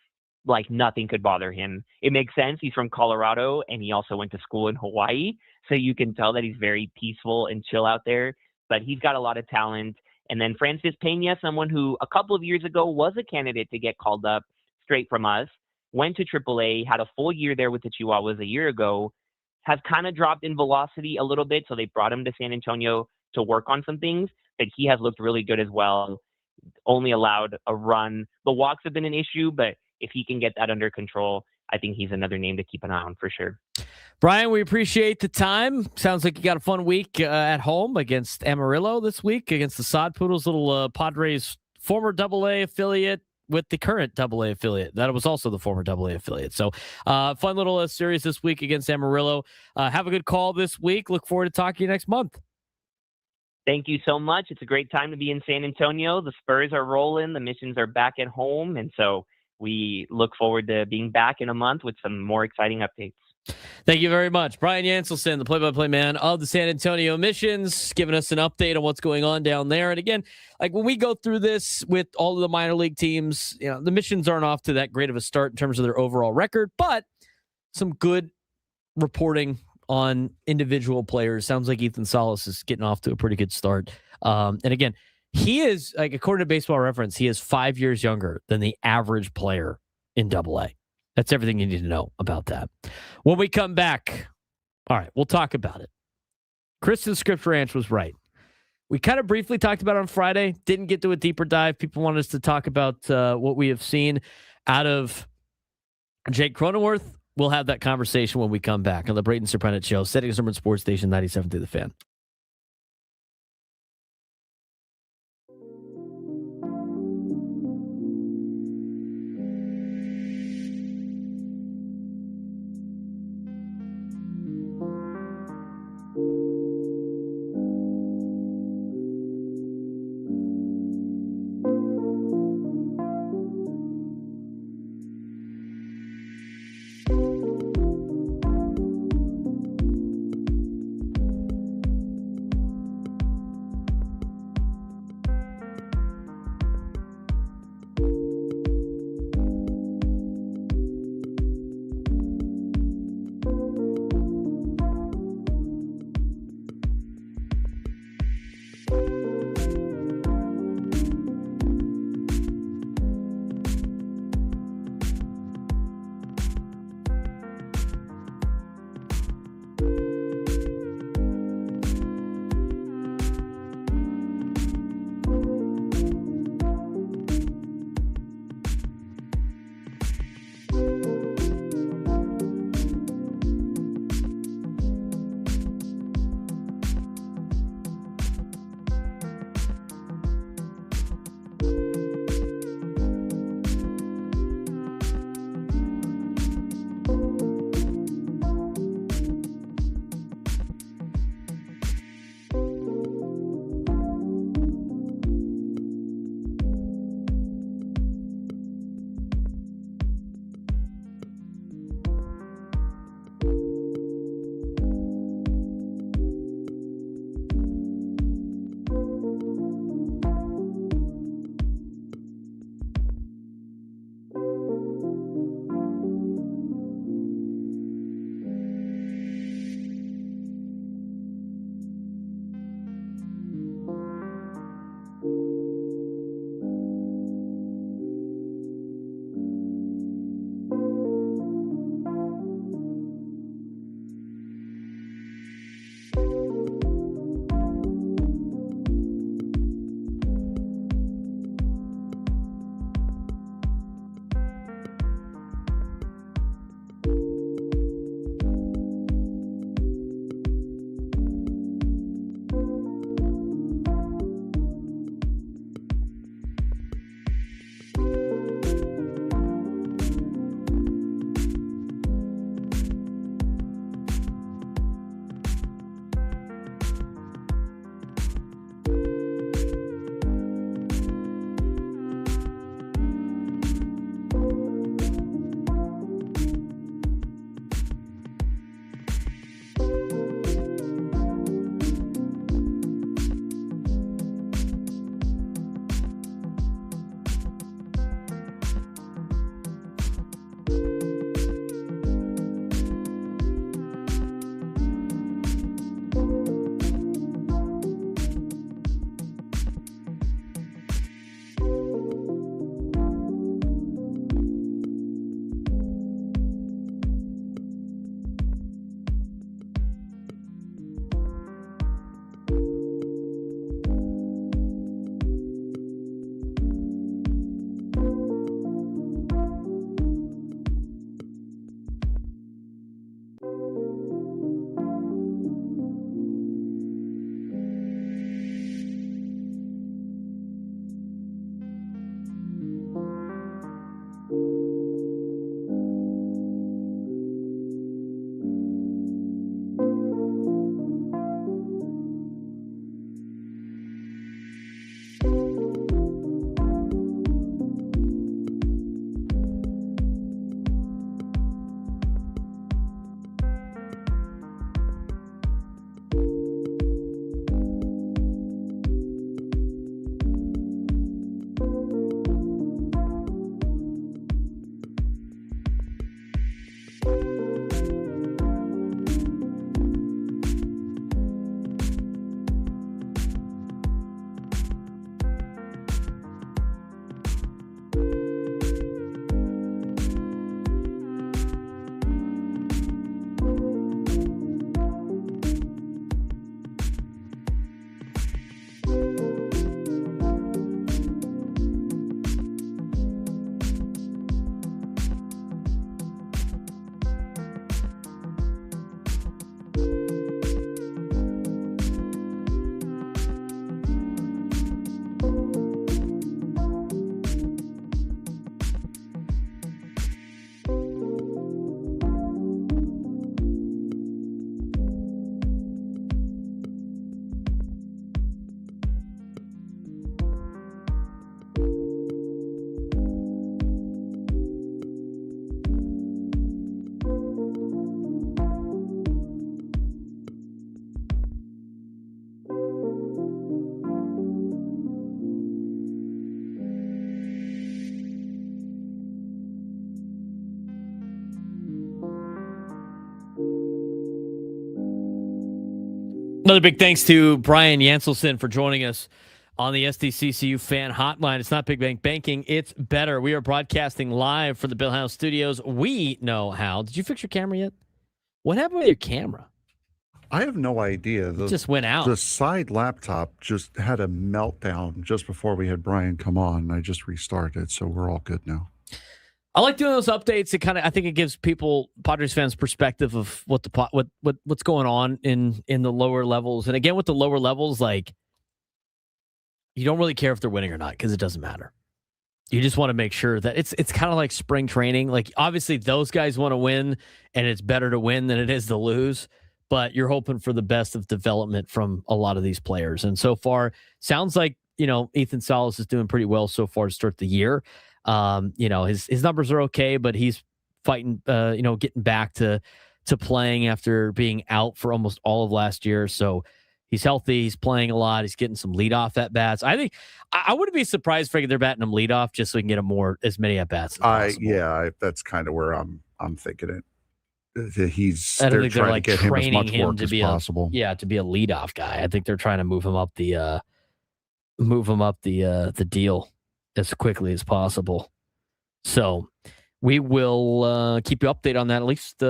like nothing could bother him. It makes sense. He's from Colorado, and he also went to school in Hawaii. So you can tell that he's very peaceful and chill out there. But he's got a lot of talent. And then Francis Pena, someone who a couple of years ago was a candidate to get called up straight from us, went to AAA, had a full year there with the Chihuahuas a year ago, has kind of dropped in velocity a little bit. So they brought him to San Antonio to work on some things, but he has looked really good as well. Only allowed a run. The walks have been an issue, but if he can get that under control, I think he's another name to keep an eye on for sure. Brian, we appreciate the time. Sounds like you got a fun week at home against Amarillo this week, against the Sod Poodles, little Padres former AA affiliate with the current AA affiliate. That was also the former AA affiliate. So fun little series this week against Amarillo. Have a good call this week. Look forward to talking to you next month. Thank you so much. It's a great time to be in San Antonio. The Spurs are rolling. The Missions are back at home. And so we look forward to being back in a month with some more exciting updates. Thank you very much. Brian Yanselson, the play-by-play man of the San Antonio Missions, giving us an update on what's going on down there. And again, like when we go through this with all of the minor league teams, you know, the Missions aren't off to that great of a start in terms of their overall record, but some good reporting on individual players. Sounds like Ethan Salas is getting off to a pretty good start. And again, he is, like, according to Baseball Reference, he is 5 years younger than the average player in AA. That's everything you need to know about that. When we come back, all right, we'll talk about it. Kristen Script Ranch was right. We kind of briefly talked about it on Friday, didn't get to a deeper dive. People wanted us to talk about what we have seen out of Jake Cronenworth. We'll have that conversation when we come back on the Braden Surprenant Show, setting Summer Sports Station 97 through the Fan. Another big thanks to Brian Yanselson for joining us on the SDCCU fan hotline. It's not Big Bank Banking, it's better. We are broadcasting live from the Bill House Studios. We know how. Did you fix your camera yet? What happened with your camera? I have no idea. It just went out. The side laptop just had a meltdown just before we had Brian come on. I just restarted it, so we're all good now. I like doing those updates. It kind of, I think it gives people, Padres fans, perspective of what's going on in the lower levels. And again, with the lower levels, like, you don't really care if they're winning or not because it doesn't matter. You just want to make sure that it's kind of like spring training. Like, obviously, those guys want to win, and it's better to win than it is to lose. But you're hoping for the best of development from a lot of these players. And so far, sounds like, Ethan Salas is doing pretty well so far to start the year. His numbers are okay, but he's fighting, getting back to playing after being out for almost all of last year. So he's healthy. He's playing a lot. He's getting some leadoff at bats. I think I wouldn't be surprised if they're batting him leadoff just so we can get him as many at bats as possible. That's kind of where I'm thinking it. They're trying to get him as much work as possible. To be a leadoff guy. I think they're trying to move him up the deal as quickly as possible. So we will keep you updated on that at least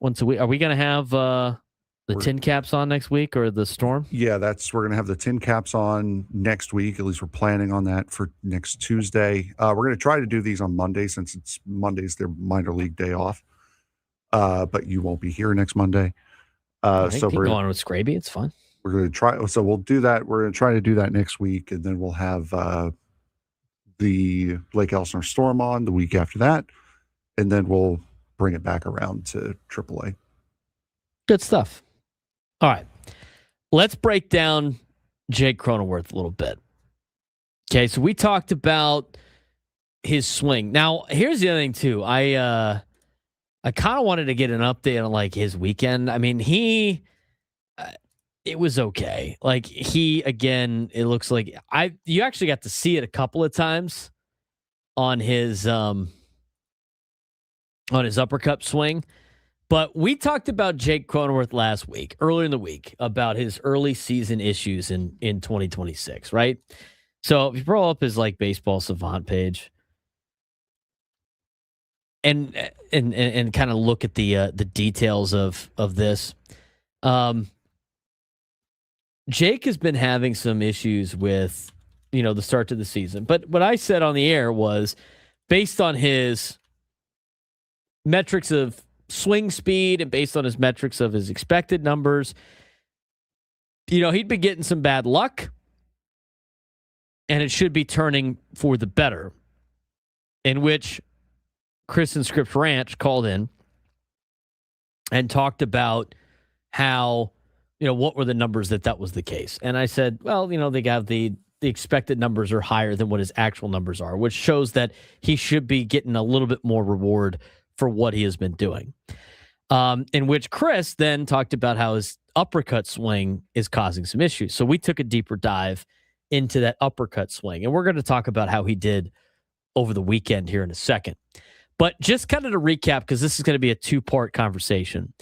once a week. Are we going to have the tin caps on next week or the storm? Yeah, we're going to have the tin caps on next week. At least we're planning on that for next Tuesday. We're going to try to do these on Monday since it's Monday's their minor league day off. But you won't be here next Monday. So we're going with Scraby. It's fun. We're going to try. So we'll do that. We're going to try to do that next week, and then we'll have the Lake Elsinore Storm on the week after that, and then we'll bring it back around to AAA. Good stuff. All right, let's break down Jake Cronenworth a little bit. Okay, so we talked about his swing. Now, here's the other thing too. I kind of wanted to get an update on like his weekend. I mean, it was okay. Like again, it looks like you actually got to see it a couple of times on his uppercut swing. But we talked about Jake Cronenworth last week, earlier in the week, about his early season issues in 2026, right? So if you roll up his like baseball savant page, and kind of look at the details of this. Jake has been having some issues with, the start to the season. But what I said on the air was based on his metrics of swing speed and based on his metrics of his expected numbers, he'd been getting some bad luck and it should be turning for the better, in which Chris and Scripps Ranch called in and talked about how, what were the numbers that was the case. And I said, well, they got the expected numbers are higher than what his actual numbers are, which shows that he should be getting a little bit more reward for what he has been doing. In which Chris then talked about how his uppercut swing is causing some issues. So we took a deeper dive into that uppercut swing. And we're going to talk about how he did over the weekend here in a second. But just kind of to recap, because this is going to be a two-part conversation.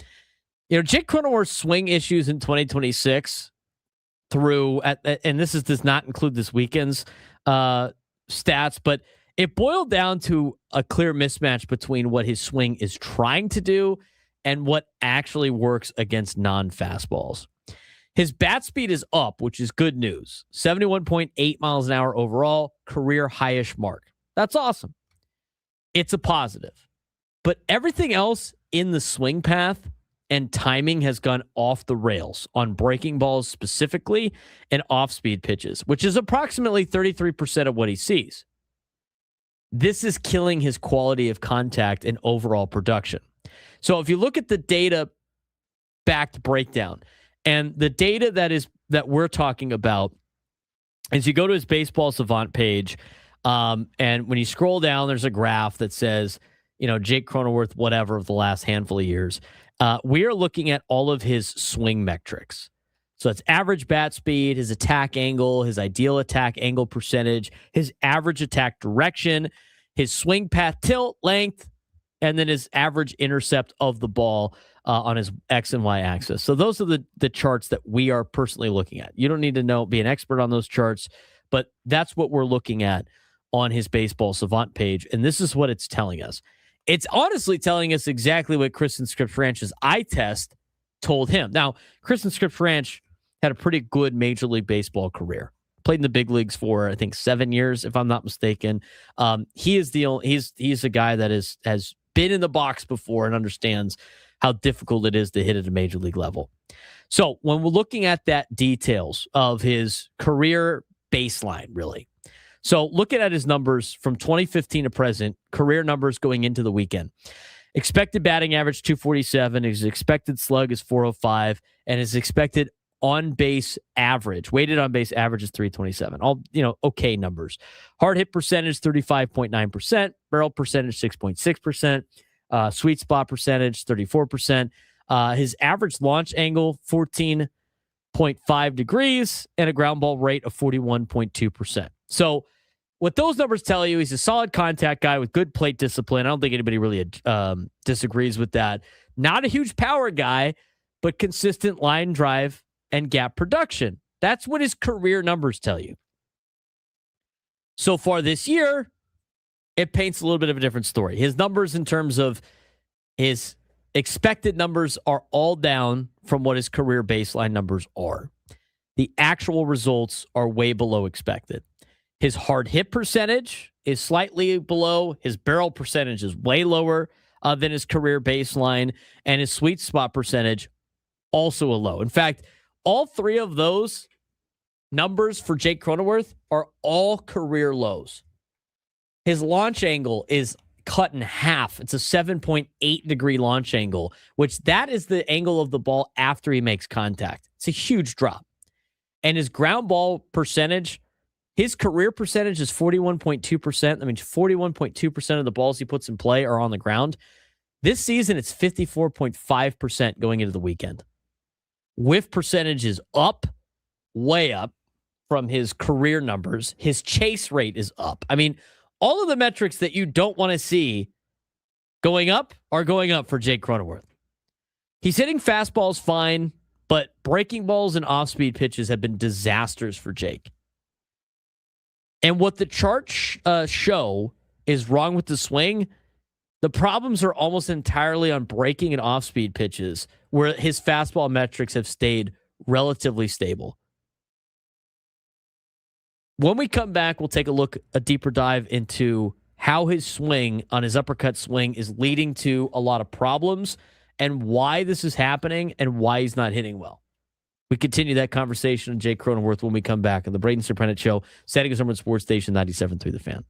Jake Cronenworth's swing issues in 2026 and this does not include this weekend's stats, but it boiled down to a clear mismatch between what his swing is trying to do and what actually works against non-fastballs. His bat speed is up, which is good news. 71.8 miles an hour overall, career highish mark. That's awesome. It's a positive. But everything else in the swing path and timing has gone off the rails on breaking balls specifically and off-speed pitches, which is approximately 33% of what he sees. This is killing his quality of contact and overall production. So if you look at the data-backed breakdown, and the data that we're talking about is you go to his baseball savant page, and when you scroll down, there's a graph that says, Jake Cronenworth, whatever, of the last handful of years. We are looking at all of his swing metrics. So it's average bat speed, his attack angle, his ideal attack angle percentage, his average attack direction, his swing path tilt, length, and then his average intercept of the ball on his X and Y axis. So those are the charts that we are personally looking at. You don't need to be an expert on those charts, but that's what we're looking at on his Baseball Savant page, and this is what it's telling us. It's honestly telling us exactly what Kristen Scripps-Ranch's eye test told him. Now, Kristen Scripps-Ranch had a pretty good Major League Baseball career. Played in the big leagues for, I think, 7 years, if I'm not mistaken. He is he's a guy that has been in the box before and understands how difficult it is to hit at a major league level. So when we're looking at that details of his career baseline, really. So looking at his numbers from 2015 to present, career numbers going into the weekend. Expected batting average 247, his expected slug is 405, and his expected on-base average, weighted on-base average is 327. All, okay numbers. Hard hit percentage, 35.9%. Barrel percentage, 6.6%. Sweet spot percentage, 34%. His average launch angle, 14.5 degrees, and a ground ball rate of 41.2%. So what those numbers tell you, he's a solid contact guy with good plate discipline. I don't think anybody really disagrees with that. Not a huge power guy, but consistent line drive and gap production. That's what his career numbers tell you. So far this year, it paints a little bit of a different story. His numbers in terms of his expected numbers are all down from what his career baseline numbers are. The actual results are way below expected. His hard hit percentage is slightly below. His barrel percentage is way lower than his career baseline. And his sweet spot percentage, also a low. In fact, all three of those numbers for Jake Cronenworth are all career lows. His launch angle is cut in half. It's a 7.8 degree launch angle, which that is the angle of the ball after he makes contact. It's a huge drop. And his ground ball percentage, his career percentage is 41.2%. That means 41.2% of the balls he puts in play are on the ground. This season, it's 54.5% going into the weekend. Whiff percentage is up, way up from his career numbers. His chase rate is up. I mean, all of the metrics that you don't want to see going up are going up for Jake Cronenworth. He's hitting fastballs fine, but breaking balls and off-speed pitches have been disasters for Jake. And what the charts show is wrong with the swing. The problems are almost entirely on breaking and off-speed pitches, where his fastball metrics have stayed relatively stable. When we come back, we'll take a deeper dive into how his swing on his uppercut swing is leading to a lot of problems and why this is happening and why he's not hitting well. We continue that conversation with Jake Cronenworth when we come back on the Braden Surprenant Show, San Diego Summer Sports Station 97.3 The Fan.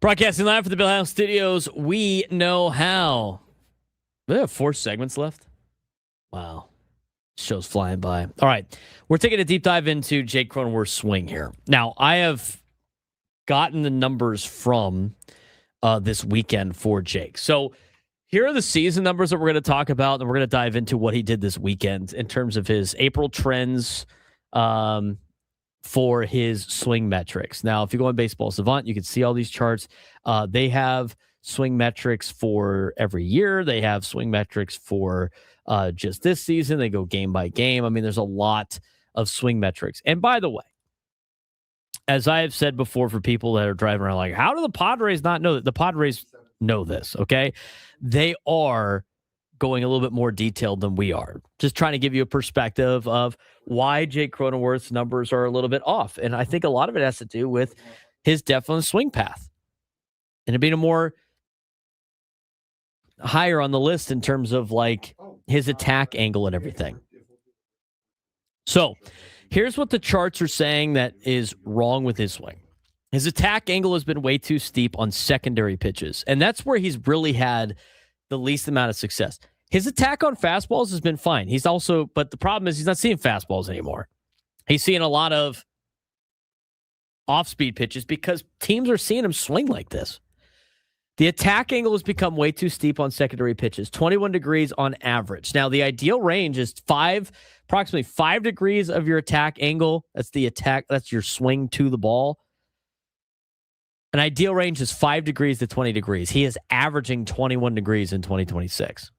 Broadcasting live from the Bill House Studios, we know how. We have 4 segments left. Wow. Show's flying by. All right. We're taking a deep dive into Jake Cronenworth's swing here. Now, I have gotten the numbers from this weekend for Jake. So here are the season numbers that we're going to talk about, and we're going to dive into what he did this weekend in terms of his April trends for his swing metrics. Now, if you go on Baseball Savant, you can see all these charts. They have swing metrics for every year. They have swing metrics for just this season. They go game by game. I mean, there's a lot of swing metrics. And by the way, as I have said before, for people that are driving around like, how do the Padres not know that? The Padres know this, okay? They are going a little bit more detailed than we are. Just trying to give you a perspective of why Jake Cronenworth's numbers are a little bit off. And I think a lot of it has to do with his depth on the swing path and it being a more higher on the list in terms of like his attack angle and everything. So here's what the charts are saying that is wrong with his swing. His attack angle has been way too steep on secondary pitches. And that's where he's really had the least amount of success. His attack on fastballs has been fine. But the problem is he's not seeing fastballs anymore. He's seeing a lot of off-speed pitches because teams are seeing him swing like this. The attack angle has become way too steep on secondary pitches, 21 degrees on average. Now, the ideal range is approximately 5 degrees of your attack angle. That's your swing to the ball. An ideal range is 5 degrees to 20 degrees. He is averaging 21 degrees in 2026.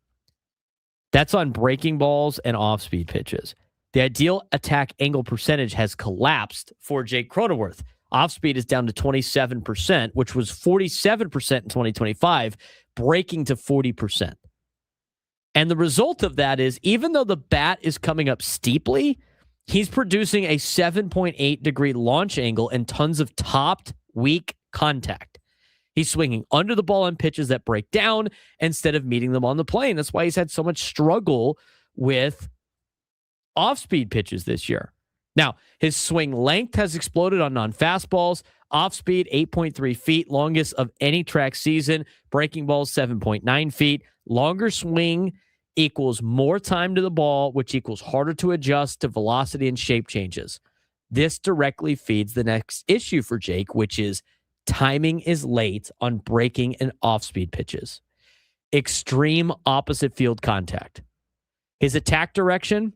That's on breaking balls and off-speed pitches. The ideal attack angle percentage has collapsed for Jake Cronenworth. Off-speed is down to 27%, which was 47% in 2025, breaking to 40%. And the result of that is, even though the bat is coming up steeply, he's producing a 7.8 degree launch angle and tons of topped, weak contact. He's swinging under the ball on pitches that break down instead of meeting them on the plane. That's why he's had so much struggle with off-speed pitches this year. Now, his swing length has exploded on non-fastballs. Off-speed, 8.3 feet, longest of any track season. Breaking balls, 7.9 feet. Longer swing equals more time to the ball, which equals harder to adjust to velocity and shape changes. This directly feeds the next issue for Jake, which is timing is late on breaking and off-speed pitches. Extreme opposite field contact. His attack direction,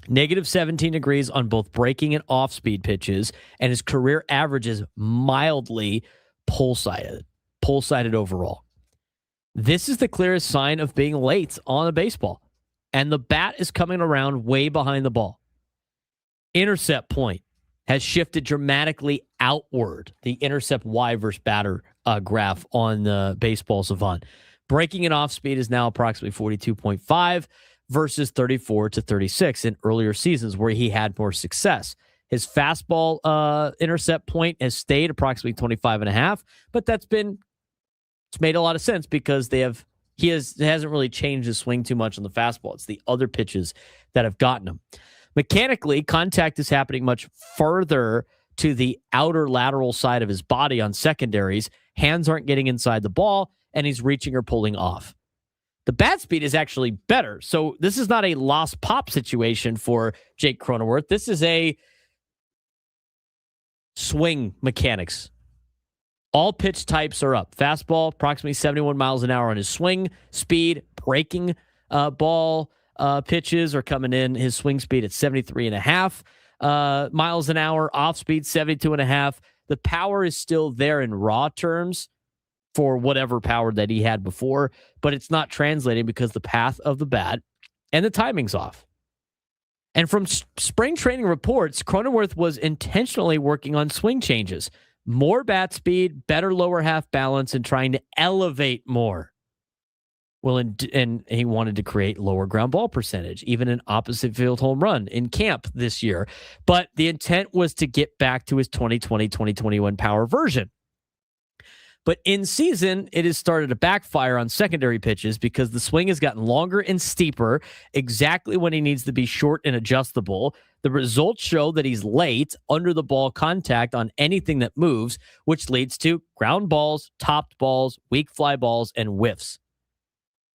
negative 17 degrees on both breaking and off-speed pitches, and his career average is mildly pull-sided overall. This is the clearest sign of being late on a baseball, and the bat is coming around way behind the ball. Intercept point has shifted dramatically outward, the intercept Y versus batter graph on the Baseball Savant. Breaking and off-speed is now approximately 42.5 versus 34 to 36 in earlier seasons where he had more success. His fastball intercept point has stayed approximately 25.5, but it's made a lot of sense because he hasn't really changed his swing too much on the fastball. It's the other pitches that have gotten him. Mechanically, contact is happening much further to the outer lateral side of his body on secondaries. Hands aren't getting inside the ball, and he's reaching or pulling off. The bat speed is actually better. So this is not a lost pop situation for Jake Cronenworth. This is a swing mechanics. All pitch types are up. Fastball, approximately 71 miles an hour on his swing speed. Breaking ball pitches are coming in. His swing speed at 73.5 miles an hour. Off speed, 72.5. The power is still there in raw terms. for whatever power that he had before, but it's not translating because the path of the bat and the timing's off. And from spring training reports, Cronenworth was intentionally working on swing changes, more bat speed, better lower half balance, and trying to elevate more. Well, and he wanted to create lower ground ball percentage, even an opposite field home run in camp this year. But the intent was to get back to his 2020-2021 power version. But in season, it has started to backfire on secondary pitches because the swing has gotten longer and steeper, exactly when he needs to be short and adjustable. The results show that he's late under the ball contact on anything that moves, which leads to ground balls, topped balls, weak fly balls, and whiffs.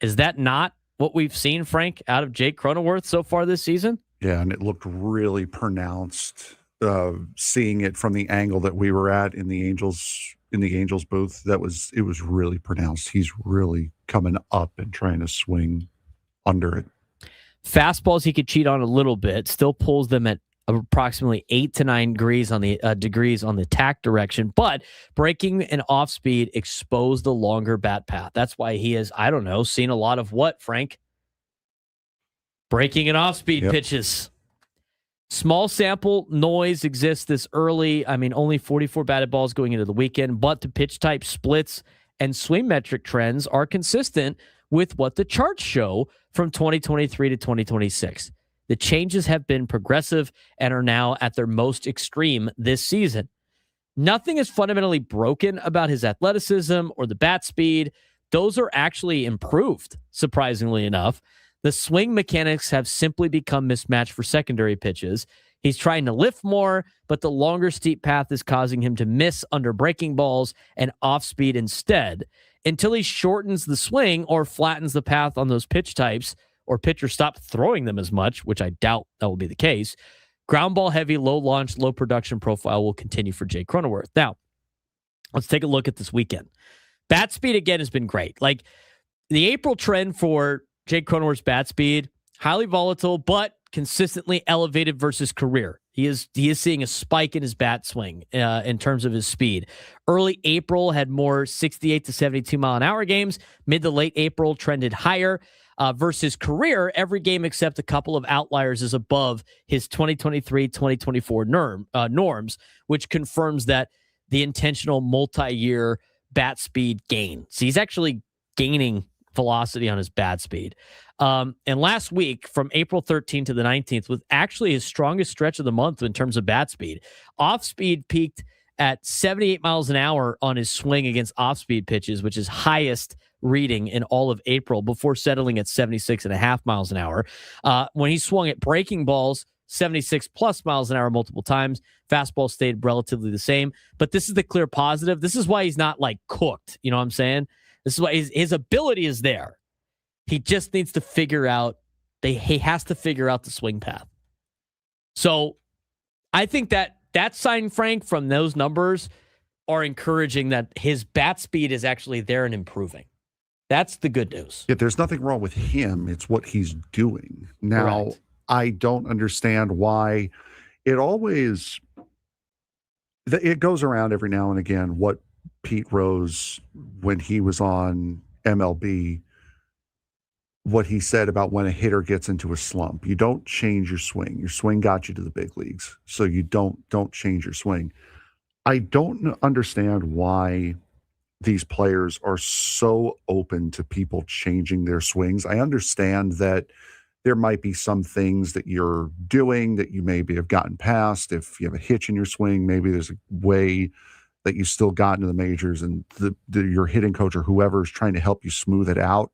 Is that not what we've seen, Frank, out of Jake Cronenworth so far this season? Yeah, and it looked really pronounced. Seeing it from the angle that we were at in the Angels booth, it was really pronounced. He's really coming up and trying to swing under it. Fastballs he could cheat on a little bit, still pulls them at approximately 8 to 9 degrees on the tack direction, but breaking and off speed expose the longer bat path. That's why he has, seen a lot of what, Frank? Breaking and off speed pitches. Small sample noise exists this early. Only 44 batted balls going into the weekend, but the pitch type splits and swing metric trends are consistent with what the charts show from 2023 to 2026. The changes have been progressive and are now at their most extreme this season. Nothing is fundamentally broken about his athleticism or the bat speed. Those are actually improved, surprisingly enough. The swing mechanics have simply become mismatched for secondary pitches. He's trying to lift more, but the longer steep path is causing him to miss under breaking balls and off speed instead. Until he shortens the swing or flattens the path on those pitch types, or pitchers stop throwing them as much, which I doubt that will be the case, ground ball heavy, low launch, low production profile will continue for Jake Cronenworth. Now, let's take a look at this weekend. Bat speed, again, has been great. Like, the April trend for Jake Cronenworth's bat speed, highly volatile, but consistently elevated versus career. He is seeing a spike in his bat swing in terms of his speed. Early April had more 68 to 72 mile an hour games. Mid to late April trended higher. Versus career, every game except a couple of outliers is above his 2023-2024 norms, which confirms that the intentional multi-year bat speed gain. So he's actually gaining velocity on his bat speed. And last week, from April 13th to the 19th, was actually his strongest stretch of the month in terms of bat speed. Off speed peaked at 78 miles an hour on his swing against off-speed pitches, which is highest reading in all of April, before settling at 76.5 miles an hour. When he swung at breaking balls, 76 plus miles an hour multiple times. Fastball stayed relatively the same. But this is the clear positive. This is why he's not like cooked. You know what I'm saying? This is why his ability is there. He just needs to figure out, he has to figure out the swing path. So I think that sign, Frank, from those numbers are encouraging that his bat speed is actually there and improving. That's the good news. Yeah, there's nothing wrong with him. It's what he's doing. Now, Correct. I don't understand why it goes around every now and again what Pete Rose, when he was on MLB, what he said about when a hitter gets into a slump. You don't change your swing. Your swing got you to the big leagues, so you don't change your swing. I don't understand why these players are so open to people changing their swings. I understand that there might be some things that you're doing that you maybe have gotten past. If you have a hitch in your swing, maybe there's a way that you still got into the majors, and your hitting coach or whoever is trying to help you smooth it out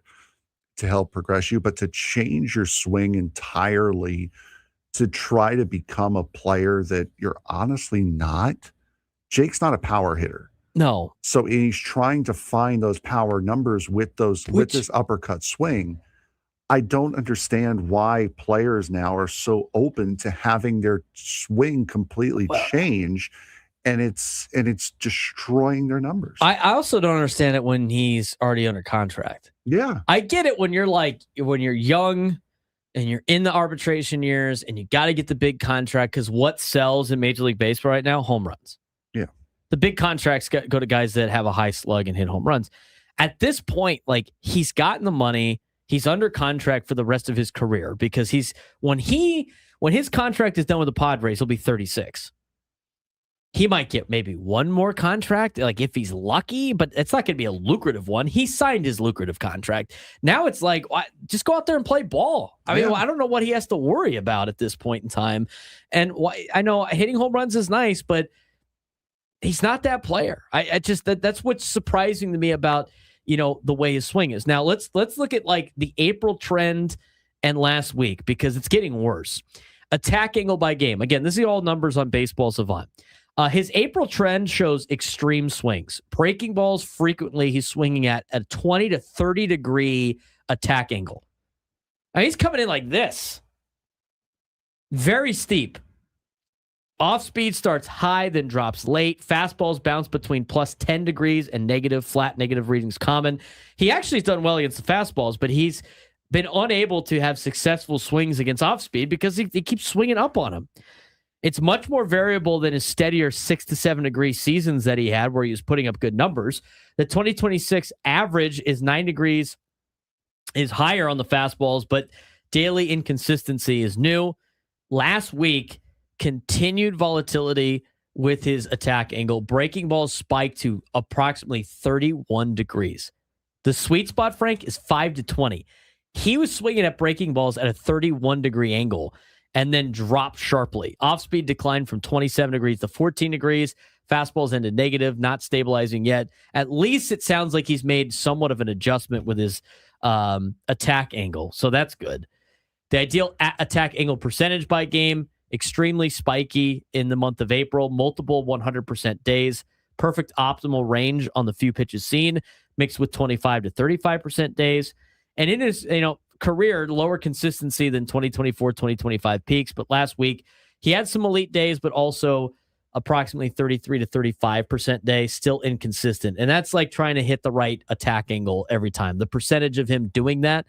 to help progress you. But to change your swing entirely, to try to become a player that you're honestly not. Jake's not a power hitter. No. So he's trying to find those power numbers with this uppercut swing. I don't understand why players now are so open to having their swing completely change, and it's destroying their numbers. I also don't understand it when he's already under contract. Yeah. I get it when you're young and you're in the arbitration years and you got to get the big contract, because what sells in Major League Baseball right now? Home runs. Yeah. The big contracts go to guys that have a high slug and hit home runs. At this point, like, he's gotten the money. He's under contract for the rest of his career because when his contract is done with the Padres, he'll be 36. He might get maybe one more contract, like if he's lucky, but it's not going to be a lucrative one. He signed his lucrative contract. Now it's like, just go out there and play ball. I mean, I don't know what he has to worry about at this point in time. And I know hitting home runs is nice, but he's not that player. I just that's what's surprising to me about, the way his swing is. Now let's look at like the April trend and last week because it's getting worse. Attack angle by game. Again, this is all numbers on Baseball Savant. His April trend shows extreme swings. Breaking balls frequently, he's swinging at a 20 to 30 degree attack angle. Now, he's coming in like this. Very steep. Off speed starts high, then drops late. Fastballs bounce between plus 10 degrees and flat negative readings common. He actually has done well against the fastballs, but he's been unable to have successful swings against off speed because he keeps swinging up on him. It's much more variable than his steadier 6 to 7 degree seasons that he had where he was putting up good numbers. The 2026 average is 9 degrees, is higher on the fastballs, but daily inconsistency is new. Last week, continued volatility with his attack angle. Breaking balls spiked to approximately 31 degrees. The sweet spot, Frank, is 5 to 20. He was swinging at breaking balls at a 31 degree angle and then dropped sharply. Off-speed declined from 27 degrees to 14 degrees. Fastballs ended negative, not stabilizing yet. At least it sounds like he's made somewhat of an adjustment with his attack angle, so that's good. The ideal attack angle percentage by game, extremely spiky in the month of April, multiple 100% days, perfect optimal range on the few pitches seen, mixed with 25 to 35% days. And in his, career, lower consistency than 2024, 2025 peaks. But last week, he had some elite days, but also approximately 33 to 35% days, still inconsistent. And that's like trying to hit the right attack angle every time. The percentage of him doing that,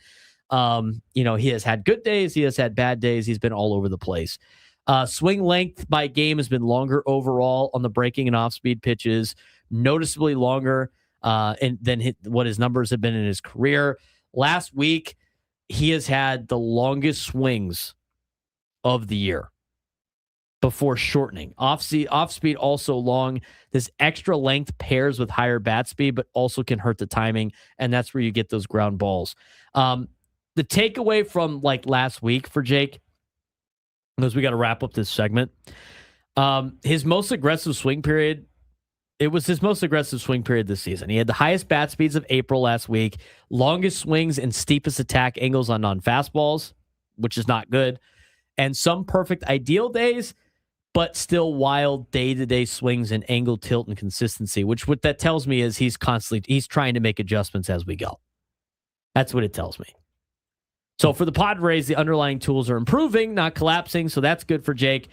he has had good days. He has had bad days. He's been all over the place. Swing length by game has been longer overall on the breaking and off-speed pitches, noticeably longer than what his numbers have been in his career. Last week, he has had the longest swings of the year before shortening. Off-speed also long. This extra length pairs with higher bat speed, but also can hurt the timing, and that's where you get those ground balls. The takeaway from like last week for Jake, because we got to wrap up this segment, his most aggressive swing period, it was his most aggressive swing period this season. He had the highest bat speeds of April last week, longest swings and steepest attack angles on non-fastballs, which is not good, and some perfect ideal days, but still wild day-to-day swings and angle tilt and consistency, which what that tells me is he's trying to make adjustments as we go. That's what it tells me. So for the Padres, the underlying tools are improving, not collapsing, so that's good for Jake.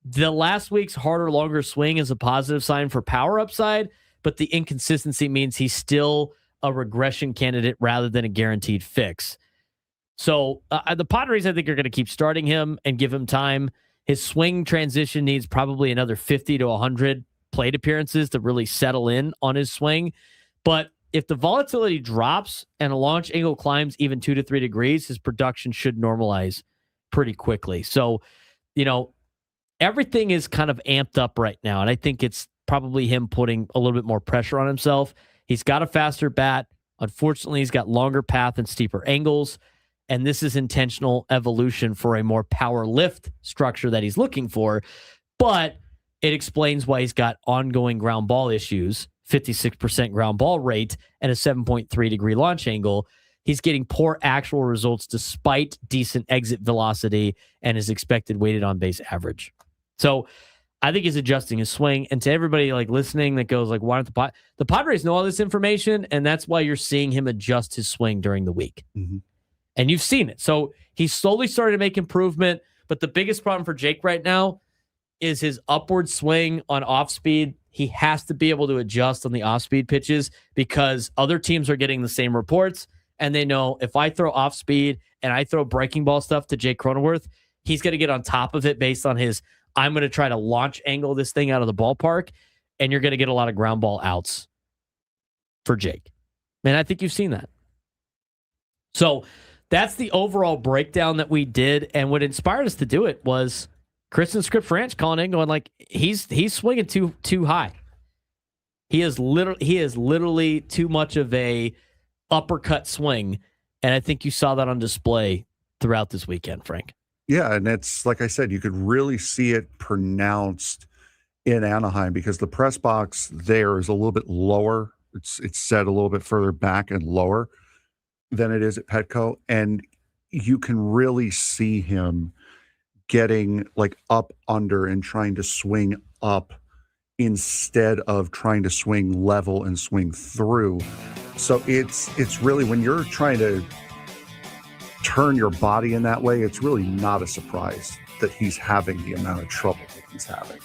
The last week's harder, longer swing is a positive sign for power upside, but the inconsistency means he's still a regression candidate rather than a guaranteed fix. So the Padres, I think, are going to keep starting him and give him time. His swing transition needs probably another 50 to 100 plate appearances to really settle in on his swing. But if the volatility drops and a launch angle climbs even 2 to 3 degrees, his production should normalize pretty quickly. So, everything is kind of amped up right now, and I think it's probably him putting a little bit more pressure on himself. He's got a faster bat. Unfortunately, he's got longer path and steeper angles, and this is intentional evolution for a more power lift structure that he's looking for, but it explains why he's got ongoing ground ball issues, 56% ground ball rate, and a 7.3 degree launch angle. He's getting poor actual results despite decent exit velocity and his expected weighted on base average. So I think he's adjusting his swing. And to everybody like listening that goes like, why don't the Padres know all this information? And that's why you're seeing him adjust his swing during the week. Mm-hmm. And you've seen it. So he's slowly started to make improvement. But the biggest problem for Jake right now is his upward swing on off speed. He has to be able to adjust on the off speed pitches because other teams are getting the same reports. And they know if I throw off speed and I throw breaking ball stuff to Jake Cronenworth, he's going to get on top of it based on his, I'm going to try to launch angle this thing out of the ballpark. and you're going to get a lot of ground ball outs for Jake. And I think you've seen that. So that's the overall breakdown that we did. And what inspired us to do it was Kristen Scripps Ranch calling in, going like, he's swinging too high. He is literally too much of a uppercut swing. And I think you saw that on display throughout this weekend, Frank. Yeah, and it's like I said, you could really see it pronounced in Anaheim because the press box there is a little bit lower. It's set a little bit further back and lower than it is at Petco, and you can really see him getting like up under and trying to swing up instead of trying to swing level and swing through. So it's really, when you're trying to turn your body in that way, it's really not a surprise that he's having the amount of trouble that he's having.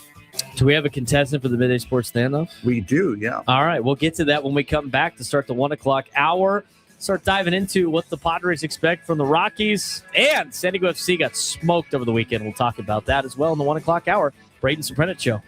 Do we have a contestant for the Midday Sports Standoff? We do, yeah. All right, we'll get to that when we come back to start the 1 o'clock hour. Start diving into what the Padres expect from the Rockies. And San Diego FC got smoked over the weekend. We'll talk about that as well in the 1 o'clock hour. Braden Surprenant Show.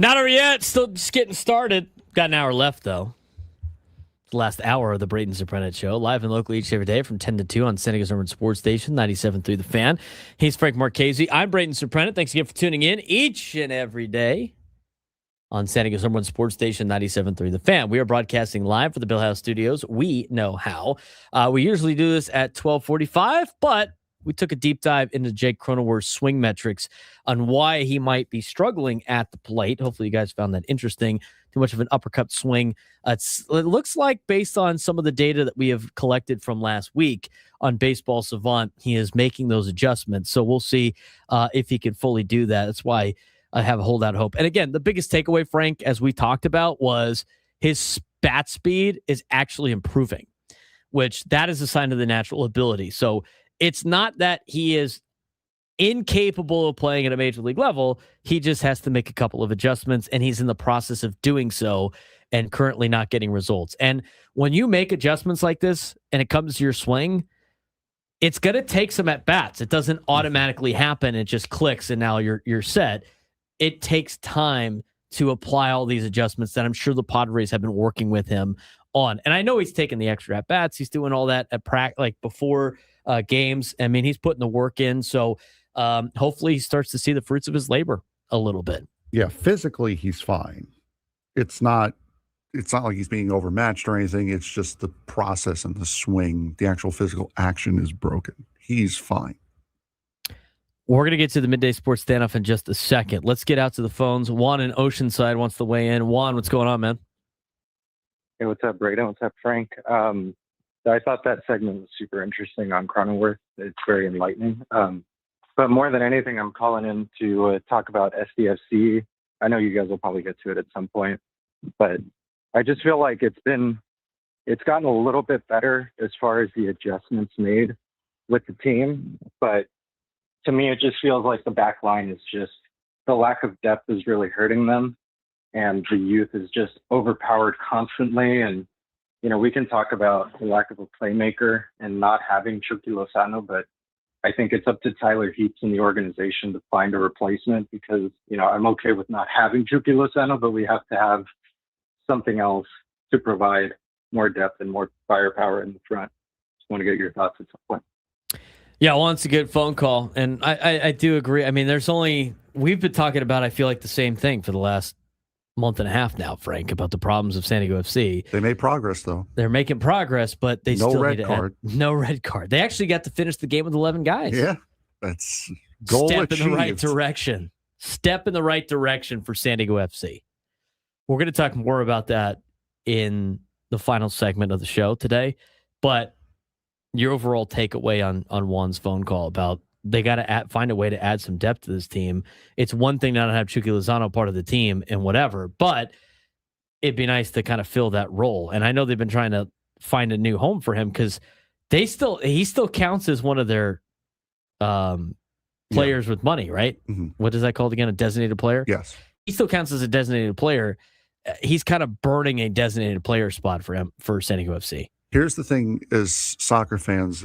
Not over yet. Still just getting started. Got an hour left, though. The last hour of the Braden Surprenant Show, live and local each and every day from 10 to 2 on San Diego's Urban Sports Station, 97.3 The Fan. He's Frank Marchese. I'm Braden Surprenant. Thanks again for tuning in each and every day on San Diego's Urban Sports Station, 97.3 The Fan. We are broadcasting live for the Bill House Studios. We know how. We usually do this at 12:45, but we took a deep dive into Jake Cronenworth's swing metrics on why he might be struggling at the plate. Hopefully you guys found that interesting. Too much of an uppercut swing. It looks like, based on some of the data that we have collected from last week on Baseball Savant, he is making those adjustments. So we'll see if he can fully do that. That's why I have a holdout hope. And again, the biggest takeaway, Frank, as we talked about, was his bat speed is actually improving, which that is a sign of the natural ability. So it's not that he is incapable of playing at a major league level. He just has to make a couple of adjustments, and he's in the process of doing so and currently not getting results. And when you make adjustments like this and it comes to your swing, it's going to take some at-bats. It doesn't automatically happen. It just clicks, and now you're set. It takes time to apply all these adjustments that I'm sure the Padres have been working with him on. And I know he's taking the extra at-bats. He's doing all that at practice, like before games. I mean, he's putting the work in. So hopefully he starts to see the fruits of his labor a little bit. Yeah, physically he's fine. It's not like he's being overmatched or anything. It's just the process and the swing, the actual physical action is broken. He's fine. We're going to get to the Midday Sports Standoff in just a second. Let's get out to the phones. Juan in Oceanside wants to weigh in. Juan, what's going on, man? Hey, what's up, Braden? What's up, Frank? I thought that segment was super interesting on Cronenworth. It's very enlightening. But more than anything, I'm calling in to talk about SDFC. I know you guys will probably get to it at some point, but I just feel like it's gotten a little bit better as far as the adjustments made with the team. But to me, it just feels like the back line is just, the lack of depth is really hurting them. And the youth is just overpowered constantly. And, you know, we can talk about the lack of a playmaker and not having Chucky Lozano, but I think it's up to Tyler Heaps and the organization to find a replacement, because, you know, I'm okay with not having Chucky Lozano, but we have to have something else to provide more depth and more firepower in the front. Just want to get your thoughts at some point. Yeah, well, it's a good phone call. And I do agree. I mean, we've been talking about, I feel like, the same thing for the last month and a half now, Frank, about the problems of San Diego FC. They made progress, though. They're making progress, but they still need to card. No red card. They actually got to finish the game with 11 guys. Yeah, that's goal Step achieved. in the right direction. Step in the right direction for San Diego FC. We're going to talk more about that in the final segment of the show today, but your overall takeaway on Juan's phone call about they got to find a way to add some depth to this team. It's one thing not to have Chucky Lozano part of the team and whatever, but it'd be nice to kind of fill that role. And I know they've been trying to find a new home for him, because he still counts as one of their players with money, right? Mm-hmm. What is that called again? A designated player? Yes. He still counts as a designated player. He's kind of burning a designated player spot for him for San Diego FC. Here's the thing: as soccer fans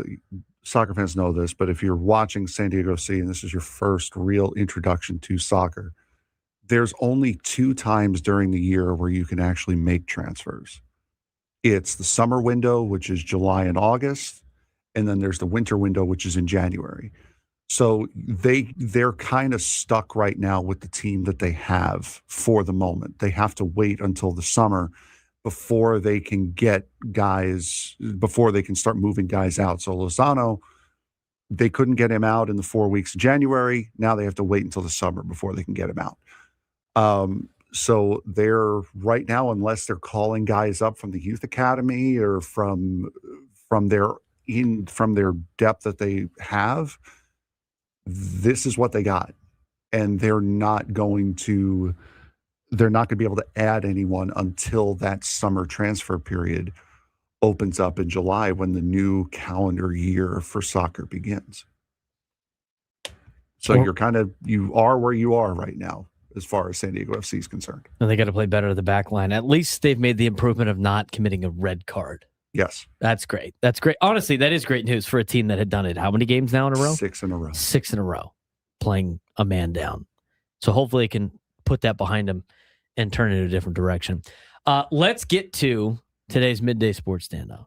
know this, but if you're watching San Diego FC and this is your first real introduction to soccer, there's only 2 times during the year where you can actually make transfers. It's the summer window, which is July and August, and then there's the winter window, which is in January. So they're kind of stuck right now with the team that they have for the moment. They have to wait until the summer before they can start moving guys out. So Lozano, they couldn't get him out in the 4 weeks of January. Now they have to wait until the summer before they can get him out. So they're right now, unless they're calling guys up from the youth academy or from their depth that they have, this is what they got. And they're not going to be able to add anyone until that summer transfer period opens up in July, when the new calendar year for soccer begins. So you are where you are right now as far as San Diego FC is concerned. And they got to play better at the back line. At least they've made the improvement of not committing a red card. Yes. That's great. That's great. Honestly, that is great news for a team that had done it how many games now in a row? 6 in a row. 6 in a row, playing a man down. So hopefully they can put that behind them and turn it in a different direction. Let's get to today's Midday Sports Standoff.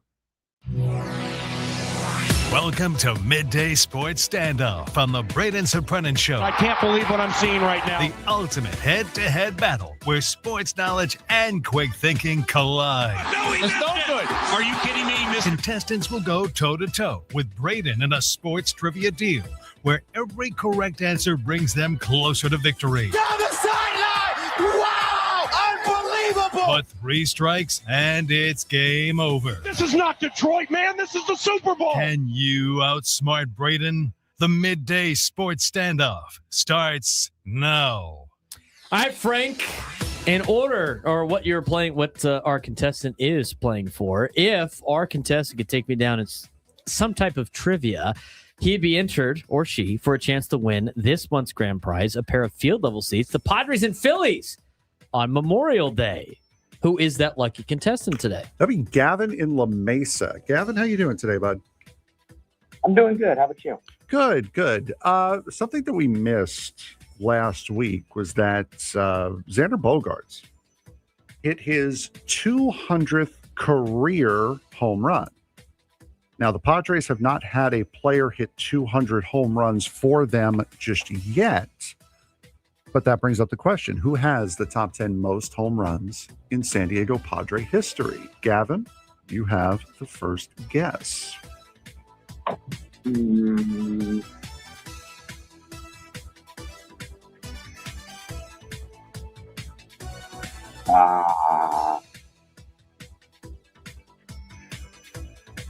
Welcome to Midday Sports Standoff on the Braden Surprenant Show. I can't believe what I'm seeing right now. The ultimate head-to-head battle where sports knowledge and quick thinking collide. No, it's no good. Are you kidding me? Contestants will go toe-to-toe with Braden in a sports trivia deal where every correct answer brings them closer to victory. Down the sideline! Wow! Unbelievable! But 3 strikes and it's game over. This is not Detroit, man. This is the Super Bowl. Can you outsmart Braden? The Midday Sports Standoff starts now. All right, Frank, in order, or what you're playing, what our contestant is playing for, if our contestant could take me down in some type of trivia, he'd be entered, or she, for a chance to win this month's grand prize, a pair of field-level seats, the Padres and Phillies on Memorial Day. Who is that lucky contestant today? That'd be Gavin in La Mesa. Gavin, how you doing today, bud? I'm doing good. How about you? Good, good. Something that we missed last week was that Xander Bogaerts hit his 200th career home run. Now, the Padres have not had a player hit 200 home runs for them just yet. But that brings up the question, who has the top 10 most home runs in San Diego Padre history? Gavin, you have the first guess.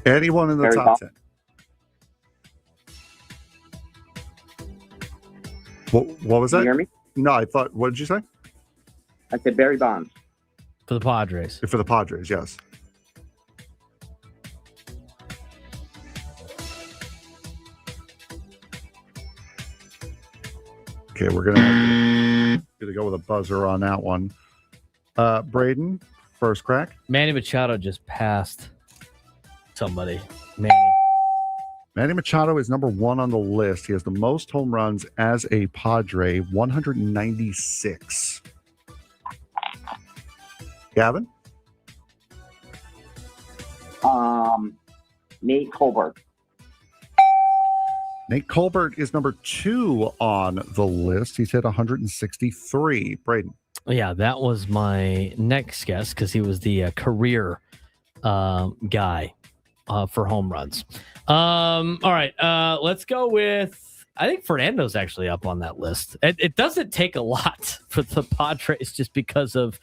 Anyone in the Barry top Bonds. 10? What was that? Can you hear me? No, I thought, what did you say? I said Barry Bonds. For the Padres. For the Padres, yes. Okay, we're gonna go with a buzzer on that one. Braden, first crack. Manny Machado just passed somebody. Manny Machado is number 1 on the list. He has the most home runs as a Padre, 196. Gavin? Nate Colbert. Nate Colbert is number 2 on the list. He's hit 163. Braden? Yeah, that was my next guess because he was the career guy for home runs. All right, let's go with, I think Fernando's actually up on that list. It doesn't take a lot for the Padres just because of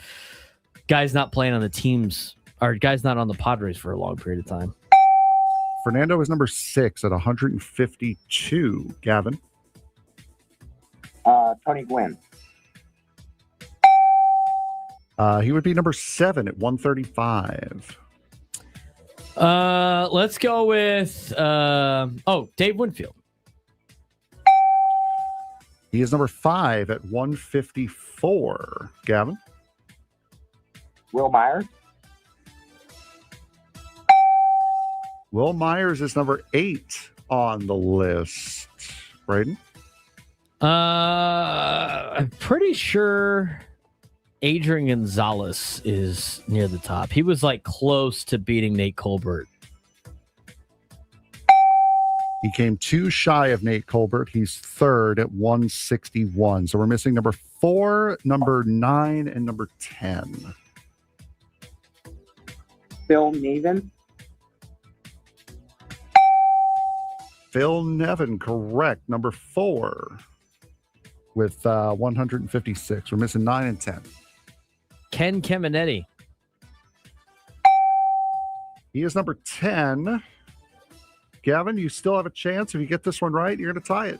guys not playing on the teams, or guys not on the Padres for a long period of time. Fernando is number 6 at 152. Gavin? Tony Gwynn. He would be number 7 at 135. Let's go with Dave Winfield. He is number 5 at 154. Gavin? Will Myers. Will Myers is number 8 on the list. Braden? I'm pretty sure Adrian Gonzalez is near the top. He was like close to beating Nate Colbert. He came 2 shy of Nate Colbert. He's 3rd at 161. So we're missing number 4, number 9, and number 10. Phil Nevin. Phil Nevin, correct. Number 4 with 156. We're missing 9 and 10. Ken Caminetti. He is number 10. Gavin, you still have a chance. If you get this one right, you're going to tie it.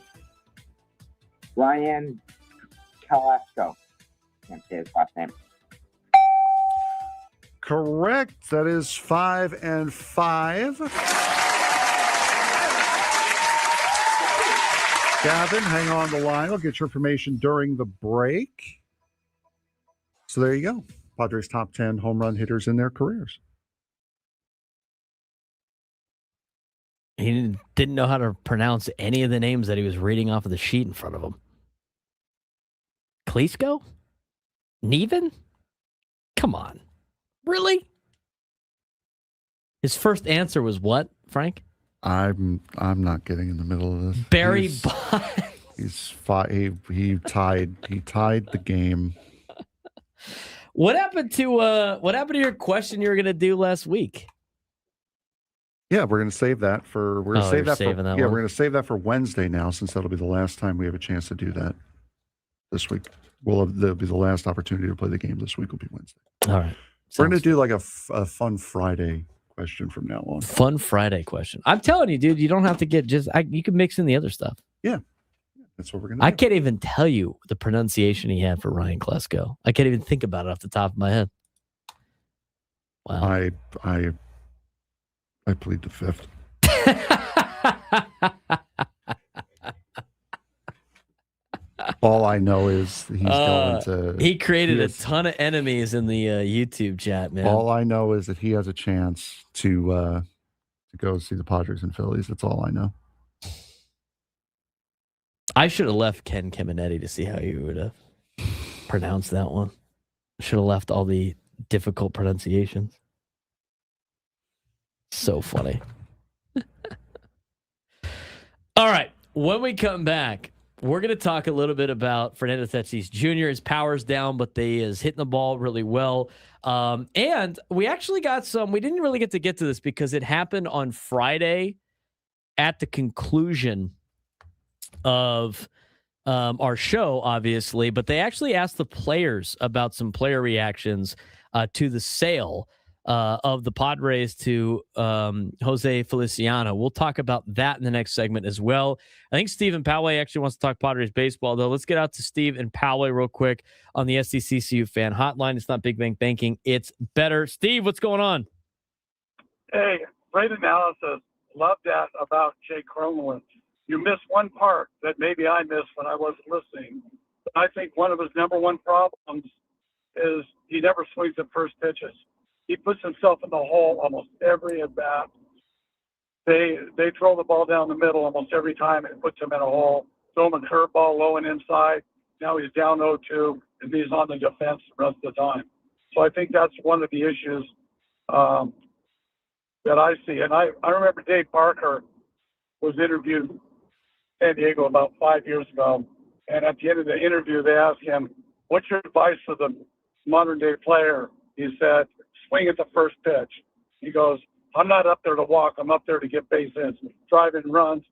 Ryan Kalasco. Can't say his last name. Correct. That is 5 and 5. Gavin, hang on the line. I'll get your information during the break. So there you go. Padres top 10 home run hitters in their careers. He didn't know how to pronounce any of the names that he was reading off of the sheet in front of him. Klesko? Neven? Come on. Really? His first answer was what, Frank? I'm not getting in the middle of this. Barry Bonds. He tied the game. What happened to your question you were gonna do last week? Yeah, we're gonna save that for we're gonna save that for Wednesday now, since that'll be the last time we have a chance to do that this week. That'll be the last opportunity to play the game this week. Will be Wednesday. All right. We're gonna do like a fun Friday question from now on. Fun Friday question. I'm telling you, dude, you don't have to get you can mix in the other stuff. Yeah. That's what we're gonna do. I can't even tell you the pronunciation he had for Ryan Klesko. I can't even think about it off the top of my head. Wow. I plead the fifth. All I know is he's going to. He created a ton of enemies in the YouTube chat, man. All I know is that he has a chance to go see the Padres and Phillies. That's all I know. I should have left Ken Caminetti to see how he would have pronounced that one. Should have left all the difficult pronunciations. So funny. All right. When we come back, we're going to talk a little bit about Fernando Tatis Jr. His power's down, but he is hitting the ball really well. And we actually got we didn't really get to this because it happened on Friday at the conclusion of our show, obviously, but they actually asked the players about some player reactions to the sale of the Padres to Jose Feliciano. We'll talk about that in the next segment as well. I think Steve and Poway actually wants to talk Padres baseball, though. Let's get out to Steve and Poway real quick on the SDCCU fan hotline. It's not Big Bang Banking. It's better. Steve, what's going on? Hey, great analysis. Love that about Jake Cronenworth. You missed one part that maybe I missed when I wasn't listening. I think one of his number one problems is he never swings at first pitches. He puts himself in the hole almost every at bat. They throw the ball down the middle almost every time and it puts him in a hole. Throw him a curveball low and inside. Now he's down 0-2 and he's on the defense the rest of the time. So I think that's one of the issues that I see. And I remember Dave Parker was interviewed in San Diego about 5 years ago. And at the end of the interview, they asked him, "What's your advice for the modern day player?" He said, "Swing at the first pitch." He goes, "I'm not up there to walk. I'm up there to get base hits, drive in runs."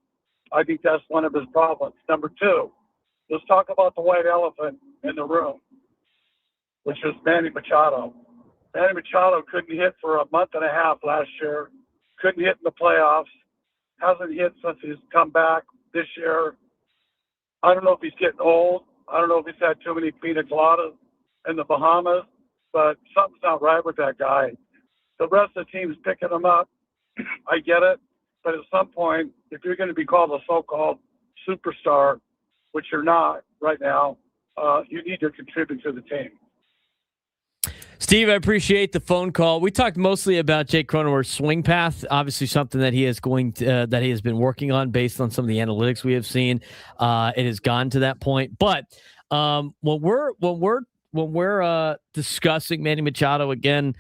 I think that's one of his problems. Number two, let's talk about the white elephant in the room, which is Manny Machado. Manny Machado couldn't hit for a month and a half last year, couldn't hit in the playoffs, hasn't hit since he's come back this year. I don't know if he's getting old. I don't know if he's had too many pina coladas in the Bahamas, but something's not right with that guy. The rest of the team's picking him up. I get it. But at some point, if you're going to be called a so-called superstar, which you're not right now, you need to contribute to the team. Steve, I appreciate the phone call. We talked mostly about Jake Cronenworth's swing path, obviously something that he is that he has been working on based on some of the analytics we have seen. It has gone to that point. But when we're discussing Manny Machado again,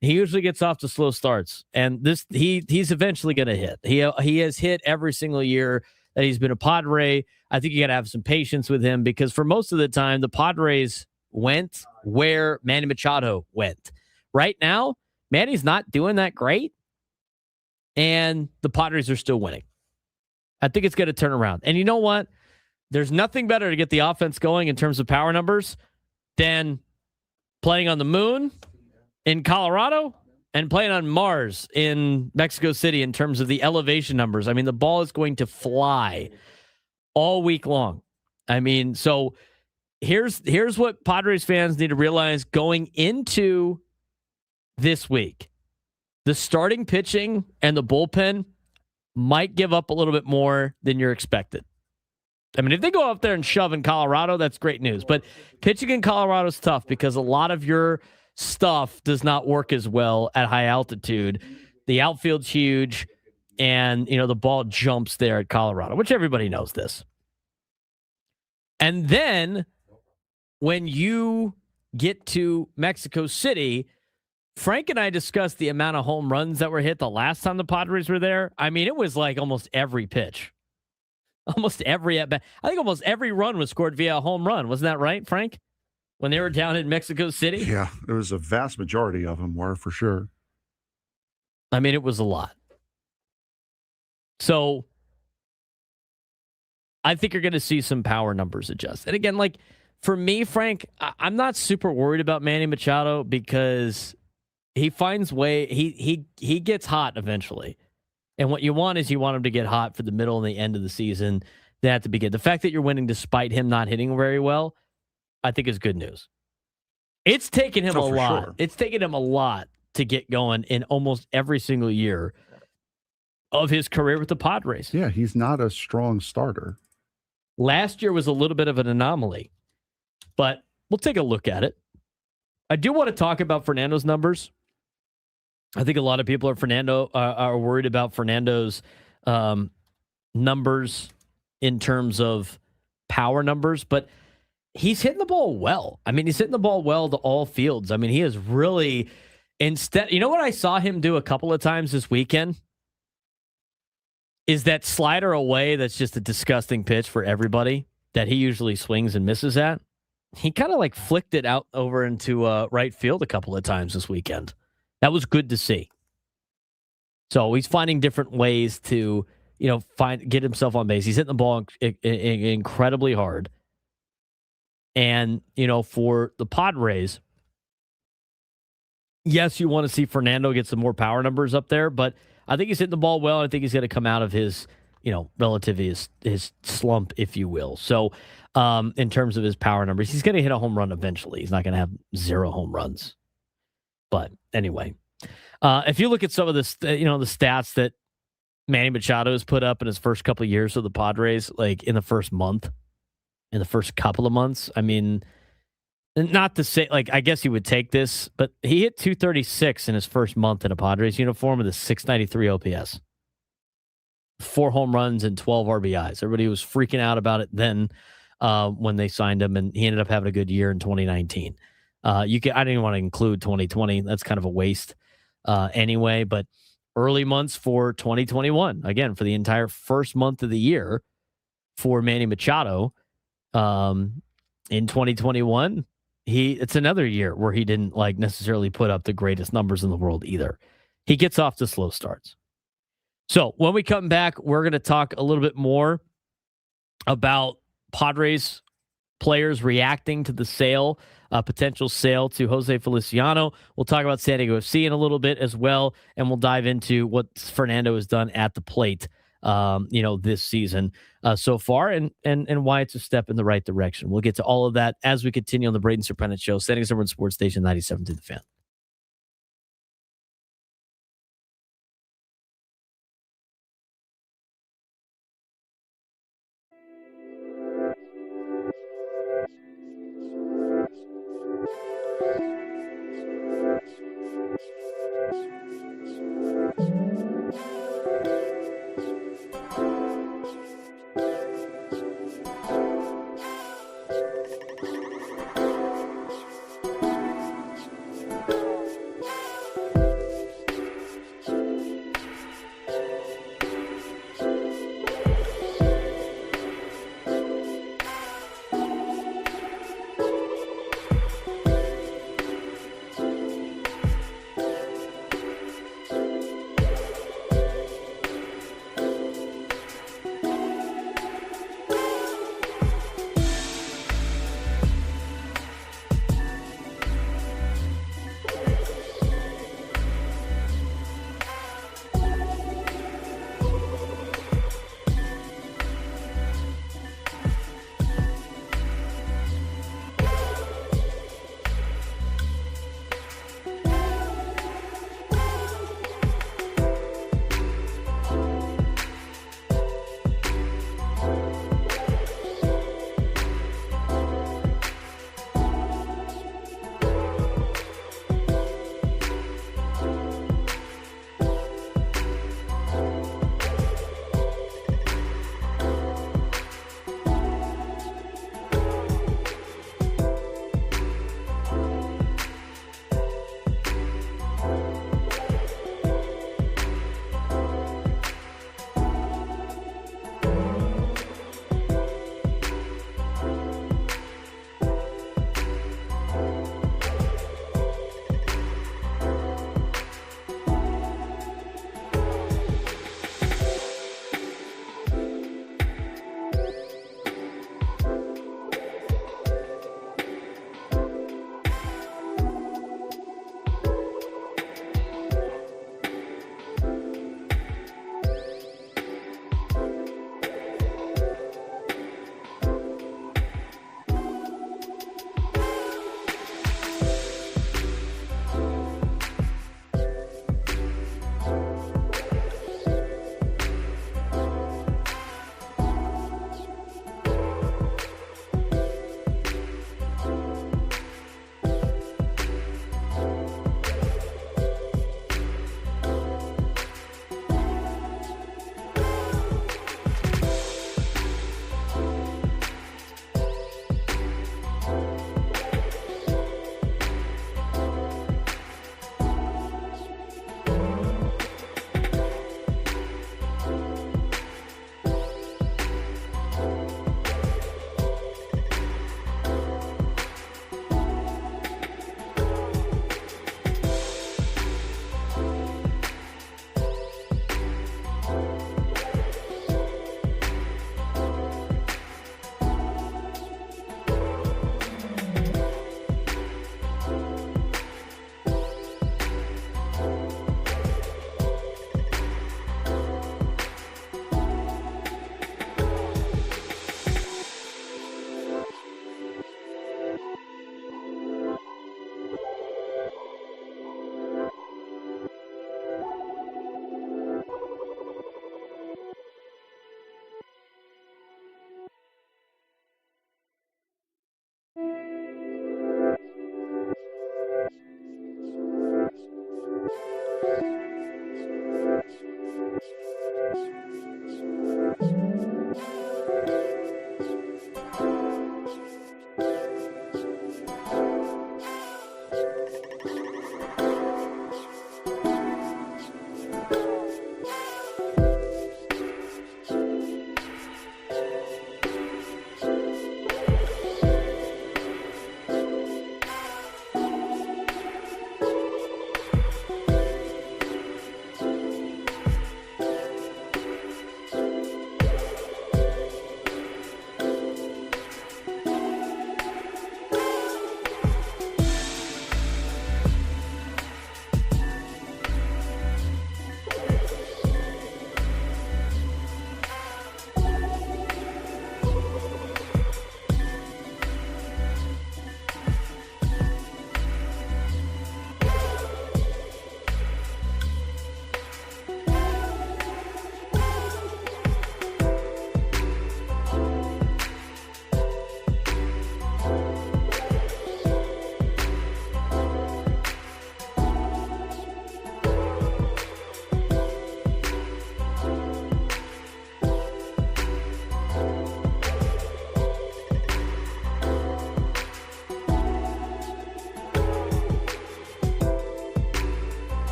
he usually gets off to slow starts, and he's eventually going to hit. He has hit every single year that he's been a Padre. I think you got to have some patience with him because for most of the time, the Padres went where Manny Machado went. Right now, Manny's not doing that great, and the Padres are still winning. I think it's going to turn around. And you know what? There's nothing better to get the offense going in terms of power numbers than playing on the moon in Colorado and playing on Mars in Mexico City in terms of the elevation numbers. I mean, the ball is going to fly all week long. I mean, so here's what Padres fans need to realize going into this week. The starting pitching and the bullpen might give up a little bit more than you're expected. I mean, if they go up there and shove in Colorado, that's great news. But pitching in Colorado is tough because a lot of your stuff does not work as well at high altitude. The outfield's huge, and the ball jumps there at Colorado, which everybody knows this. And then when you get to Mexico City, Frank and I discussed the amount of home runs that were hit the last time the Padres were there. I mean, it was like almost every pitch. Almost every at bat. I think almost every run was scored via a home run. Wasn't that right, Frank? When they were down in Mexico City? Yeah, there was a vast majority of them were for sure. I mean, it was a lot. So I think you're going to see some power numbers adjust. And again, like for me, Frank, I'm not super worried about Manny Machado because he finds he gets hot eventually. And what you want is you want him to get hot for the middle and the end of the season. Then at the beginning. The fact that you're winning despite him not hitting very well, I think is good news. It's taken him a lot. Sure. It's taken him a lot to get going in almost every single year of his career with the Padres. Yeah, he's not a strong starter. Last year was a little bit of an anomaly, but we'll take a look at it. I do want to talk about Fernando's numbers. I think a lot of people are worried about Fernando's numbers in terms of power numbers, but he's hitting the ball well. I mean, he's hitting the ball well to all fields. I mean, he is really you know what I saw him do a couple of times this weekend? Is that slider away that's just a disgusting pitch for everybody that he usually swings and misses at. He kind of like flicked it out over into right field a couple of times this weekend. That was good to see. So he's finding different ways to, get himself on base. He's hitting the ball incredibly hard. And, for the Padres, yes, you want to see Fernando get some more power numbers up there, but I think he's hitting the ball well. I think he's going to come out of his, relatively his slump, if you will. So in terms of his power numbers, he's going to hit a home run eventually. He's not going to have 0 home runs. But anyway, if you look at some of the stats that Manny Machado has put up in his first couple of years with the Padres, like in the first couple of months, I mean, not to say, like, I guess he would take this, but he hit 236 in his first month in a Padres uniform with a 693 OPS. 4 home runs and 12 RBIs. Everybody was freaking out about it then when they signed him, and he ended up having a good year in 2019. I didn't want to include 2020. That's kind of a waste anyway, but early months for 2021, again, for the entire first month of the year for Manny Machado in 2021, it's another year where he didn't necessarily put up the greatest numbers in the world either. He gets off to slow starts. So when we come back, we're going to talk a little bit more about Padres players reacting to the potential sale to Jose Feliciano. We'll talk about San Diego FC in a little bit as well, and we'll dive into what Fernando has done at the plate, this season so far, and why it's a step in the right direction. We'll get to all of that as we continue on the Braden Surprenant Show, Standing Number One Sports Station 97 to the Fan.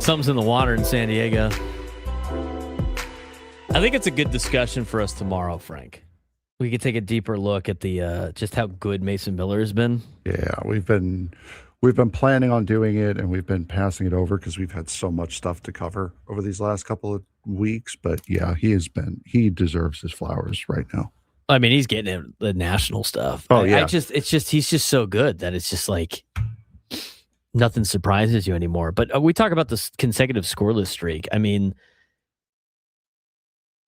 Something's in the water in San Diego. I think it's a good discussion for us tomorrow, Frank. We could take a deeper look at the just how good Mason Miller has been. Yeah, we've been planning on doing it, and we've been passing it over because we've had so much stuff to cover over these last couple of weeks. But yeah, he deserves his flowers right now. I mean, he's getting the national stuff. Oh yeah, he's just so good that it's just like nothing surprises you anymore. But we talk about this consecutive scoreless streak. I mean,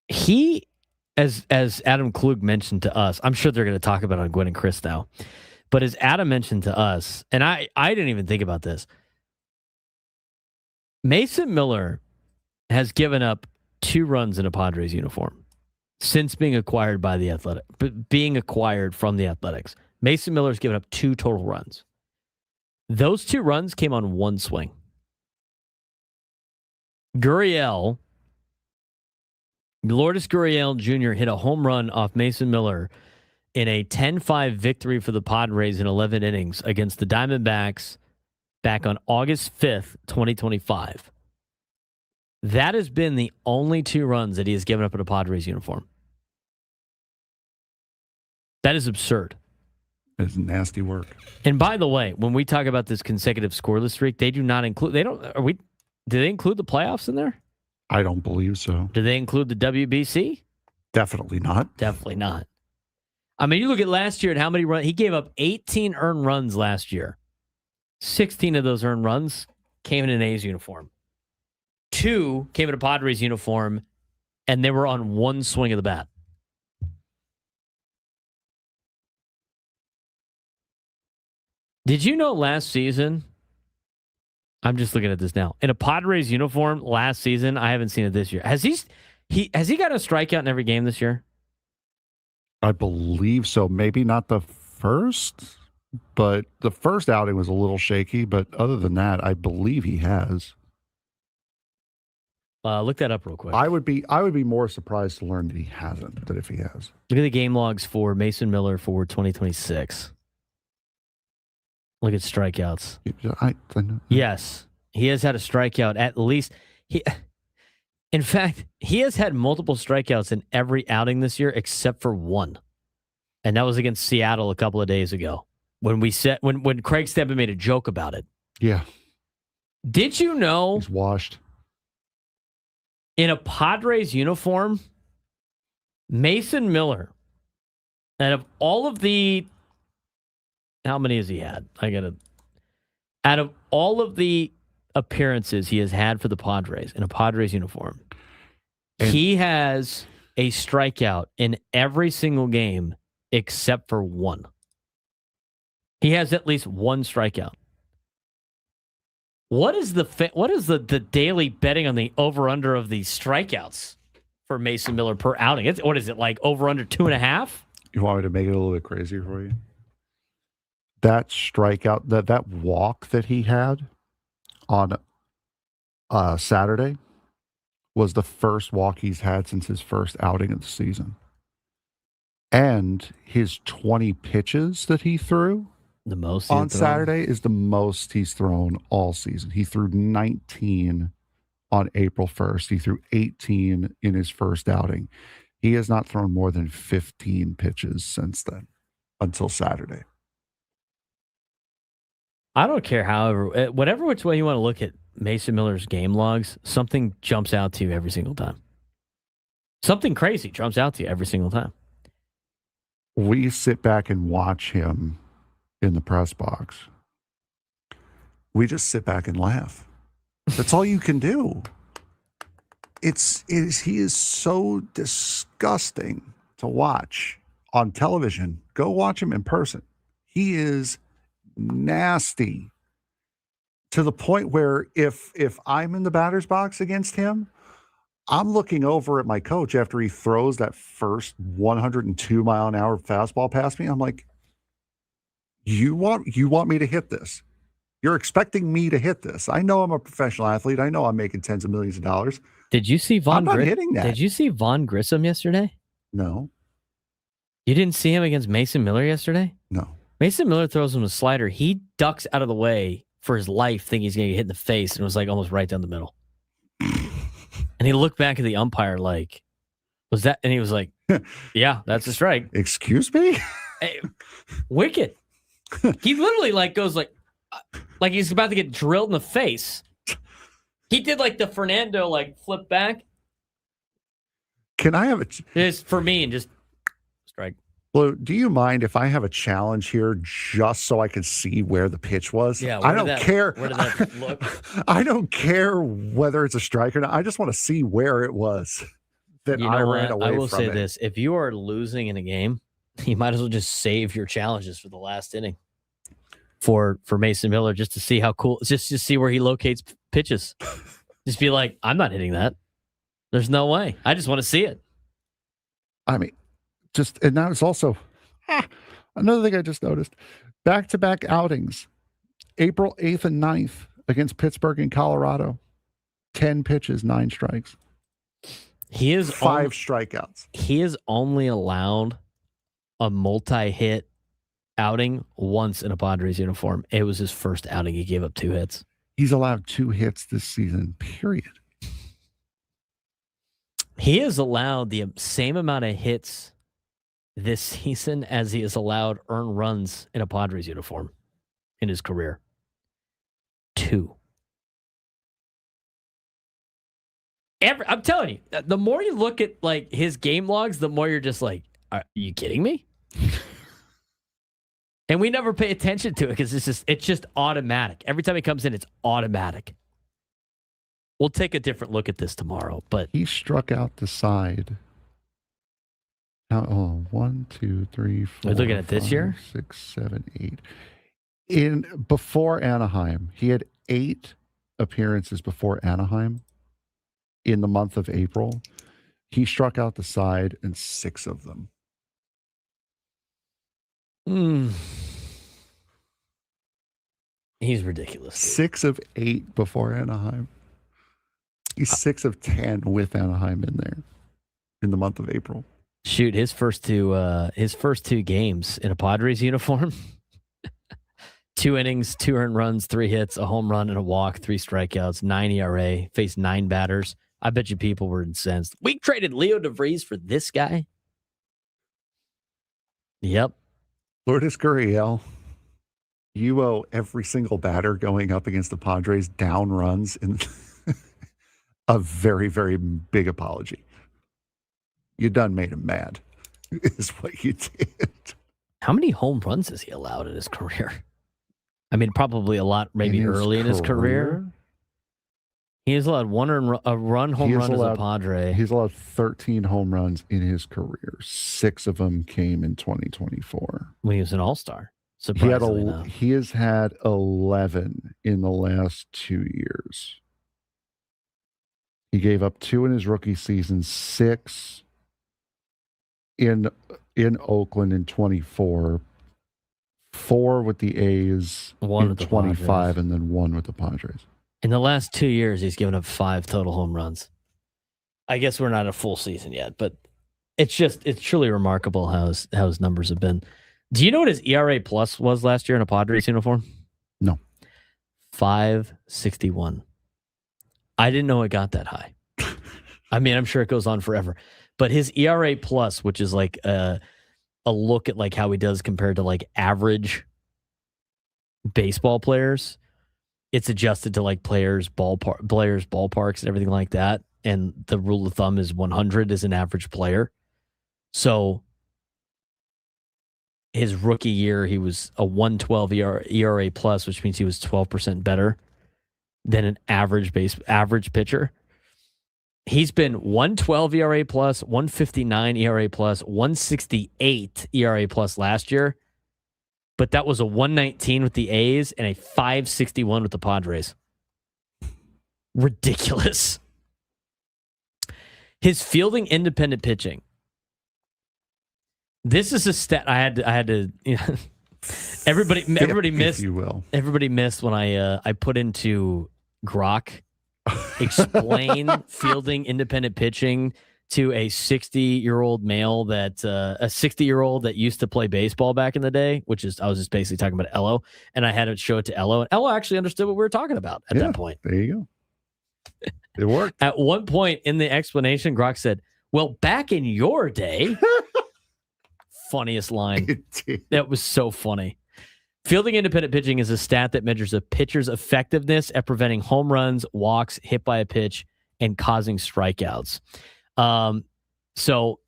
he, as Adam Klug mentioned to us, I'm sure they're going to talk about it on Gwen and Chris now. But as Adam mentioned to us, and I didn't even think about this, Mason Miller has given up 2 runs in a Padres uniform since being acquired by the from the Athletics. Mason Miller's given up 2 total runs. Those 2 runs came on 1 swing. Lourdes Gurriel Jr. hit a home run off Mason Miller in a 10-5 victory for the Padres in 11 innings against the Diamondbacks back on August 5th, 2025. That has been the only 2 runs that he has given up in a Padres uniform. That is absurd. It's nasty work. And by the way, when we talk about this consecutive scoreless streak, they do not include. Do they include the playoffs in there? I don't believe so. Do they include the WBC? Definitely not. Definitely not. I mean, you look at last year and how many runs he gave up. 18 earned runs last year. 16 of those earned runs came in an A's uniform. 2 came in a Padres uniform, and they were on 1 swing of the bat. Did you know last season? I'm just looking at this now. In a Padres uniform last season, I haven't seen it this year. Has he got a strikeout in every game this year? I believe so. Maybe not the first, but the first outing was a little shaky. But other than that, I believe he has. Look that up real quick. I would be more surprised to learn that he hasn't than if he has. Look at the game logs for Mason Miller for 2026. Look at strikeouts. I know. Yes, he has had a strikeout at least. In fact, he has had multiple strikeouts in every outing this year except for 1. And that was against Seattle a couple of days ago when when Craig Steppen made a joke about it. Yeah. Did you know he's washed? In a Padres uniform, Mason Miller, out of all of the, how many has he had? Out of all of the appearances he has had for the Padres in a Padres uniform, he has a strikeout in every single game except for 1. He has at least 1 strikeout. What is the daily betting on the over-under of the strikeouts for Mason Miller per outing? What is it, like over-under 2.5? You want me to make it a little bit crazier for you? That strikeout, that walk that he had on Saturday was the first walk he's had since his first outing of the season. And his 20 pitches that he threw the most on Saturday is the most he's thrown all season. He threw 19 on April 1st. He threw 18 in his first outing. He has not thrown more than 15 pitches since then until Saturday. I don't care whatever which way you want to look at Mason Miller's game logs, something jumps out to you every single time. Something crazy jumps out to you every single time. We sit back and watch him in the press box. We just sit back and laugh. That's all you can do. He is so disgusting to watch on television. Go watch him in person. He is nasty to the point where if I'm in the batter's box against him, I'm looking over at my coach after he throws that first 102 mile an hour fastball past me. I'm like, you want me to hit this? You're expecting me to hit this. I know I'm a professional athlete. I know I'm making tens of millions of dollars. Did you see I'm not hitting that. Did you see Vaughn Grissom yesterday? No. You didn't see him against Mason Miller yesterday? No. Mason Miller throws him a slider. He ducks out of the way for his life, thinking he's going to get hit in the face, and it was like almost right down the middle. And he looked back at the umpire like, was that? And he was like, yeah, that's a strike. Excuse me? Hey, wicked. He literally like goes like he's about to get drilled in the face. He did like the Fernando like flip back. Can I have It's for me and just strike. Well, do you mind if I have a challenge here just so I can see where the pitch was? Yeah, I don't care. Where did that look? I don't care whether it's a strike or not. I just want to see where it was that I ran away from. I will say it. this. If you are losing in a game, you might as well just save your challenges for the last inning for Mason Miller just to see how cool, just to see where he locates pitches. Just be like, I'm not hitting that. There's no way. I just want to see it. I mean, and now it's also another thing I just noticed. Back-to-back outings, April 8th and 9th against Pittsburgh and Colorado. 10 pitches, 9 strikes. He is 5 strikeouts. He is only allowed a multi-hit outing once in a Padres uniform. It was his first outing. He gave up 2 hits. He's allowed 2 hits this season, period. He is allowed the same amount of hits this season as he is allowed earned runs in a Padres uniform in his career. 2. I'm telling you, the more you look at like his game logs, the more you're just like, are you kidding me? And we never pay attention to it because it's just automatic. Every time he comes in, it's automatic. We'll take a different look at this tomorrow, but he struck out the side. Now, 1, 2, 3, 4. We're looking at this year? 6, 7, 8. Before Anaheim, he had 8 appearances before Anaheim in the month of April. He struck out the side in 6 of them. He's ridiculous. 6 of 8 before Anaheim. He's 6 of 10 with Anaheim in there in the month of April. Shoot, his first two games in a Padres uniform. 2 innings, 2 earned runs, 3 hits, a home run and a walk, 3 strikeouts, 9 ERA, faced 9 batters. I bet you people were incensed. We traded Leo DeVries for this guy. Yep. Lourdes Gurriel, you owe every single batter going up against the Padres down runs in a very, very big apology. You done made him mad, is what you did. How many home runs has he allowed in his career? I mean, probably a lot, maybe early in his career. He has allowed a home run as a Padre. He's allowed 13 home runs in his career. 6 of them came in 2024. When he was an all-star. Surprisingly enough. He has had 11 in the last 2 years. He gave up 2 in his rookie season, 6 in Oakland in 24, 4 with the A's in 25, and then 1 with the Padres. In the last 2 years, he's given up 5 total home runs. I guess we're not a full season yet, but it's truly remarkable how his numbers have been. Do you know what his ERA plus was last year in a Padres uniform? No. 5.61. I didn't know it got that high. I mean, I'm sure it goes on forever. But his ERA plus, which is like a look at like how he does compared to like average baseball players, it's adjusted to like players' ballparks and everything like that. And the rule of thumb is 100 is an average player. So his rookie year, he was a 112 ERA plus, which means he was 12% better than an average pitcher. He's been 112 ERA plus, 159 ERA plus, 168 ERA plus last year. But that was a 119 with the A's and a 561 with the Padres. Ridiculous. His fielding independent pitching. This is a stat I had to everybody missed, if you will. Everybody missed when I put into Grok explain fielding independent pitching to a 60-year-old male that a 60-year-old that used to play baseball back in the day, which is I was just basically talking about Ello, and I had to show it to Ello, and Ello actually understood what we were talking about at that point. There you go. It worked. At one point in the explanation, Grok said, "Well, back in your day," funniest line. That was so funny. Fielding independent pitching is a stat that measures a pitcher's effectiveness at preventing home runs, walks, hit by a pitch, and causing strikeouts. So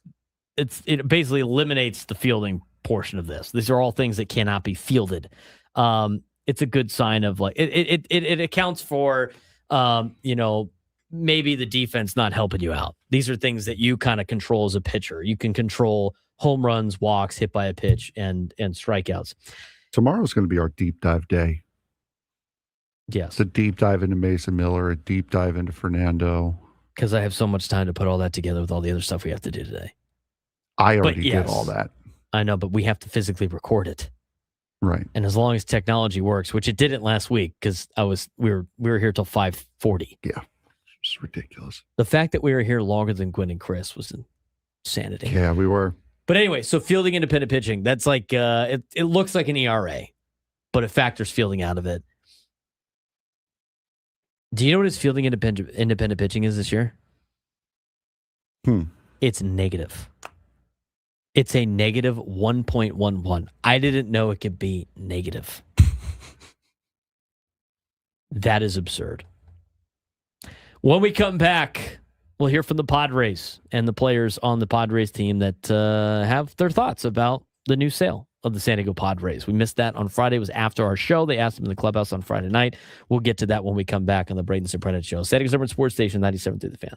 it basically eliminates the fielding portion of this. These are all things that cannot be fielded. It's a good sign of like it accounts for maybe the defense not helping you out. These are things that you kind of control as a pitcher. You can control home runs, walks, hit by a pitch, and strikeouts. Tomorrow's going to be our deep dive day. Yes. It's a deep dive into Mason Miller, a deep dive into Fernando. Because I have so much time to put all that together with all the other stuff we have to do today. I already did all that. I know, but we have to physically record it. Right. And as long as technology works, which it didn't last week because we were here till 5:40. Yeah. It's ridiculous. The fact that we were here longer than Gwen and Chris was insanity. Yeah, we were. But anyway, so fielding independent pitching, that's like it looks like an ERA, but it factors fielding out of it. Do you know what his fielding independent pitching is this year? It's negative. It's a negative 1.11. I didn't know it could be negative. That is absurd. When we come back, we'll hear from the Padres and the players on the Padres team that have their thoughts about the new sale of the San Diego Padres. We missed that on Friday. It was after our show. They asked them in the clubhouse on Friday night. We'll get to that when we come back on the Braden Surprenant Show. San Diego's number one sports station, 97.3 The Fan.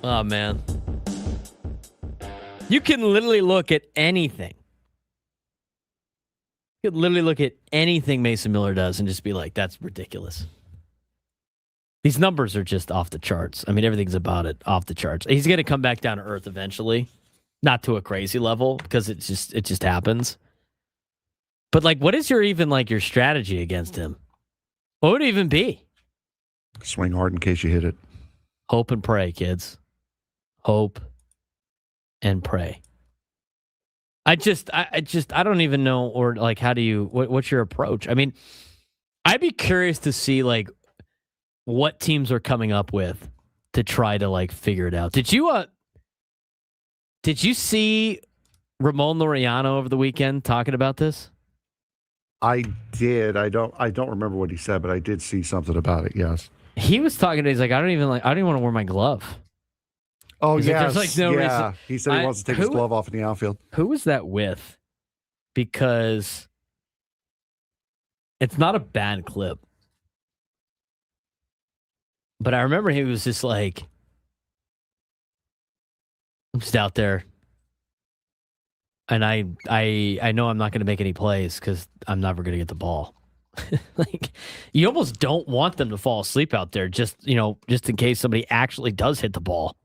Oh, man. You can literally look at anything. You could literally look at anything Mason Miller does and just be like, that's ridiculous. These numbers are just off the charts. I mean, everything's about it off the charts. He's going to come back down to earth eventually. Not to a crazy level because it just happens. But like, what is your strategy against him? What would it even be? Swing hard in case you hit it. Hope and pray, kids. Hope and pray. I don't even know, or like, how do you, what's your approach? I mean, I'd be curious to see like what teams are coming up with to try to like figure it out. Did you see Ramon Laureano over the weekend talking about this? I did. I don't remember what he said, but I did see something about it. Yes. He was talking. He's like, I don't even want to wear my glove. Oh, yeah. yes. There's like no reason. He said he wants to take his glove off in the outfield. Who was that with? Because it's not a bad clip. But I remember he was just like, I'm just out there. And I know I'm not going to make any plays because I'm never going to get the ball. Like, you almost don't want them to fall asleep out there just in case somebody actually does hit the ball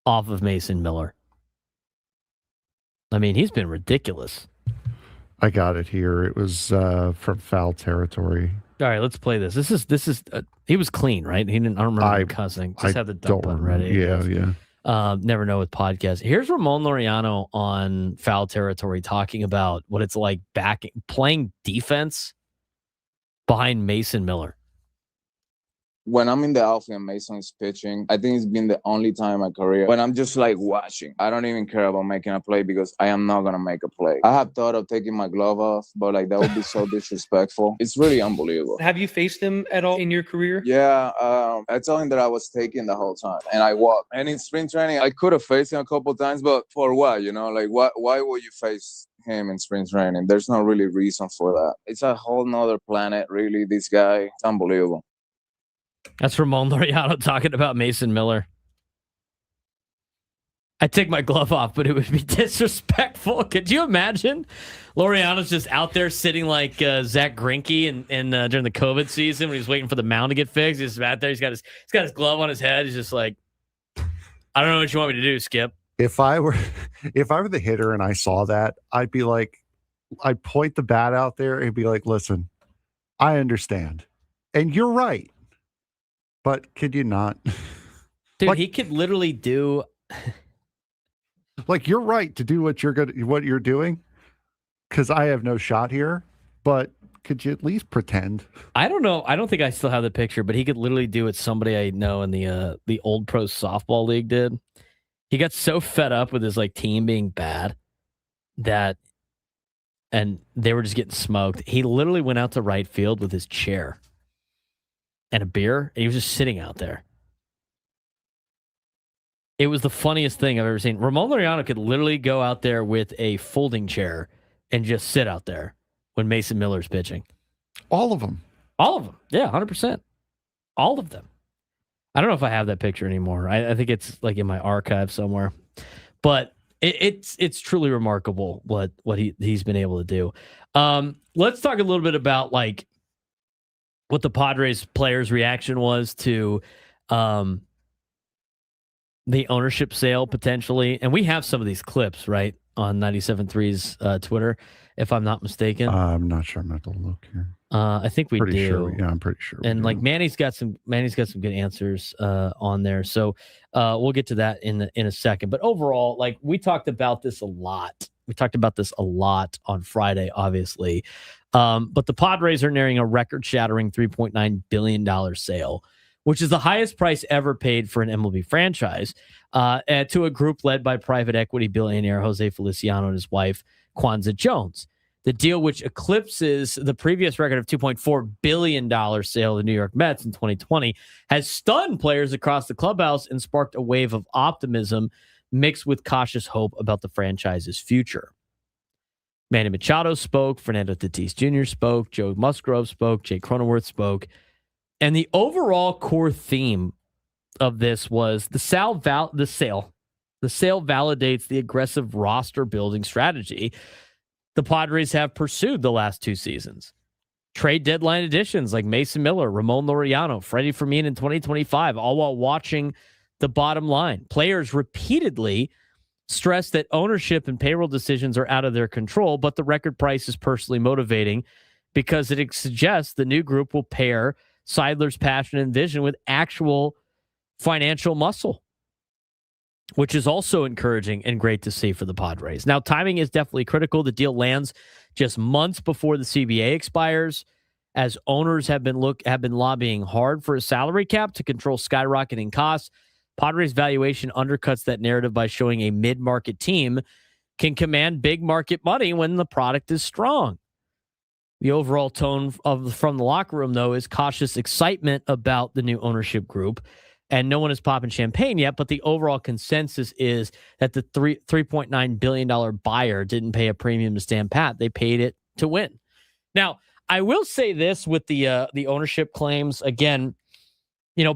off of Mason Miller. I mean, he's been ridiculous. I got it here. It was from Foul Territory. All right, let's play this. This is he was clean, right? He didn't. I don't remember him cussing. Just had the dump button ready. Yeah. Never know with podcasts. Here's Ramon Laureano on Foul Territory talking about what it's like playing defense behind Mason Miller. When I'm in the outfield and Mason is pitching, I think it's been the only time in my career when I'm just like watching. I don't even care about making a play because I am not going to make a play. I have thought of taking my glove off, but like that would be so disrespectful. It's really unbelievable. Have you faced him at all in your career? Yeah, I told him that I was taking the whole time and I walked. And in spring training, I could have faced him a couple times, but for what? Like why would you face him in spring training? There's no really reason for that. It's a whole nother planet, really, this guy. It's unbelievable. That's Ramon Laureano talking about Mason Miller. I'd take my glove off, but it would be disrespectful. Could you imagine? Laureano's just out there sitting like Zach Greinke and during the COVID season when he's waiting for the mound to get fixed. He's just out there. He's got his glove on his head. He's just like, I don't know what you want me to do, Skip. If I were the hitter and I saw that, I'd be like, I'd point the bat out there and be like, listen, I understand. And you're right. But could you not? Dude, like, he could literally do. Like, you're right to do what you're doing, because I have no shot here. But could you at least pretend? I don't know. I don't think I still have the picture, but he could literally do what somebody I know in the old pro softball league did. He got so fed up with his like team being bad and they were just getting smoked. He literally went out to right field with his chair and a beer, and he was just sitting out there. It was the funniest thing I've ever seen. Ramon Laureano could literally go out there with a folding chair and just sit out there when Mason Miller's pitching. All of them. All of them. Yeah, 100%. All of them. I don't know if I have that picture anymore. I think it's like in my archive somewhere. But it's truly remarkable what he's been able to do. Let's talk a little bit about like what the Padres players' reaction was to the ownership sale potentially. And we have some of these clips, right, on 97.3's Twitter, if I'm not mistaken. I'm not sure. I'm going to have to look here. I think we pretty do. Sure I'm pretty sure. And like Manny's got some good answers on there. So we'll get to that in a second. But overall, like we talked about this a lot. We talked about this a lot on Friday, obviously. But the Padres are nearing a record-shattering $3.9 billion sale, which is the highest price ever paid for an MLB franchise, to a group led by private equity billionaire Jose Feliciano and his wife, Kwanzaa Jones. The deal, which eclipses the previous record of $2.4 billion sale of the New York Mets in 2020, has stunned players across the clubhouse and sparked a wave of optimism mixed with cautious hope about the franchise's future. Manny Machado spoke, Fernando Tatis Jr. spoke, Joe Musgrove spoke, Jay Cronenworth spoke, and the overall core theme of this was the sale validates the aggressive roster building strategy the Padres have pursued the last 2 seasons. Trade deadline additions like Mason Miller, Ramon Laureano, Freddie Fermin in 2025, all while watching the bottom line. Players repeatedly stress that ownership and payroll decisions are out of their control, but the record price is personally motivating because it suggests the new group will pair Seidler's passion and vision with actual financial muscle, which is also encouraging and great to see for the Padres. Now, timing is definitely critical. The deal lands just months before the CBA expires, as owners have been lobbying hard for a salary cap to control skyrocketing costs. Padres valuation undercuts that narrative by showing a mid-market team can command big market money when the product is strong. The overall tone from the locker room, though, is cautious excitement about the new ownership group. And no one is popping champagne yet, but the overall consensus is that the $3.9 billion buyer didn't pay a premium to stand pat. They paid it to win. Now, I will say this with the ownership claims. Again,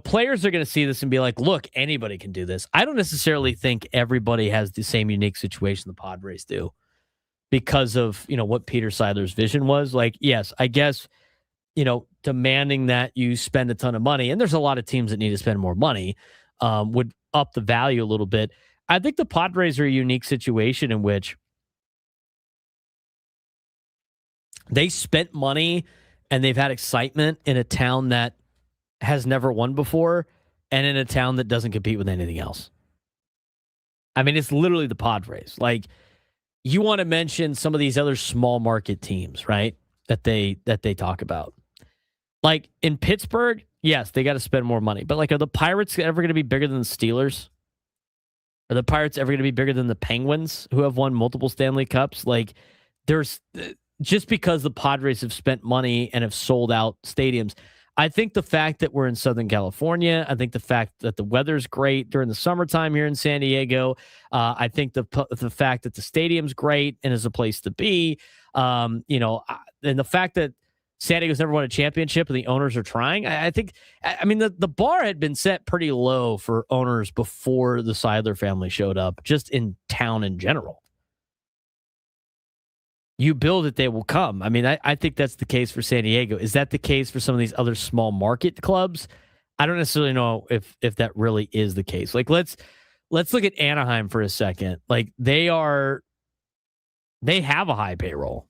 players are going to see this and be like, look, anybody can do this. I don't necessarily think everybody has the same unique situation the Padres do because of, what Peter Seidler's vision was. Like, yes, I guess, demanding that you spend a ton of money, and there's a lot of teams that need to spend more money, would up the value a little bit. I think the Padres are a unique situation in which they spent money and they've had excitement in a town that has never won before and in a town that doesn't compete with anything else. I mean, it's literally the Padres. Like, you want to mention some of these other small market teams, right? That they talk about. Like in Pittsburgh, yes, they got to spend more money. But like, are the Pirates ever going to be bigger than the Steelers? Are the Pirates ever going to be bigger than the Penguins, who have won multiple Stanley Cups? Like, there's just because the Padres have spent money and have sold out stadiums. I think the fact that we're in Southern California, I think the fact that the weather's great during the summertime here in San Diego, I think the fact that the stadium's great and is a place to be, and the fact that San Diego's never won a championship and the owners are trying. I think the bar had been set pretty low for owners before the Seidler family showed up, just in town in general. You build it, they will come. I mean, I think that's the case for San Diego. Is that the case for some of these other small market clubs? I don't necessarily know if that really is the case. Like, let's look at Anaheim for a second. Like, they have a high payroll.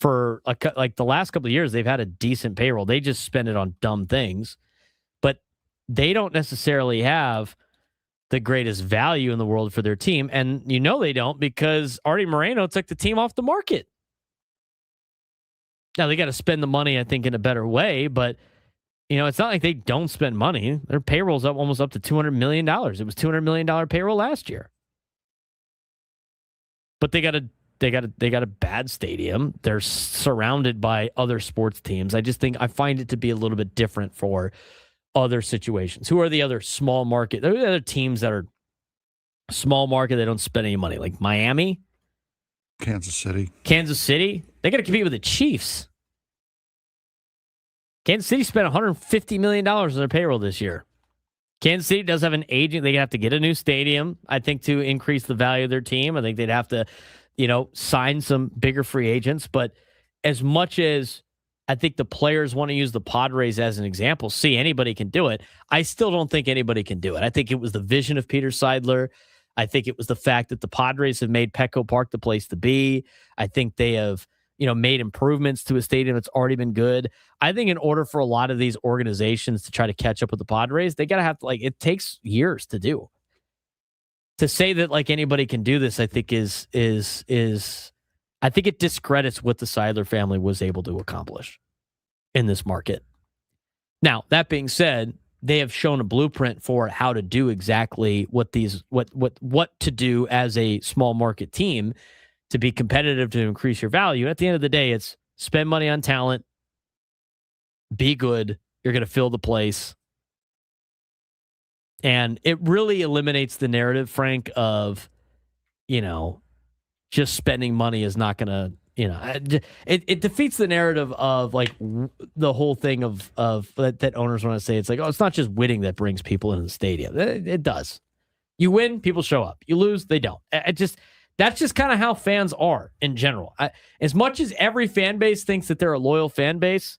For like the last couple of years, they've had a decent payroll. They just spend it on dumb things, but they don't necessarily have the greatest value in the world for their team. And they don't, because Artie Moreno took the team off the market. Now, they got to spend the money, I think, in a better way, but it's not like they don't spend money. Their payroll's almost up to $200 million. It was $200 million payroll last year. But they got a bad stadium. They're surrounded by other sports teams. I find it to be a little bit different for other situations. Who are the other small market? There are the other teams that are small market. They don't spend any money, like Miami, Kansas City. They got to compete with the Chiefs. Kansas City spent $150 million on their payroll this year. Kansas City does have an agent. They have to get a new stadium, I think, to increase the value of their team. I think they'd have to sign some bigger free agents. But as much as I think the players want to use the Padres as an example, see, anybody can do it, I still don't think anybody can do it. I think it was the vision of Peter Seidler. I think it was the fact that the Padres have made Petco Park the place to be. I think they have, made improvements to a stadium that's already been good. I think in order for a lot of these organizations to try to catch up with the Padres, they got to have to, it takes years to do. To say that anybody can do this, I think is I think it discredits what the Seidler family was able to accomplish in this market. Now, that being said, they have shown a blueprint for how to do exactly what to do as a small market team to be competitive, to increase your value. At the end of the day, it's spend money on talent, be good, you're going to fill the place. And it really eliminates the narrative, Frank, of, just spending money is not going to It defeats the narrative of like the whole thing of that owners want to say. It's like, oh, it's not just winning that brings people into the stadium. It does. You win, people show up. You lose, they don't. That's just kind of how fans are in general. As much as every fan base thinks that they're a loyal fan base,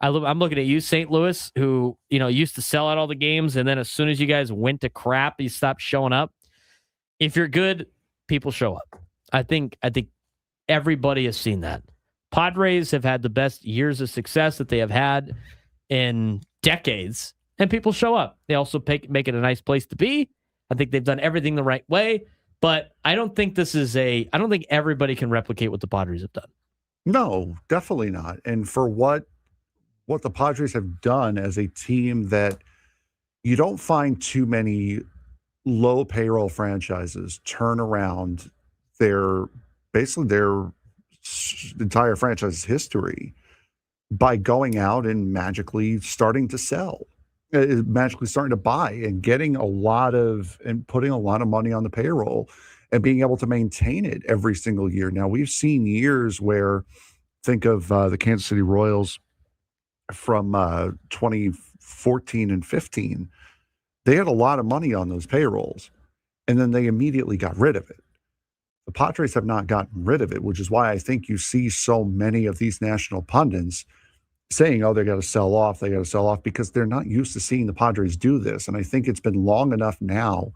I'm looking at you, St. Louis, who used to sell out all the games, and then as soon as you guys went to crap, you stopped showing up. If you're good, people show up. I think everybody has seen that. Padres have had the best years of success that they have had in decades, and people show up. They also make it a nice place to be. I think they've done everything the right way, but I don't think I don't think everybody can replicate what the Padres have done. No, definitely not. And for what the Padres have done as a team, that you don't find too many low payroll franchises turn around their entire franchise history by going out and magically starting to sell, magically starting to buy and getting putting a lot of money on the payroll and being able to maintain it every single year. Now, we've seen years where, think of the Kansas City Royals from 2014 and 15, they had a lot of money on those payrolls, and then they immediately got rid of it. The Padres have not gotten rid of it, which is why I think you see so many of these national pundits saying, oh, they got to sell off, because they're not used to seeing the Padres do this. And I think it's been long enough now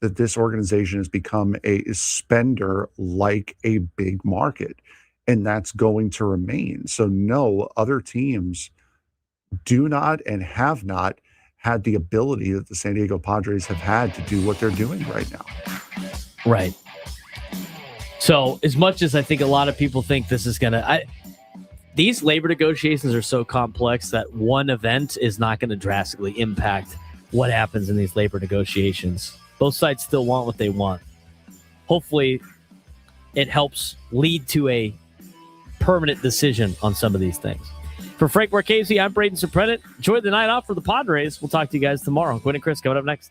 that this organization has become a spender like a big market, and that's going to remain. So no, other teams do not and have not had the ability that the San Diego Padres have had to do what they're doing right now. Right. So as much as I think a lot of people think this is going to, these labor negotiations are so complex that one event is not going to drastically impact what happens in these labor negotiations. Both sides still want what they want. Hopefully it helps lead to a permanent decision on some of these things. For Frank Marchese, I'm Braden Surprenant. Enjoy the night off for the Padres. We'll talk to you guys tomorrow. Quinn and Chris coming up next.